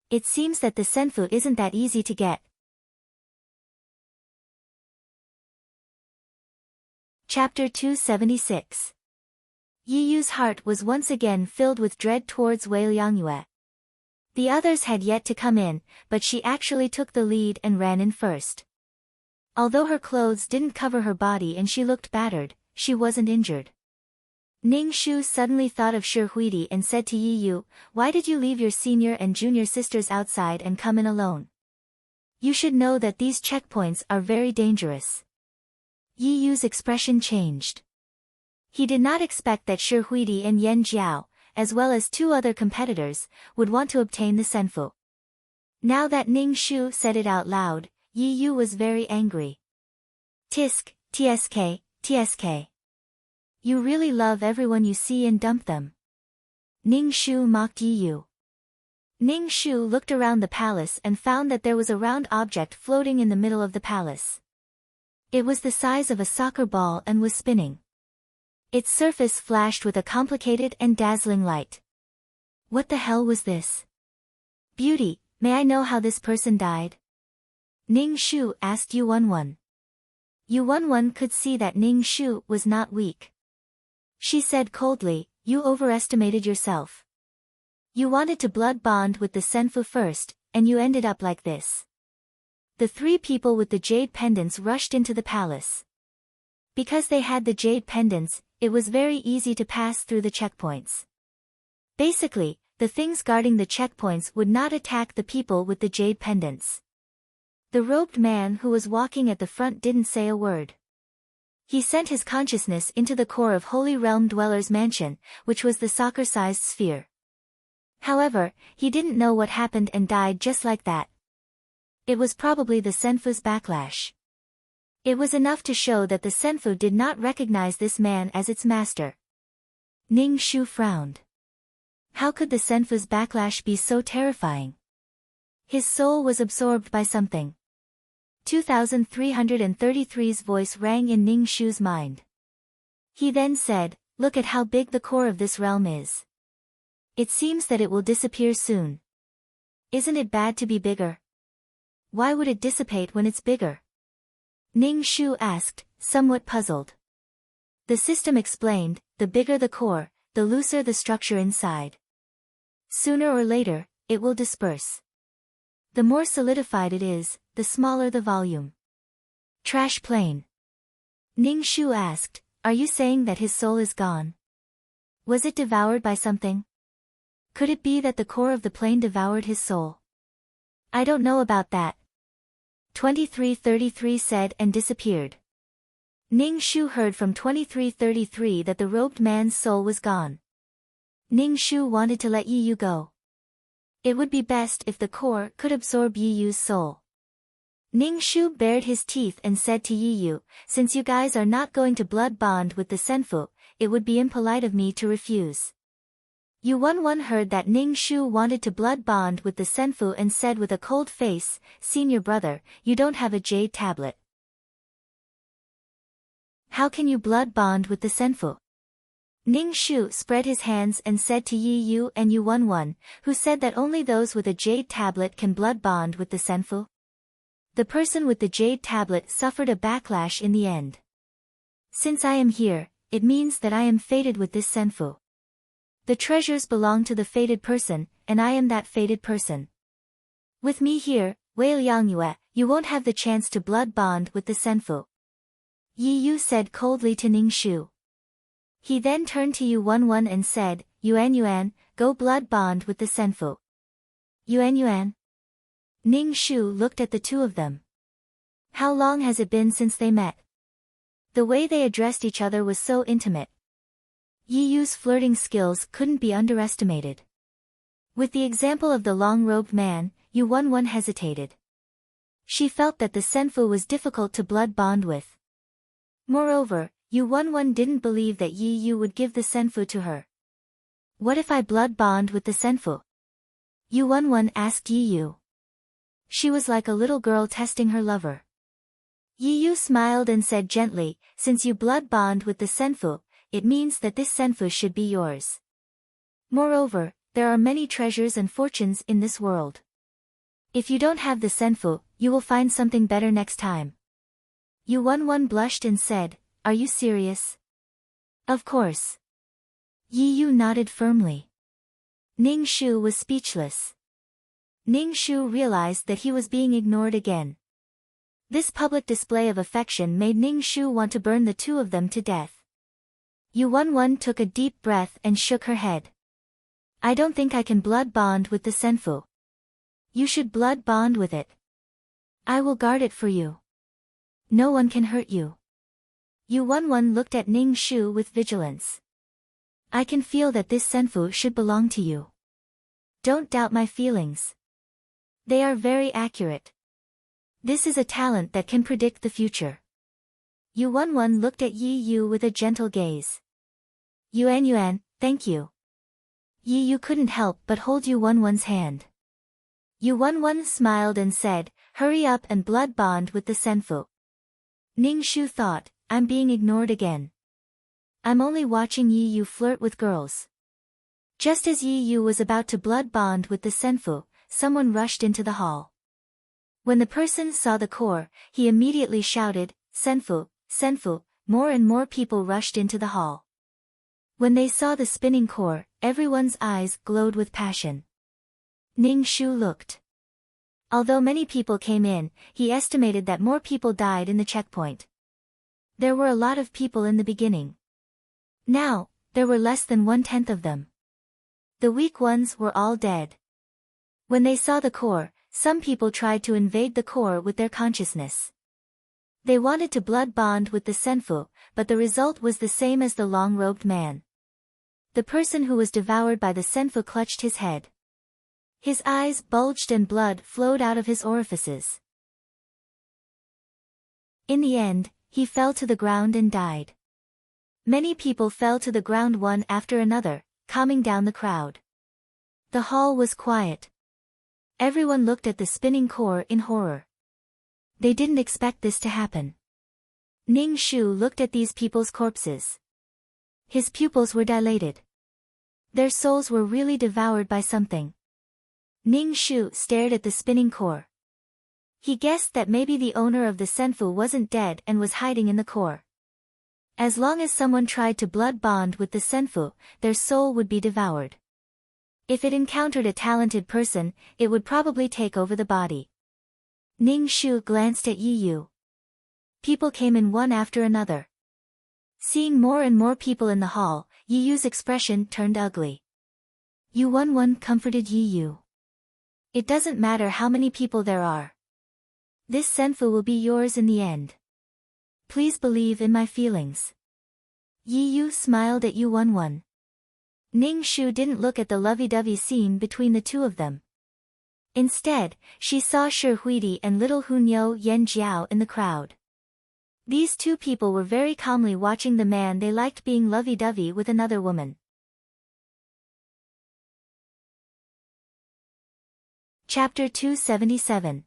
It seems that the senfu isn't that easy to get. Chapter 276. Yi Yu's heart was once again filled with dread towards Wei Liangyue. The others had yet to come in, but she actually took the lead and ran in first. Although her clothes didn't cover her body and she looked battered, she wasn't injured. Ning Shu suddenly thought of Shi Huidi and said to Yi Yu, "Why did you leave your senior and junior sisters outside and come in alone? You should know that these checkpoints are very dangerous." Yi Yu's expression changed. He did not expect that Shi Huidi and Yan Jiao, as well as 2 other competitors, would want to obtain the senfu. Now that Ning Shu said it out loud, Yi Yu was very angry. "Tisk, tsk, tsk. You really love everyone you see and dump them." Ning Shu mocked Yi Yu. Ning Shu looked around the palace and found that there was a round object floating in the middle of the palace. It was the size of a soccer ball and was spinning. Its surface flashed with a complicated and dazzling light. What the hell was this? "Beauty, may I know how this person died?" Ning Shu asked Yu-1-1. Yu-1-1 could see that Ning Shu was not weak. She said coldly, you overestimated yourself. You wanted to blood bond with the senfu first, and you ended up like this. The three people with the jade pendants rushed into the palace. Because they had the jade pendants, it was very easy to pass through the checkpoints. Basically, the things guarding the checkpoints would not attack the people with the jade pendants. The robed man who was walking at the front didn't say a word. He sent his consciousness into the core of Holy Realm Dweller's mansion, which was the soccer-sized sphere. However, he didn't know what happened and died just like that. It was probably the senfu's backlash. It was enough to show that the senfu did not recognize this man as its master. Ning Shu frowned. How could the senfu's backlash be so terrifying? His soul was absorbed by something. 2333's voice rang in Ning Shu's mind. He then said, "Look at how big the core of this realm is. It seems that it will disappear soon. Isn't it bad to be bigger? Why would it dissipate when it's bigger?" Ning Shu asked, somewhat puzzled. The system explained, the bigger the core, the looser the structure inside. Sooner or later, it will disperse. The more solidified it is, the smaller the volume. Trash plane. Ning Shu asked, "Are you saying that his soul is gone? Was it devoured by something? Could it be that the core of the plane devoured his soul?" "I don't know about that," 2333 said and disappeared. Ning Shu heard from 2333 that the robed man's soul was gone. Ning Shu wanted to let Yi Yu go. It would be best if the core could absorb Yi Yu's soul. Ning Shu bared his teeth and said to Yi Yu, "Since you guys are not going to blood bond with the senfu, it would be impolite of me to refuse." Yu Wenwen heard that Ning Shu wanted to blood bond with the senfu and said with a cold face, "Senior brother, you don't have a jade tablet. How can you blood bond with the senfu?" Ning Shu spread his hands and said to Yi Yu and Yu Wenwen, who said that only those with a jade tablet can blood bond with the senfu. The person with the jade tablet suffered a backlash in the end. "Since I am here, it means that I am fated with this senfu. The treasures belong to the fated person, and I am that fated person. With me here, Wei Liangyue, you won't have the chance to blood bond with the senfu," Yi Yu said coldly to Ning Shu. He then turned to Yu Wenwen and said, Yuan, go blood bond with the senfu." Yuan. Ning Shu looked at the two of them. How long has it been since they met? The way they addressed each other was so intimate. Yi Yu's flirting skills couldn't be underestimated. With the example of the long-robed man, Yu Wenwen hesitated. She felt that the senfu was difficult to blood bond with. Moreover, Yu Wenwen didn't believe that Yi Yu would give the senfu to her. "What if I blood bond with the senfu?" Yu Wenwen asked Yi Yu. She was like a little girl testing her lover. Yi Yu smiled and said gently, "Since you blood bond with the senfu, it means that this senfu should be yours. Moreover, there are many treasures and fortunes in this world. If you don't have the senfu, you will find something better next time." Yu Wenwen blushed and said, "Are you serious?" "Of course." Yi Yu nodded firmly. Ning Shu was speechless. Ning Shu realized that he was being ignored again. This public display of affection made Ning Shu want to burn the two of them to death. Yu Wenwen took a deep breath and shook her head. "I don't think I can blood bond with the senfu. You should blood bond with it. I will guard it for you. No one can hurt you." Yu Wenwen looked at Ning Shu with vigilance. "I can feel that this senfu should belong to you. Don't doubt my feelings. They are very accurate. This is a talent that can predict the future." Yu Wenwen looked at Yi Yu with a gentle gaze. Yuan, thank you." Yi Yu couldn't help but hold Yu Wenwen's hand. Yu Wenwen smiled and said, "Hurry up and blood bond with the senfu." Ning Shu thought, I'm being ignored again. I'm only watching Yi Yu flirt with girls. Just as Yi Yu was about to blood bond with the senfu, someone rushed into the hall. When the person saw the core, he immediately shouted, "Senfu, senfu," more and more people rushed into the hall. When they saw the spinning core, everyone's eyes glowed with passion. Ning Shu looked. Although many people came in, he estimated that more people died in the checkpoint. There were a lot of people in the beginning. Now, there were less than 1/10 of them. The weak ones were all dead. When they saw the core, some people tried to invade the core with their consciousness. They wanted to blood bond with the Senfu, but the result was the same as the long-robed man. The person who was devoured by the Senfu clutched his head. His eyes bulged and blood flowed out of his orifices. In the end, he fell to the ground and died. Many people fell to the ground one after another, calming down the crowd. The hall was quiet. Everyone looked at the spinning core in horror. They didn't expect this to happen. Ning Shu looked at these people's corpses. His pupils were dilated. Their souls were really devoured by something. Ning Shu stared at the spinning core. He guessed that maybe the owner of the Senfu wasn't dead and was hiding in the core. As long as someone tried to blood bond with the Senfu, their soul would be devoured. If it encountered a talented person, it would probably take over the body. Ning Shu glanced at Yi Yu. People came in one after another. Seeing more and more people in the hall, Yi Yu's expression turned ugly. Yu Wenwen comforted Yi Yu. It doesn't matter how many people there are. This Senfu will be yours in the end. Please believe in my feelings. Yi Yu smiled at Yu Wenwen. Ning Shu didn't look at the lovey-dovey scene between the two of them. Instead, she saw Shi Huidi and little Hunyo Yan Jiao in the crowd. These two people were very calmly watching the man they liked being lovey-dovey with another woman. Chapter 277.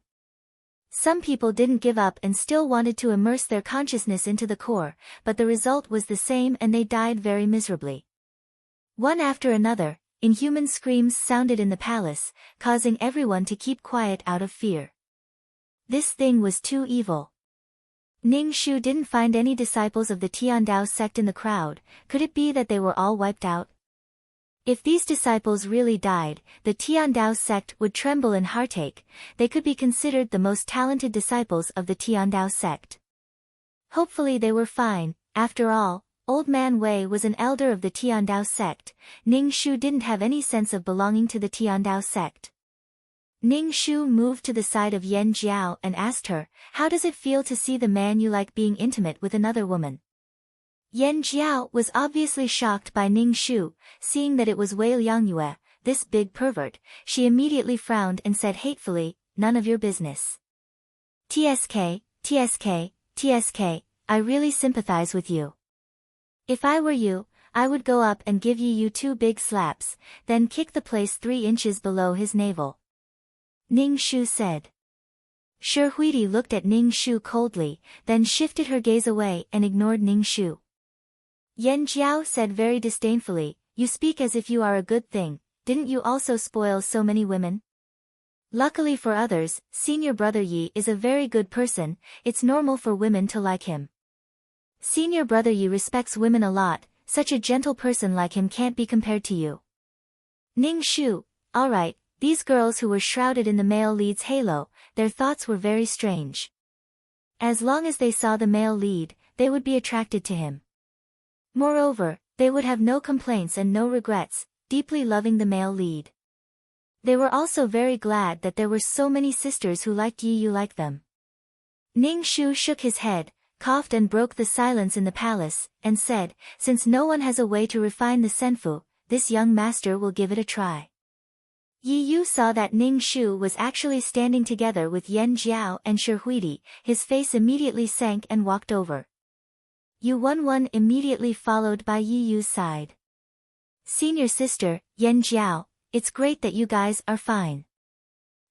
Some people didn't give up and still wanted to immerse their consciousness into the core, but the result was the same and they died very miserably. One after another, inhuman screams sounded in the palace, causing everyone to keep quiet out of fear. This thing was too evil. Ning Shu didn't find any disciples of the Tiandao sect in the crowd. Could it be that they were all wiped out? If these disciples really died, the Tiandao sect would tremble in heartache. They could be considered the most talented disciples of the Tiandao sect. Hopefully they were fine. After all, Old Man Wei was an elder of the Tiandao sect. Ning Shu didn't have any sense of belonging to the Tiandao sect. Ning Shu moved to the side of Yan Jiao and asked her, "How does it feel to see the man you like being intimate with another woman?" Yan Jiao was obviously shocked by Ning Shu, seeing that it was Wei Liangyue, this big pervert. She immediately frowned and said hatefully, "None of your business." TSK, TSK, TSK, I really sympathize with you. If I were you, I would go up and give you 2 big slaps, then kick the place 3 inches below his navel. Ning Shu said. Shi Huidi looked at Ning Shu coldly, then shifted her gaze away and ignored Ning Shu. Yan Jiao said very disdainfully, "You speak as if you are a good thing, didn't you also spoil so many women?" Luckily for others, Senior Brother Yi is a very good person. It's normal for women to like him. Senior Brother Yi respects women a lot. Such a gentle person like him can't be compared to you. Ning Shu, alright, these girls who were shrouded in the male lead's halo, their thoughts were very strange. As long as they saw the male lead, they would be attracted to him. Moreover, they would have no complaints and no regrets, deeply loving the male lead. They were also very glad that there were so many sisters who liked Yi Yu like them. Ning Shu shook his head, coughed and broke the silence in the palace, and said, "Since no one has a way to refine the senfu, this young master will give it a try." Yi Yu saw that Ning Shu was actually standing together with Yan Jiao and Shi Huidi. His face immediately sank and walked over. Yu Wenwen immediately followed by Yi Yu's side. "Senior sister, Yan Jiao, it's great that you guys are fine."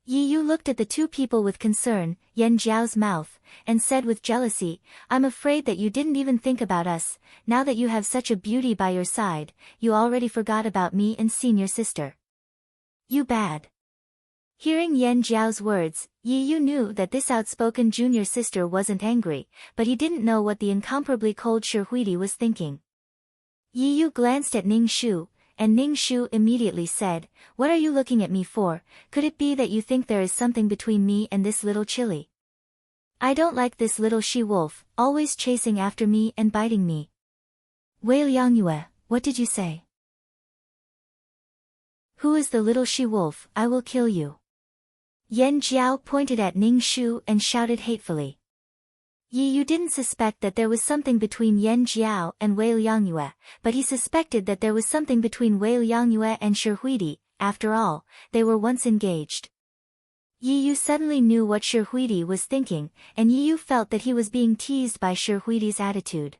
Yi Yu looked at the two people with concern, Yan Jiao's mouth, and said with jealousy, "I'm afraid that you didn't even think about us. Now that you have such a beauty by your side, you already forgot about me and senior sister. You bad." Hearing Yan Jiao's words, Yi Yu knew that this outspoken junior sister wasn't angry, but he didn't know what the incomparably cold Shi Huidi was thinking. Yi Yu glanced at Ning Shu, and Ning Shu immediately said, "What are you looking at me for? Could it be that you think there is something between me and this little chili? I don't like this little she-wolf, always chasing after me and biting me." "Wei Liangyue, what did you say?" "Who is the little she-wolf? I will kill you." Yan Jiao pointed at Ning Shu and shouted hatefully. Yi Yu didn't suspect that there was something between Yan Jiao and Wei Liangyue, but he suspected that there was something between Wei Liangyue and Shi Huidi. After all, they were once engaged. Yi Yu suddenly knew what Shi Huidi was thinking, and Yi Yu felt that he was being teased by Shi Huidi's attitude.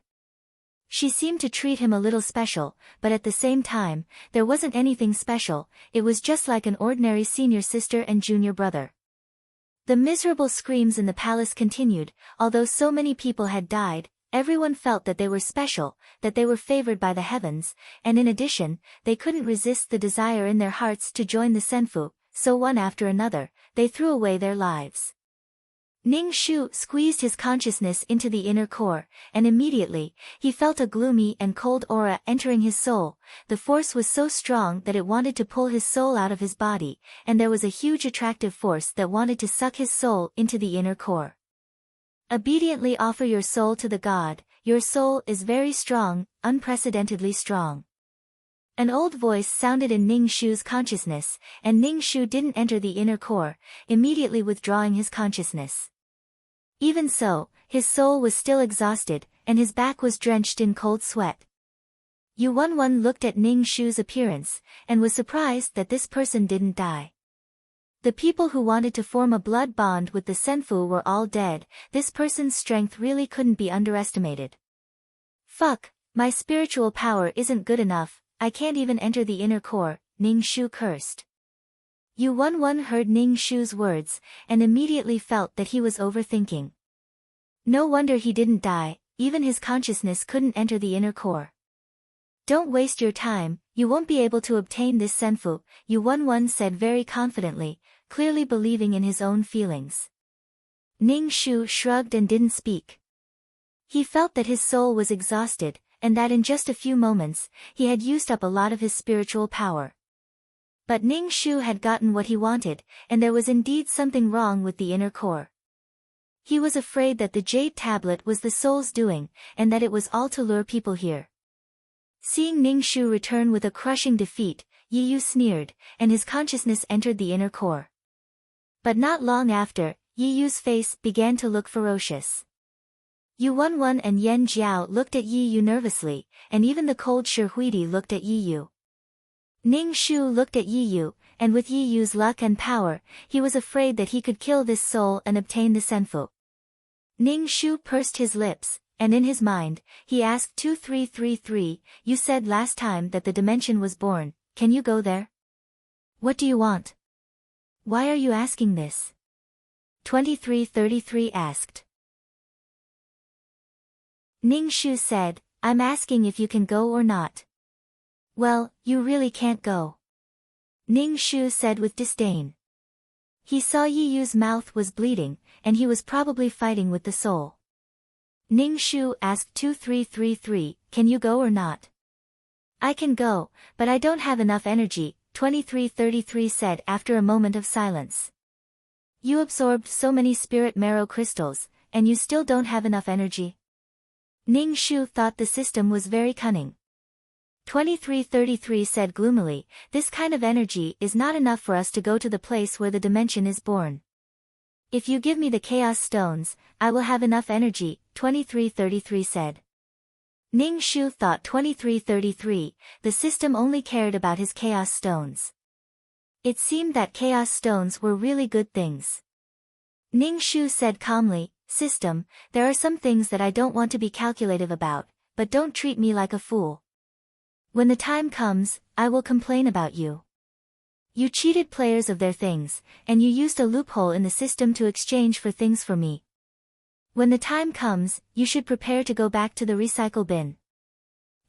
She seemed to treat him a little special, but at the same time, there wasn't anything special, it was just like an ordinary senior sister and junior brother. The miserable screams in the palace continued. Although so many people had died, everyone felt that they were special, that they were favored by the heavens, and in addition, they couldn't resist the desire in their hearts to join the Senfu, so one after another, they threw away their lives. Ning Shu squeezed his consciousness into the inner core, and immediately, he felt a gloomy and cold aura entering his soul. The force was so strong that it wanted to pull his soul out of his body, and there was a huge attractive force that wanted to suck his soul into the inner core. Obediently offer your soul to the god, your soul is very strong, unprecedentedly strong. An old voice sounded in Ning Shu's consciousness, and Ning Shu didn't enter the inner core, immediately withdrawing his consciousness. Even so, his soul was still exhausted, and his back was drenched in cold sweat. Yu Wenwen looked at Ning Shu's appearance, and was surprised that this person didn't die. The people who wanted to form a blood bond with the Senfu were all dead. This person's strength really couldn't be underestimated. "Fuck, my spiritual power isn't good enough, I can't even enter the inner core," Ning Shu cursed. Yu Wenwen heard Ning Shu's words, and immediately felt that he was overthinking. No wonder he didn't die, even his consciousness couldn't enter the inner core. "Don't waste your time, you won't be able to obtain this Senfu," Yu Wenwen said very confidently, clearly believing in his own feelings. Ning Shu shrugged and didn't speak. He felt that his soul was exhausted, and that in just a few moments, he had used up a lot of his spiritual power. But Ning Shu had gotten what he wanted, and there was indeed something wrong with the inner core. He was afraid that the jade tablet was the soul's doing, and that it was all to lure people here. Seeing Ning Shu return with a crushing defeat, Yi Yu sneered, and his consciousness entered the inner core. But not long after, Yi Yu's face began to look ferocious. Yu Wenwen and Yan Jiao looked at Yi Yu nervously, and even the cold Shi Huidi looked at Yi Yu. Ning Shu looked at Yi Yu, and with Yi Yu's luck and power, he was afraid that he could kill this soul and obtain the Senfu. Ning Shu pursed his lips, and in his mind, he asked 2333, "You said last time that the dimension was born, can you go there? What do you want? Why are you asking this?" 2333 asked. Ning Shu said, "I'm asking if you can go or not." "Well, you really can't go," Ning Shu said with disdain. He saw Yi Yu's mouth was bleeding, and he was probably fighting with the soul. Ning Shu asked 2333, "Can you go or not?" "I can go, but I don't have enough energy," 2333 said after a moment of silence. "You absorbed so many spirit marrow crystals, and you still don't have enough energy?" Ning Shu thought the system was very cunning. 2333 said gloomily, "This kind of energy is not enough for us to go to the place where the dimension is born. If you give me the chaos stones, I will have enough energy," 2333 said. Ning Shu thought 2333, the system only cared about his chaos stones. It seemed that chaos stones were really good things. Ning Shu said calmly, "System, there are some things that I don't want to be calculative about, but don't treat me like a fool. When the time comes, I will complain about you. You cheated players of their things, and you used a loophole in the system to exchange for things for me. When the time comes, you should prepare to go back to the recycle bin.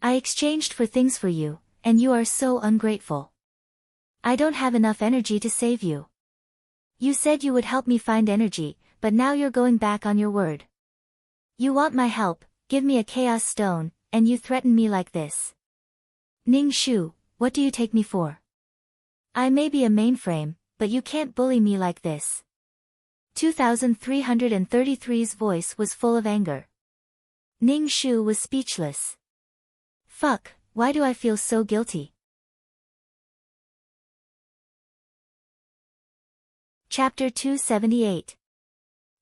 I exchanged for things for you, and you are so ungrateful. I don't have enough energy to save you. You said you would help me find energy, but now you're going back on your word. You want my help, give me a chaos stone, and you threaten me like this. Ning Shu, what do you take me for? I may be a mainframe, but you can't bully me like this. 2333's voice was full of anger. Ning Shu was speechless. Fuck, why do I feel so guilty? Chapter 278.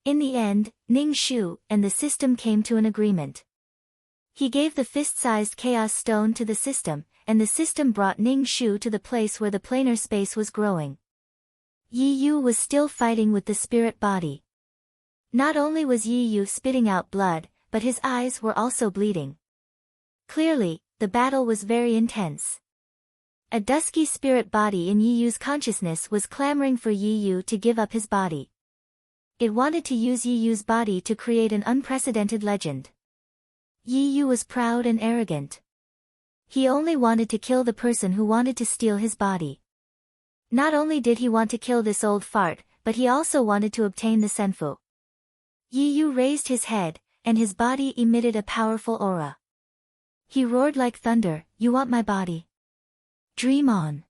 In the end, Ning Shu and the system came to an agreement. He gave the fist-sized chaos stone to the system, and the system brought Ning Shu to the place where the planar space was growing. Yi Yu was still fighting with the spirit body. Not only was Yi Yu spitting out blood, but his eyes were also bleeding. Clearly, the battle was very intense. A dusky spirit body in Yi Yu's consciousness was clamoring for Yi Yu to give up his body. It wanted to use Yi Yu's body to create an unprecedented legend. Yi Yu was proud and arrogant. He only wanted to kill the person who wanted to steal his body. Not only did he want to kill this old fart, but he also wanted to obtain the senfu. Yi Yu raised his head, and his body emitted a powerful aura. He roared like thunder, "You want my body? Dream on.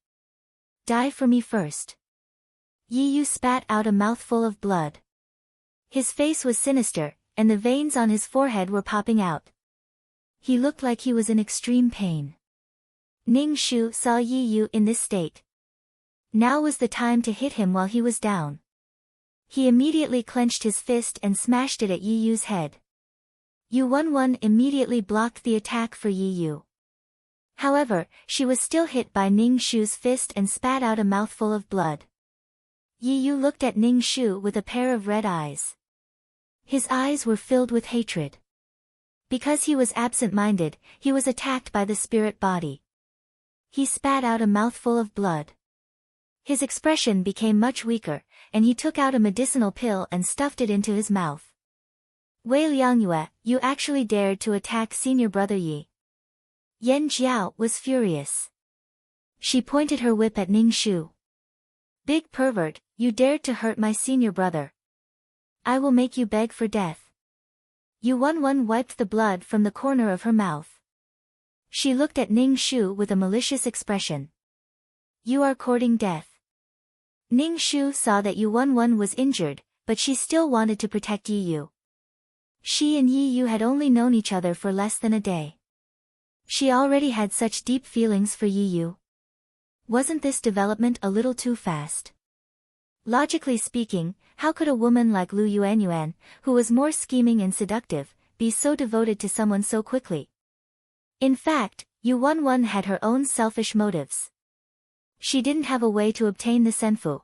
Die for me first." Yi Yu spat out a mouthful of blood. His face was sinister, and the veins on his forehead were popping out. He looked like he was in extreme pain. Ning Shu saw Yi Yu in this state. Now was the time to hit him while he was down. He immediately clenched his fist and smashed it at Yi Yu's head. Yu-11 immediately blocked the attack for Yi Yu. However, she was still hit by Ning Shu's fist and spat out a mouthful of blood. Yi Yu looked at Ning Shu with a pair of red eyes. His eyes were filled with hatred. Because he was absent-minded, he was attacked by the spirit body. He spat out a mouthful of blood. His expression became much weaker, and he took out a medicinal pill and stuffed it into his mouth. Wei Liangyue, you actually dared to attack senior brother Yi. Yan Jiao was furious. She pointed her whip at Ning Shu. Big pervert, you dared to hurt my senior brother. I will make you beg for death. Yu-11 wiped the blood from the corner of her mouth. She looked at Ning Shu with a malicious expression. You are courting death. Ning Shu saw that Yu-11 was injured, but she still wanted to protect Yi Yu. She and Yi Yu had only known each other for less than a day. She already had such deep feelings for Yi Yu. Wasn't this development a little too fast? Logically speaking, how could a woman like Lu Yuanyuan, who was more scheming and seductive, be so devoted to someone so quickly? In fact, Yu-11 had her own selfish motives. She didn't have a way to obtain the senfu.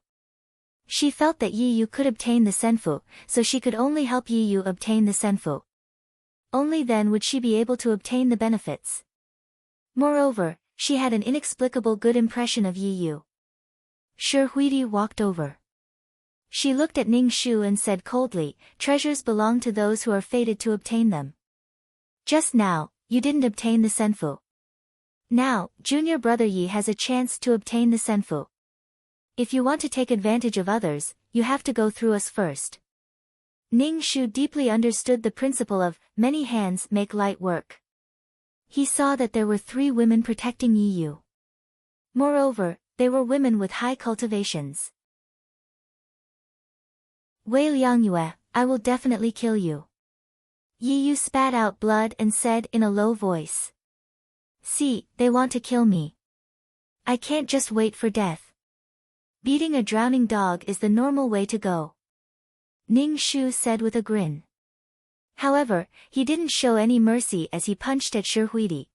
She felt that Yi Yu could obtain the senfu, so she could only help Yi Yu obtain the senfu. Only then would she be able to obtain the benefits. Moreover, she had an inexplicable good impression of Yi Yu. Shi Huidi walked over. She looked at Ning Shu and said coldly, treasures belong to those who are fated to obtain them. Just now, you didn't obtain the senfu. Now, junior brother Yi has a chance to obtain the senfu. If you want to take advantage of others, you have to go through us first. Ning Shu deeply understood the principle of, many hands make light work. He saw that there were 3 women protecting Yi Yu. Moreover, they were women with high cultivations. Wei Liangyue, I will definitely kill you. Yi Yu spat out blood and said in a low voice. See, they want to kill me. I can't just wait for death. Beating a drowning dog is the normal way to go. Ning Shu said with a grin. However, he didn't show any mercy as he punched at Shi Huidi.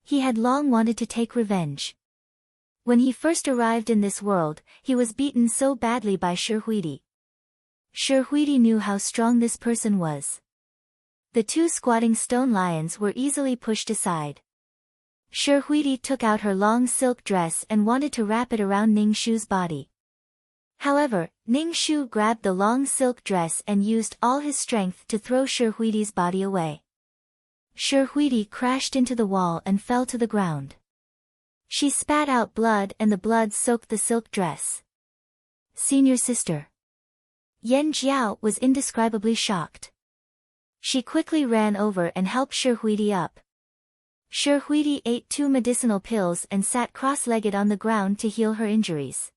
He had long wanted to take revenge. When he first arrived in this world, he was beaten so badly by Shi Huidi. Shi Huidi knew how strong this person was. The 2 squatting stone lions were easily pushed aside. Shi Huidi took out her long silk dress and wanted to wrap it around Ning Shu's body. However, Ning Shu grabbed the long silk dress and used all his strength to throw Shi Huidi's body away. Shi Huidi crashed into the wall and fell to the ground. She spat out blood and the blood soaked the silk dress. Senior sister. Yan Jiao was indescribably shocked. She quickly ran over and helped Shi Huidi up. Shi Huidi ate 2 medicinal pills and sat cross-legged on the ground to heal her injuries.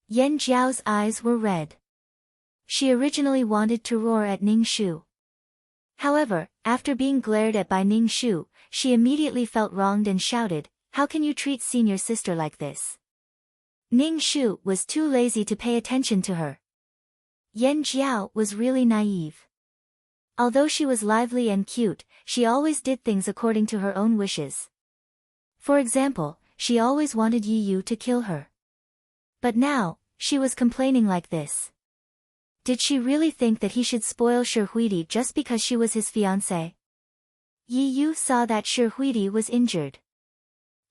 Yan Jiao's eyes were red. She originally wanted to roar at Ning Shu. However, after being glared at by Ning Shu, she immediately felt wronged and shouted, "How can you treat senior sister like this?" Ning Shu was too lazy to pay attention to her. Yan Jiao was really naive. Although she was lively and cute, she always did things according to her own wishes. For example, she always wanted Yi Yu to kill her. But now, she was complaining like this. Did she really think that he should spoil Shi Huidi just because she was his fiancée? Yi Yu saw that Shi Huidi was injured.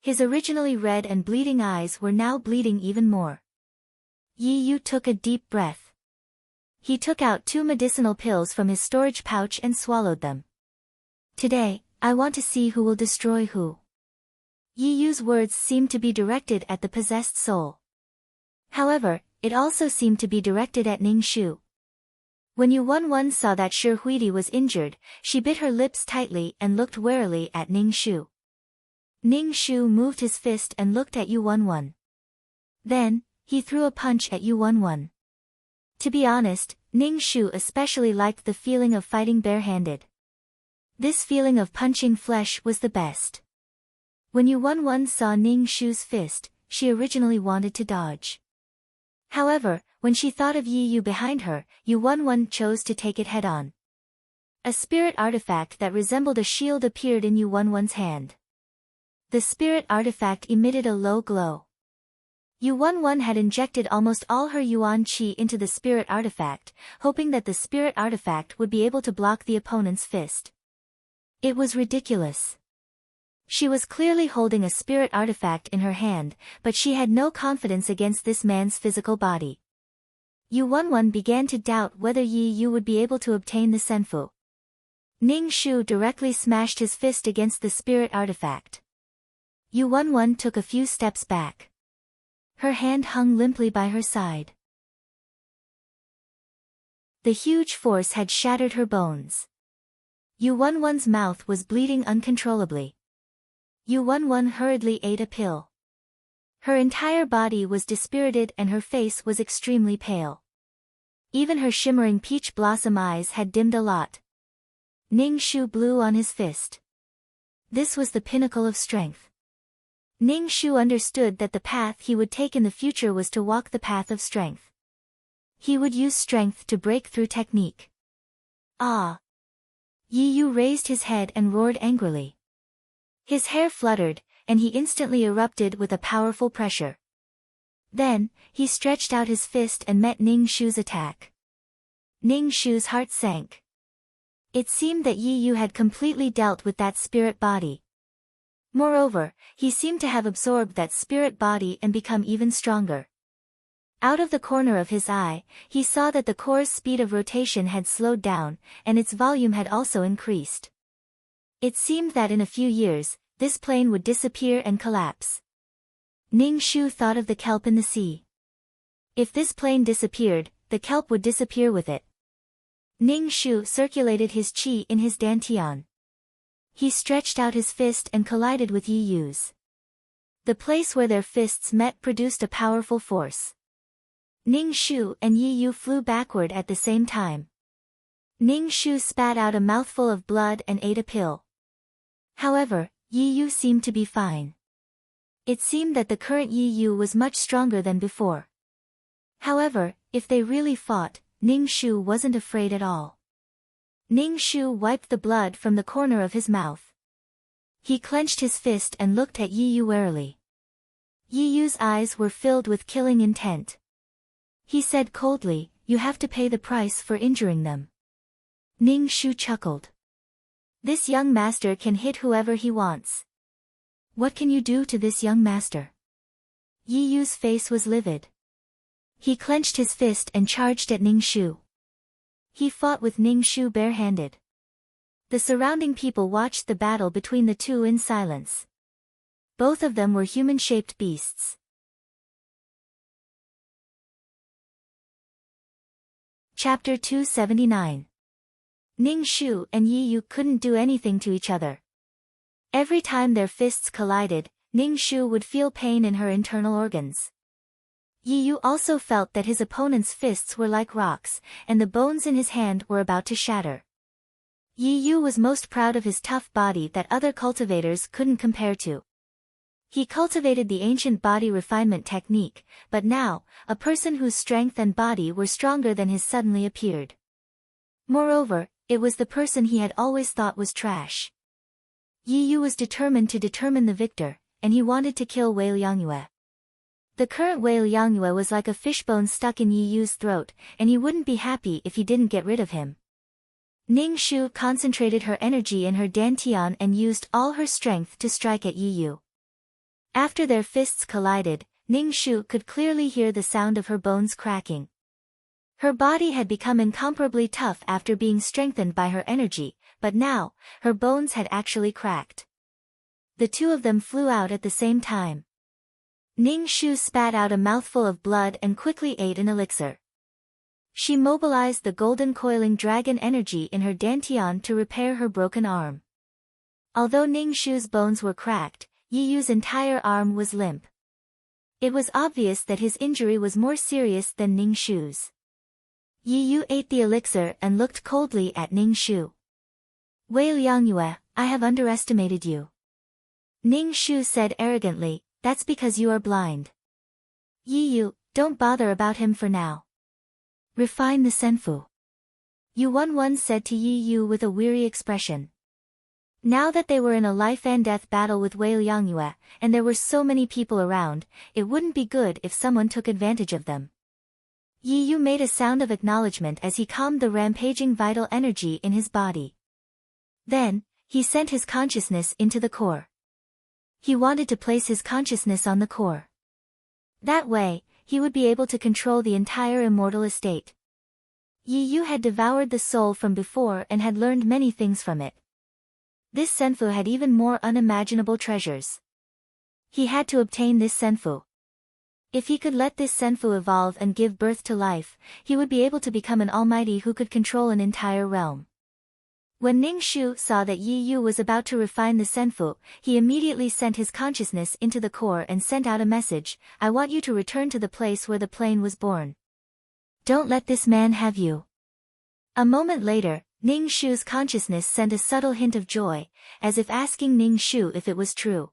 His originally red and bleeding eyes were now bleeding even more. Yi Yu took a deep breath. He took out 2 medicinal pills from his storage pouch and swallowed them. Today, I want to see who will destroy who. Yi Yu's words seemed to be directed at the possessed soul. However, it also seemed to be directed at Ning Shu. When Yu Wenwen saw that Shi Huidi was injured, she bit her lips tightly and looked warily at Ning Shu. Ning Shu moved his fist and looked at Yu Wenwen. Then, he threw a punch at Yu Wenwen. To be honest, Ning Shu especially liked the feeling of fighting barehanded. This feeling of punching flesh was the best. When Yu Wenwen saw Ning Shu's fist, she originally wanted to dodge. However, when she thought of Yi Yu behind her, Yu Wenwen chose to take it head-on. A spirit artifact that resembled a shield appeared in Yu Wenwen's hand. The spirit artifact emitted a low glow. Yu Wenwen had injected almost all her yuan qi into the spirit artifact, hoping that the spirit artifact would be able to block the opponent's fist. It was ridiculous. She was clearly holding a spirit artifact in her hand, but she had no confidence against this man's physical body. Yu Wenwen began to doubt whether Yi Yu would be able to obtain the senfu. Ning Shu directly smashed his fist against the spirit artifact. Yu Wenwen took a few steps back. Her hand hung limply by her side. The huge force had shattered her bones. Yu Wenwen's mouth was bleeding uncontrollably. Yu Wenwen hurriedly ate a pill. Her entire body was dispirited and her face was extremely pale. Even her shimmering peach blossom eyes had dimmed a lot. Ning Shu blew on his fist. This was the pinnacle of strength. Ning Shu understood that the path he would take in the future was to walk the path of strength. He would use strength to break through technique. Ah! Yi Yu raised his head and roared angrily. His hair fluttered, and he instantly erupted with a powerful pressure. Then, he stretched out his fist and met Ning Shu's attack. Ning Shu's heart sank. It seemed that Yi Yu had completely dealt with that spirit body. Moreover, he seemed to have absorbed that spirit body and become even stronger. Out of the corner of his eye, he saw that the core's speed of rotation had slowed down, and its volume had also increased. It seemed that in a few years, this plane would disappear and collapse. Ning Shu thought of the kelp in the sea. If this plane disappeared, the kelp would disappear with it. Ning Shu circulated his qi in his dantian. He stretched out his fist and collided with Yi Yu's. The place where their fists met produced a powerful force. Ning Shu and Yi Yu flew backward at the same time. Ning Shu spat out a mouthful of blood and ate a pill. However, Yi Yu seemed to be fine. It seemed that the current Yi Yu was much stronger than before. However, if they really fought, Ning Shu wasn't afraid at all. Ning Shu wiped the blood from the corner of his mouth. He clenched his fist and looked at Yi Yu warily. Yi Yu's eyes were filled with killing intent. He said coldly, "You have to pay the price for injuring them." Ning Shu chuckled. This young master can hit whoever he wants. What can you do to this young master? Yi Yu's face was livid. He clenched his fist and charged at Ning Shu. He fought with Ning Shu barehanded. The surrounding people watched the battle between the two in silence. Both of them were human-shaped beasts. Chapter 279. Ning Shu and Yi Yu couldn't do anything to each other. Every time their fists collided, Ning Shu would feel pain in her internal organs. Yi Yu also felt that his opponent's fists were like rocks, and the bones in his hand were about to shatter. Yi Yu was most proud of his tough body that other cultivators couldn't compare to. He cultivated the ancient body refinement technique, but now, a person whose strength and body were stronger than his suddenly appeared. Moreover, it was the person he had always thought was trash. Yi Yu was determined to determine the victor, and he wanted to kill Wei Liangyue. The current Wei Liangyue was like a fishbone stuck in Yi Yu's throat, and he wouldn't be happy if he didn't get rid of him. Ning Shu concentrated her energy in her dantian and used all her strength to strike at Yi Yu. After their fists collided, Ning Shu could clearly hear the sound of her bones cracking. Her body had become incomparably tough after being strengthened by her energy, but now, her bones had actually cracked. The two of them flew out at the same time. Ning Shu spat out a mouthful of blood and quickly ate an elixir. She mobilized the golden coiling dragon energy in her dantian to repair her broken arm. Although Ning Shu's bones were cracked, Yi Yu's entire arm was limp. It was obvious that his injury was more serious than Ning Shu's. Yi Yu ate the elixir and looked coldly at Ning Shu. Wei Liangyue, I have underestimated you. Ning Shu said arrogantly, that's because you are blind. Yi Yu, don't bother about him for now. Refine the senfu. Yu Wenwen said to Yi Yu with a weary expression. Now that they were in a life-and-death battle with Wei Liangyue, and there were so many people around, it wouldn't be good if someone took advantage of them. Yi Yu made a sound of acknowledgement as he calmed the rampaging vital energy in his body. Then, he sent his consciousness into the core. He wanted to place his consciousness on the core. That way, he would be able to control the entire immortal estate. Yi Yu had devoured the soul from before and had learned many things from it. This senfu had even more unimaginable treasures. He had to obtain this senfu. If he could let this senfu evolve and give birth to life, he would be able to become an almighty who could control an entire realm. When Ning Shu saw that Yi Yu was about to refine the senfu, he immediately sent his consciousness into the core and sent out a message, I want you to return to the place where the plane was born. Don't let this man have you. A moment later, Ning Shu's consciousness sent a subtle hint of joy, as if asking Ning Shu if it was true.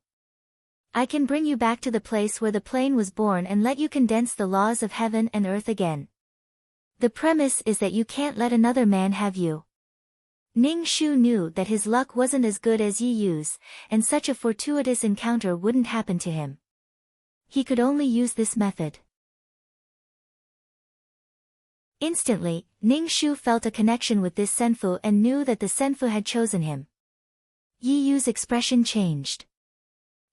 I can bring you back to the place where the plane was born and let you condense the laws of heaven and earth again. The premise is that you can't let another man have you. Ning Shu knew that his luck wasn't as good as Yi Yu's, and such a fortuitous encounter wouldn't happen to him. He could only use this method. Instantly, Ning Shu felt a connection with this senfu and knew that the senfu had chosen him. Yi Yu's expression changed.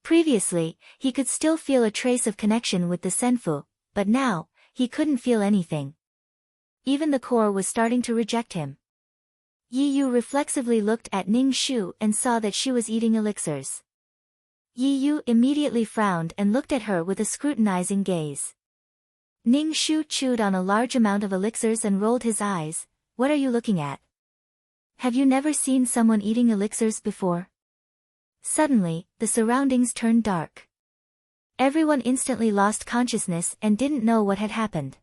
Previously, he could still feel a trace of connection with the senfu, but now, he couldn't feel anything. Even the core was starting to reject him. Yi Yu reflexively looked at Ning Shu and saw that she was eating elixirs. Yi Yu immediately frowned and looked at her with a scrutinizing gaze. Ning Shu chewed on a large amount of elixirs and rolled his eyes. What are you looking at? Have you never seen someone eating elixirs before? Suddenly, the surroundings turned dark. Everyone instantly lost consciousness and didn't know what had happened.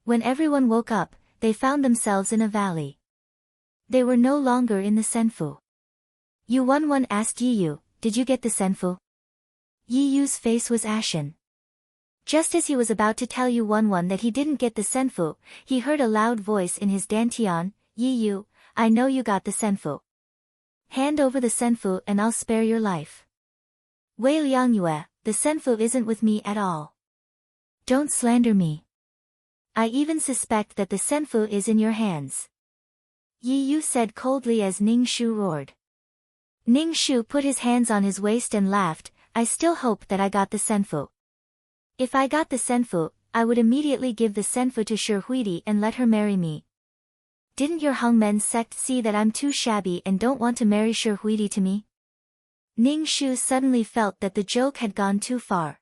When everyone woke up, they found themselves in a valley. They were no longer in the senfu. Yu Wenwen asked Yi Yu, did you get the senfu? Yi Yu's face was ashen. Just as he was about to tell Yu Wenwen that he didn't get the senfu, he heard a loud voice in his dantian, Yi Yu, I know you got the senfu. Hand over the senfu and I'll spare your life. Wei Liangyue, the senfu isn't with me at all. Don't slander me. I even suspect that the senfu is in your hands. Yi Yu said coldly as Ning Shu roared. Ning Shu put his hands on his waist and laughed, I still hope that I got the senfu. If I got the senfu, I would immediately give the senfu to Shi Huidi and let her marry me. Didn't your Hongmen sect see that I'm too shabby and don't want to marry Shi Huidi to me? Ning Shu suddenly felt that the joke had gone too far.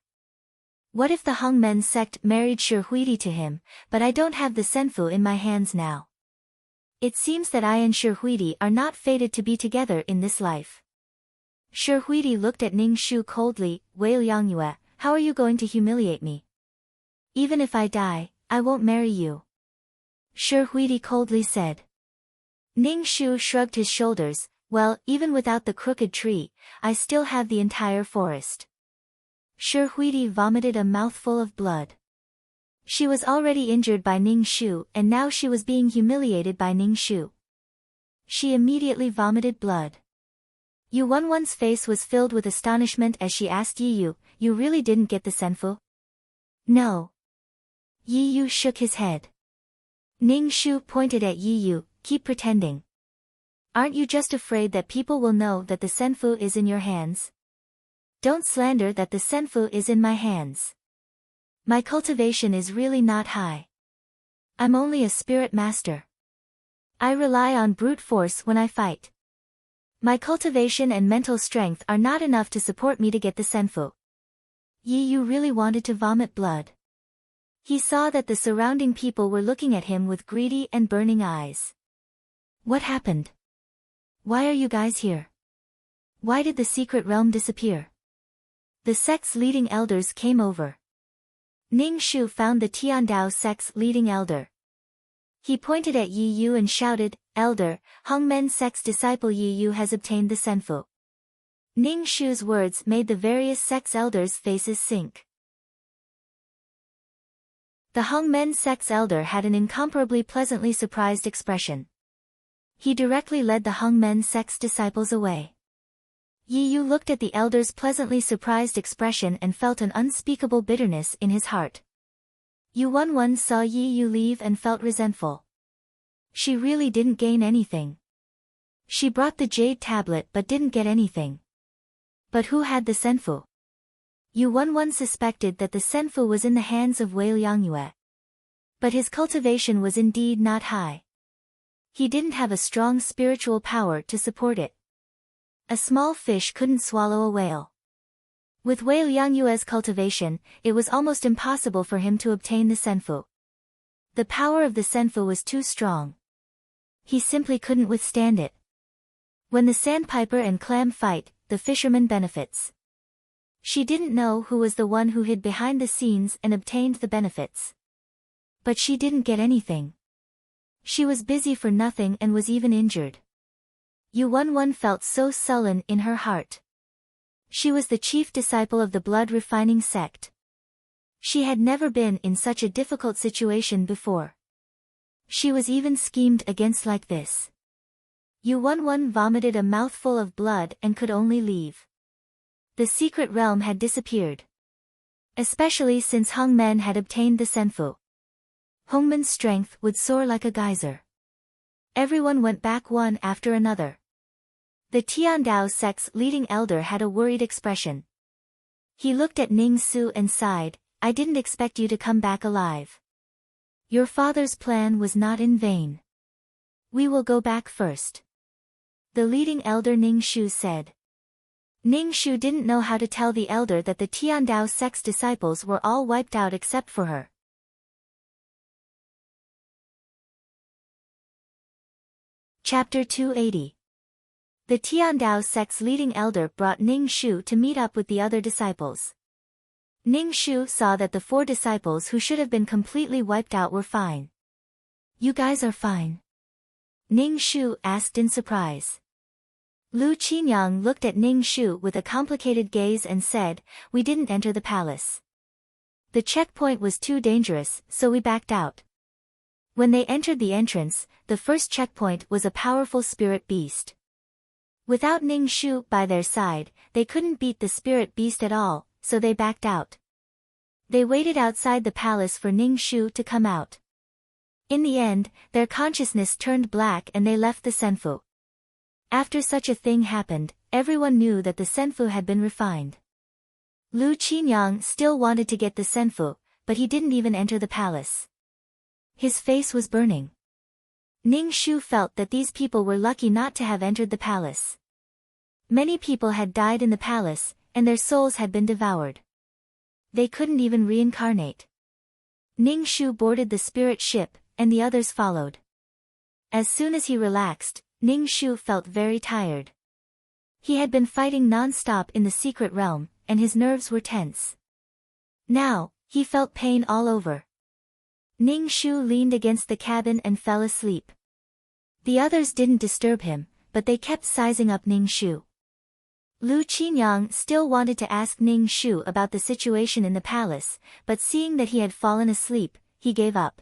What if the Hongmen sect married Shi Huidi to him, but I don't have the senfu in my hands now? It seems that I and Shi Huidi are not fated to be together in this life. Shi Huidi looked at Ning Shu coldly. Wei Liangyue, how are you going to humiliate me? Even if I die, I won't marry you. Shi Huidi coldly said. Ning Shu shrugged his shoulders. Well, even without the crooked tree, I still have the entire forest. Shi Huidi vomited a mouthful of blood. She was already injured by Ning Shu and now she was being humiliated by Ning Shu. She immediately vomited blood. Yu Wenwen's face was filled with astonishment as she asked Yi Yu, you really didn't get the senfu? No. Yi Yu shook his head. Ning Shu pointed at Yi Yu, keep pretending. Aren't you just afraid that people will know that the senfu is in your hands? Don't slander that the senfu is in my hands. My cultivation is really not high. I'm only a spirit master. I rely on brute force when I fight. My cultivation and mental strength are not enough to support me to get the senfu. Yi Yu really wanted to vomit blood. He saw that the surrounding people were looking at him with greedy and burning eyes. What happened? Why are you guys here? Why did the secret realm disappear? The sect's leading elders came over. Ning Shu found the Tiandao sect's leading elder. He pointed at Yi Yu and shouted, Elder, Hongmen sect's disciple Yi Yu has obtained the senfu. Ning Shu's words made the various sect's elders' faces sink. The Hongmen sect's elder had an incomparably pleasantly surprised expression. He directly led the Hongmen sect's disciples away. Yi Yu looked at the elder's pleasantly surprised expression and felt an unspeakable bitterness in his heart. Yu Wenwen saw Yi Yu leave and felt resentful. She really didn't gain anything. She brought the jade tablet but didn't get anything. But who had the senfu? Yu Wenwen suspected that the senfu was in the hands of Wei Liangyue. But his cultivation was indeed not high. He didn't have a strong spiritual power to support it. A small fish couldn't swallow a whale. With Wei Liangyue's cultivation, it was almost impossible for him to obtain the senfu. The power of the senfu was too strong. He simply couldn't withstand it. When the sandpiper and clam fight, the fisherman benefits. She didn't know who was the one who hid behind the scenes and obtained the benefits. But she didn't get anything. She was busy for nothing and was even injured. Yu Wenwen felt so sullen in her heart. She was the chief disciple of the blood-refining sect. She had never been in such a difficult situation before. She was even schemed against like this. Yu Wenwen vomited a mouthful of blood and could only leave. The secret realm had disappeared. Especially since Hongmen had obtained the senfu. Hongmen's strength would soar like a geyser. Everyone went back one after another. The Tiandao sect's leading elder had a worried expression. He looked at Ning Su and sighed, I didn't expect you to come back alive. Your father's plan was not in vain. We will go back first. The leading elder Ning Shu said. Ning Shu didn't know how to tell the elder that the Tiandao sect's disciples were all wiped out except for her. Chapter 280. The Tiandao sect's leading elder brought Ning Shu to meet up with the other disciples. Ning Shu saw that the 4 disciples who should have been completely wiped out were fine. You guys are fine? Ning Shu asked in surprise. Lu Qinyang looked at Ning Shu with a complicated gaze and said, we didn't enter the palace. The checkpoint was too dangerous, so we backed out. When they entered the entrance, the first checkpoint was a powerful spirit beast. Without Ning Shu by their side, they couldn't beat the spirit beast at all, so they backed out. They waited outside the palace for Ning Shu to come out. In the end, their consciousness turned black and they left the senfu. After such a thing happened, everyone knew that the senfu had been refined. Lu Qinyang still wanted to get the senfu, but he didn't even enter the palace. His face was burning. Ning Shu felt that these people were lucky not to have entered the palace. Many people had died in the palace, and their souls had been devoured. They couldn't even reincarnate. Ning Shu boarded the spirit ship, and the others followed. As soon as he relaxed, Ning Shu felt very tired. He had been fighting non-stop in the secret realm, and his nerves were tense. Now, he felt pain all over. Ning Shu leaned against the cabin and fell asleep. The others didn't disturb him, but they kept sizing up Ning Shu. Lu Qinyang still wanted to ask Ning Shu about the situation in the palace, but seeing that he had fallen asleep, he gave up.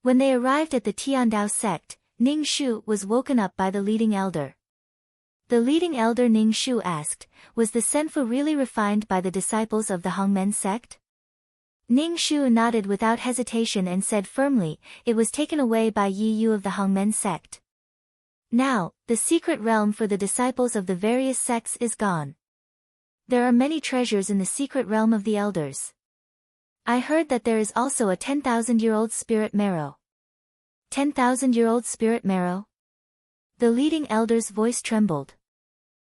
When they arrived at the Tiandao sect, Ning Shu was woken up by the leading elder. The leading elder Ning Shu asked, was the Senfu really refined by the disciples of the Hongmen sect? Ning Shu nodded without hesitation and said firmly, it was taken away by Yi Yu of the Hongmen sect. Now, the secret realm for the disciples of the various sects is gone. There are many treasures in the secret realm of the elders. I heard that there is also a 10,000-year-old spirit marrow. 10,000-year-old spirit marrow? The leading elder's voice trembled.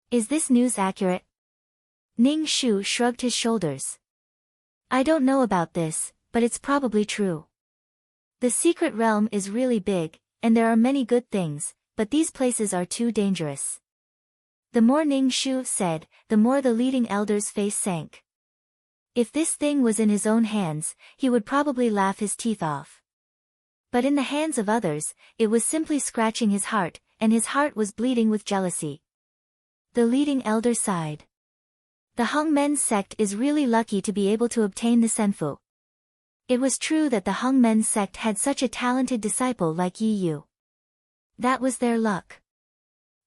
Is this news accurate? Ning Shu shrugged his shoulders. I don't know about this, but it's probably true. The secret realm is really big, and there are many good things, but these places are too dangerous. The more Ning Shu said, the more the leading elder's face sank. If this thing was in his own hands, he would probably laugh his teeth off. But in the hands of others, it was simply scratching his heart, and his heart was bleeding with jealousy. The leading elder sighed. The Hongmen sect is really lucky to be able to obtain the Senfu. It was true that the Hongmen sect had such a talented disciple like Yi Yu. That was their luck.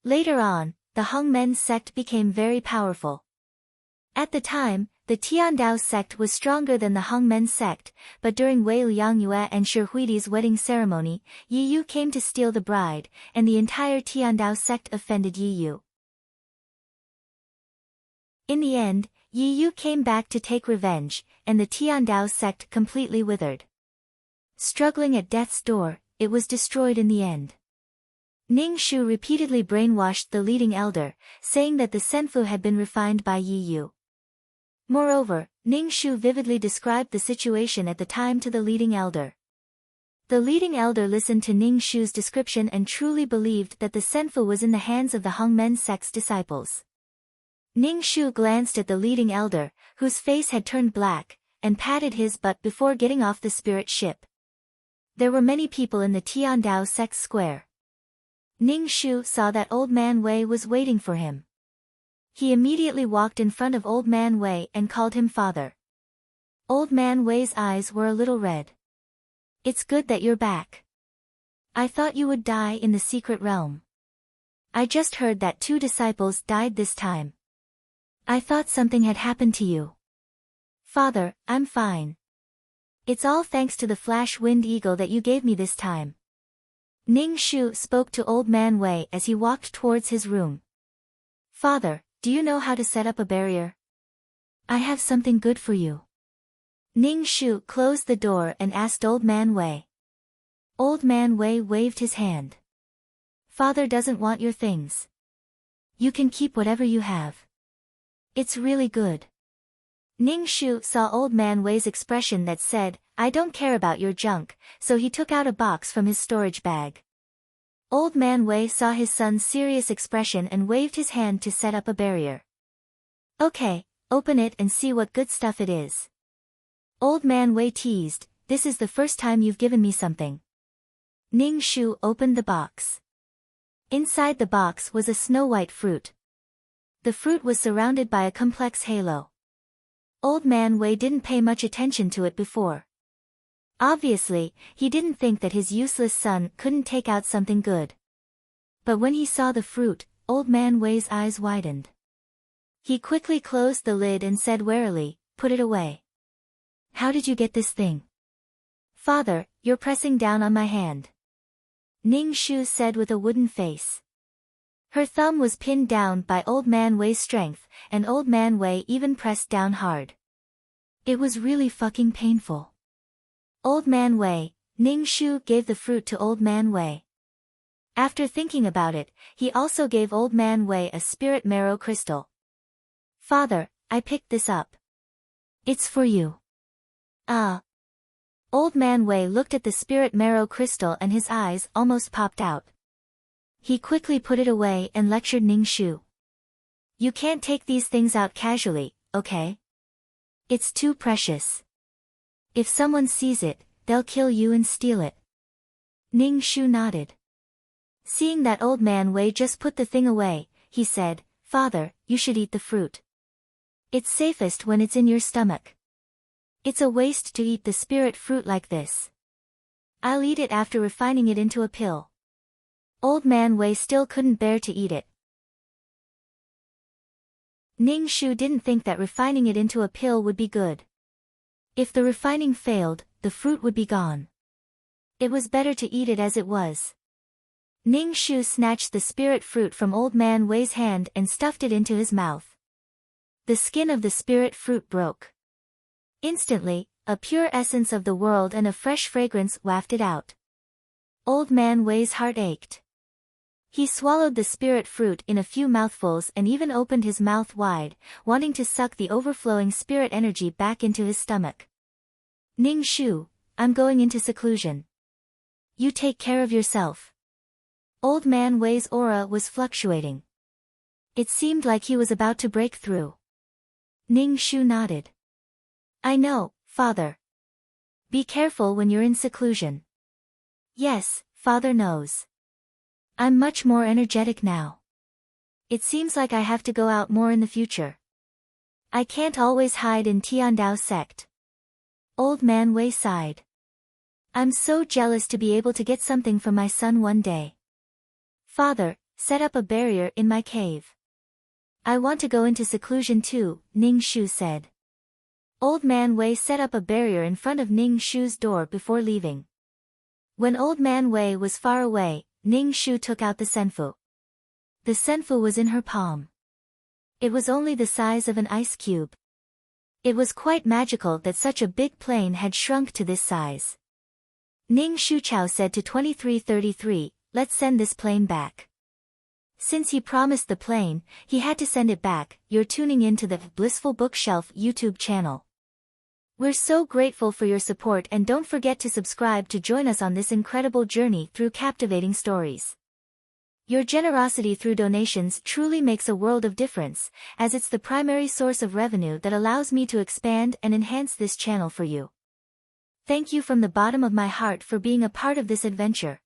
Later on, the Hongmen sect became very powerful. At the time, the Tiandao sect was stronger than the Hongmen sect, but during Wei Liangyue and Shi Huidi's wedding ceremony, Yi Yu came to steal the bride, and the entire Tiandao sect offended Yi Yu. In the end, Yi Yu came back to take revenge, and the Tiandao sect completely withered. Struggling at death's door, it was destroyed in the end. Ning Shu repeatedly brainwashed the leading elder, saying that the Senfu had been refined by Yi Yu. Moreover, Ning Shu vividly described the situation at the time to the leading elder. The leading elder listened to Ning Shu's description and truly believed that the Senfu was in the hands of the Hongmen sect's disciples. Ning Shu glanced at the leading elder, whose face had turned black, and patted his butt before getting off the spirit ship. There were many people in the Tiandao sect square. Ning Shu saw that Old Man Wei was waiting for him. He immediately walked in front of Old Man Wei and called him father. Old Man Wei's eyes were a little red. It's good that you're back. I thought you would die in the secret realm. I just heard that 2 disciples died this time. I thought something had happened to you. Father, I'm fine. It's all thanks to the flash wind eagle that you gave me this time. Ning Shu spoke to Old Man Wei as he walked towards his room. Father, do you know how to set up a barrier? I have something good for you. Ning Shu closed the door and asked Old Man Wei. Old Man Wei waved his hand. Father doesn't want your things. You can keep whatever you have. It's really good. Ning Shu saw Old Man Wei's expression that said, I don't care about your junk, so he took out a box from his storage bag. Old Man Wei saw his son's serious expression and waved his hand to set up a barrier. Okay, open it and see what good stuff it is. Old Man Wei teased, this is the first time you've given me something. Ning Shu opened the box. Inside the box was a snow-white fruit. The fruit was surrounded by a complex halo. Old Man Wei didn't pay much attention to it before. Obviously, he didn't think that his useless son couldn't take out something good. But when he saw the fruit, Old Man Wei's eyes widened. He quickly closed the lid and said warily, put it away. How did you get this thing? Father, you're pressing down on my hand. Ning Shu said with a wooden face. Her thumb was pinned down by Old Man Wei's strength, and Old Man Wei even pressed down hard. It was really fucking painful. Old Man Wei, Ning Shu gave the fruit to Old Man Wei. After thinking about it, he also gave Old Man Wei a spirit marrow crystal. Father, I picked this up. It's for you. Ah. Old Man Wei looked at the spirit marrow crystal and his eyes almost popped out. He quickly put it away and lectured Ning Shu. You can't take these things out casually, okay? It's too precious. If someone sees it, they'll kill you and steal it. Ning Shu nodded. Seeing that old man Wei just put the thing away, he said, Father, you should eat the fruit. It's safest when it's in your stomach. It's a waste to eat the spirit fruit like this. I'll eat it after refining it into a pill. Old man Wei still couldn't bear to eat it. Ning Shu didn't think that refining it into a pill would be good. If the refining failed, the fruit would be gone. It was better to eat it as it was. Ning Shu snatched the spirit fruit from old man Wei's hand and stuffed it into his mouth. The skin of the spirit fruit broke. Instantly, a pure essence of the world and a fresh fragrance wafted out. Old man Wei's heart ached. He swallowed the spirit fruit in a few mouthfuls and even opened his mouth wide, wanting to suck the overflowing spirit energy back into his stomach. Ning Shu, I'm going into seclusion. You take care of yourself. Old man Wei's aura was fluctuating. It seemed like he was about to break through. Ning Shu nodded. I know, Father. Be careful when you're in seclusion. Yes, Father knows. I'm much more energetic now. It seems like I have to go out more in the future. I can't always hide in Tiandao sect. Old man Wei sighed. I'm so jealous to be able to get something from my son one day. Father, set up a barrier in my cave. I want to go into seclusion too, Ning Shu said. Old man Wei set up a barrier in front of Ning Shu's door before leaving. When old man Wei was far away, Ning Shu took out the senfu. The senfu was in her palm. It was only the size of an ice cube. It was quite magical that such a big plane had shrunk to this size. Ning Shuchao said to 2333, let's send this plane back. Since he promised the plane, he had to send it back. You're tuning in to the Blissful Bookshelf YouTube channel. We're so grateful for your support and don't forget to subscribe to join us on this incredible journey through captivating stories. Your generosity through donations truly makes a world of difference, as it's the primary source of revenue that allows me to expand and enhance this channel for you. Thank you from the bottom of my heart for being a part of this adventure.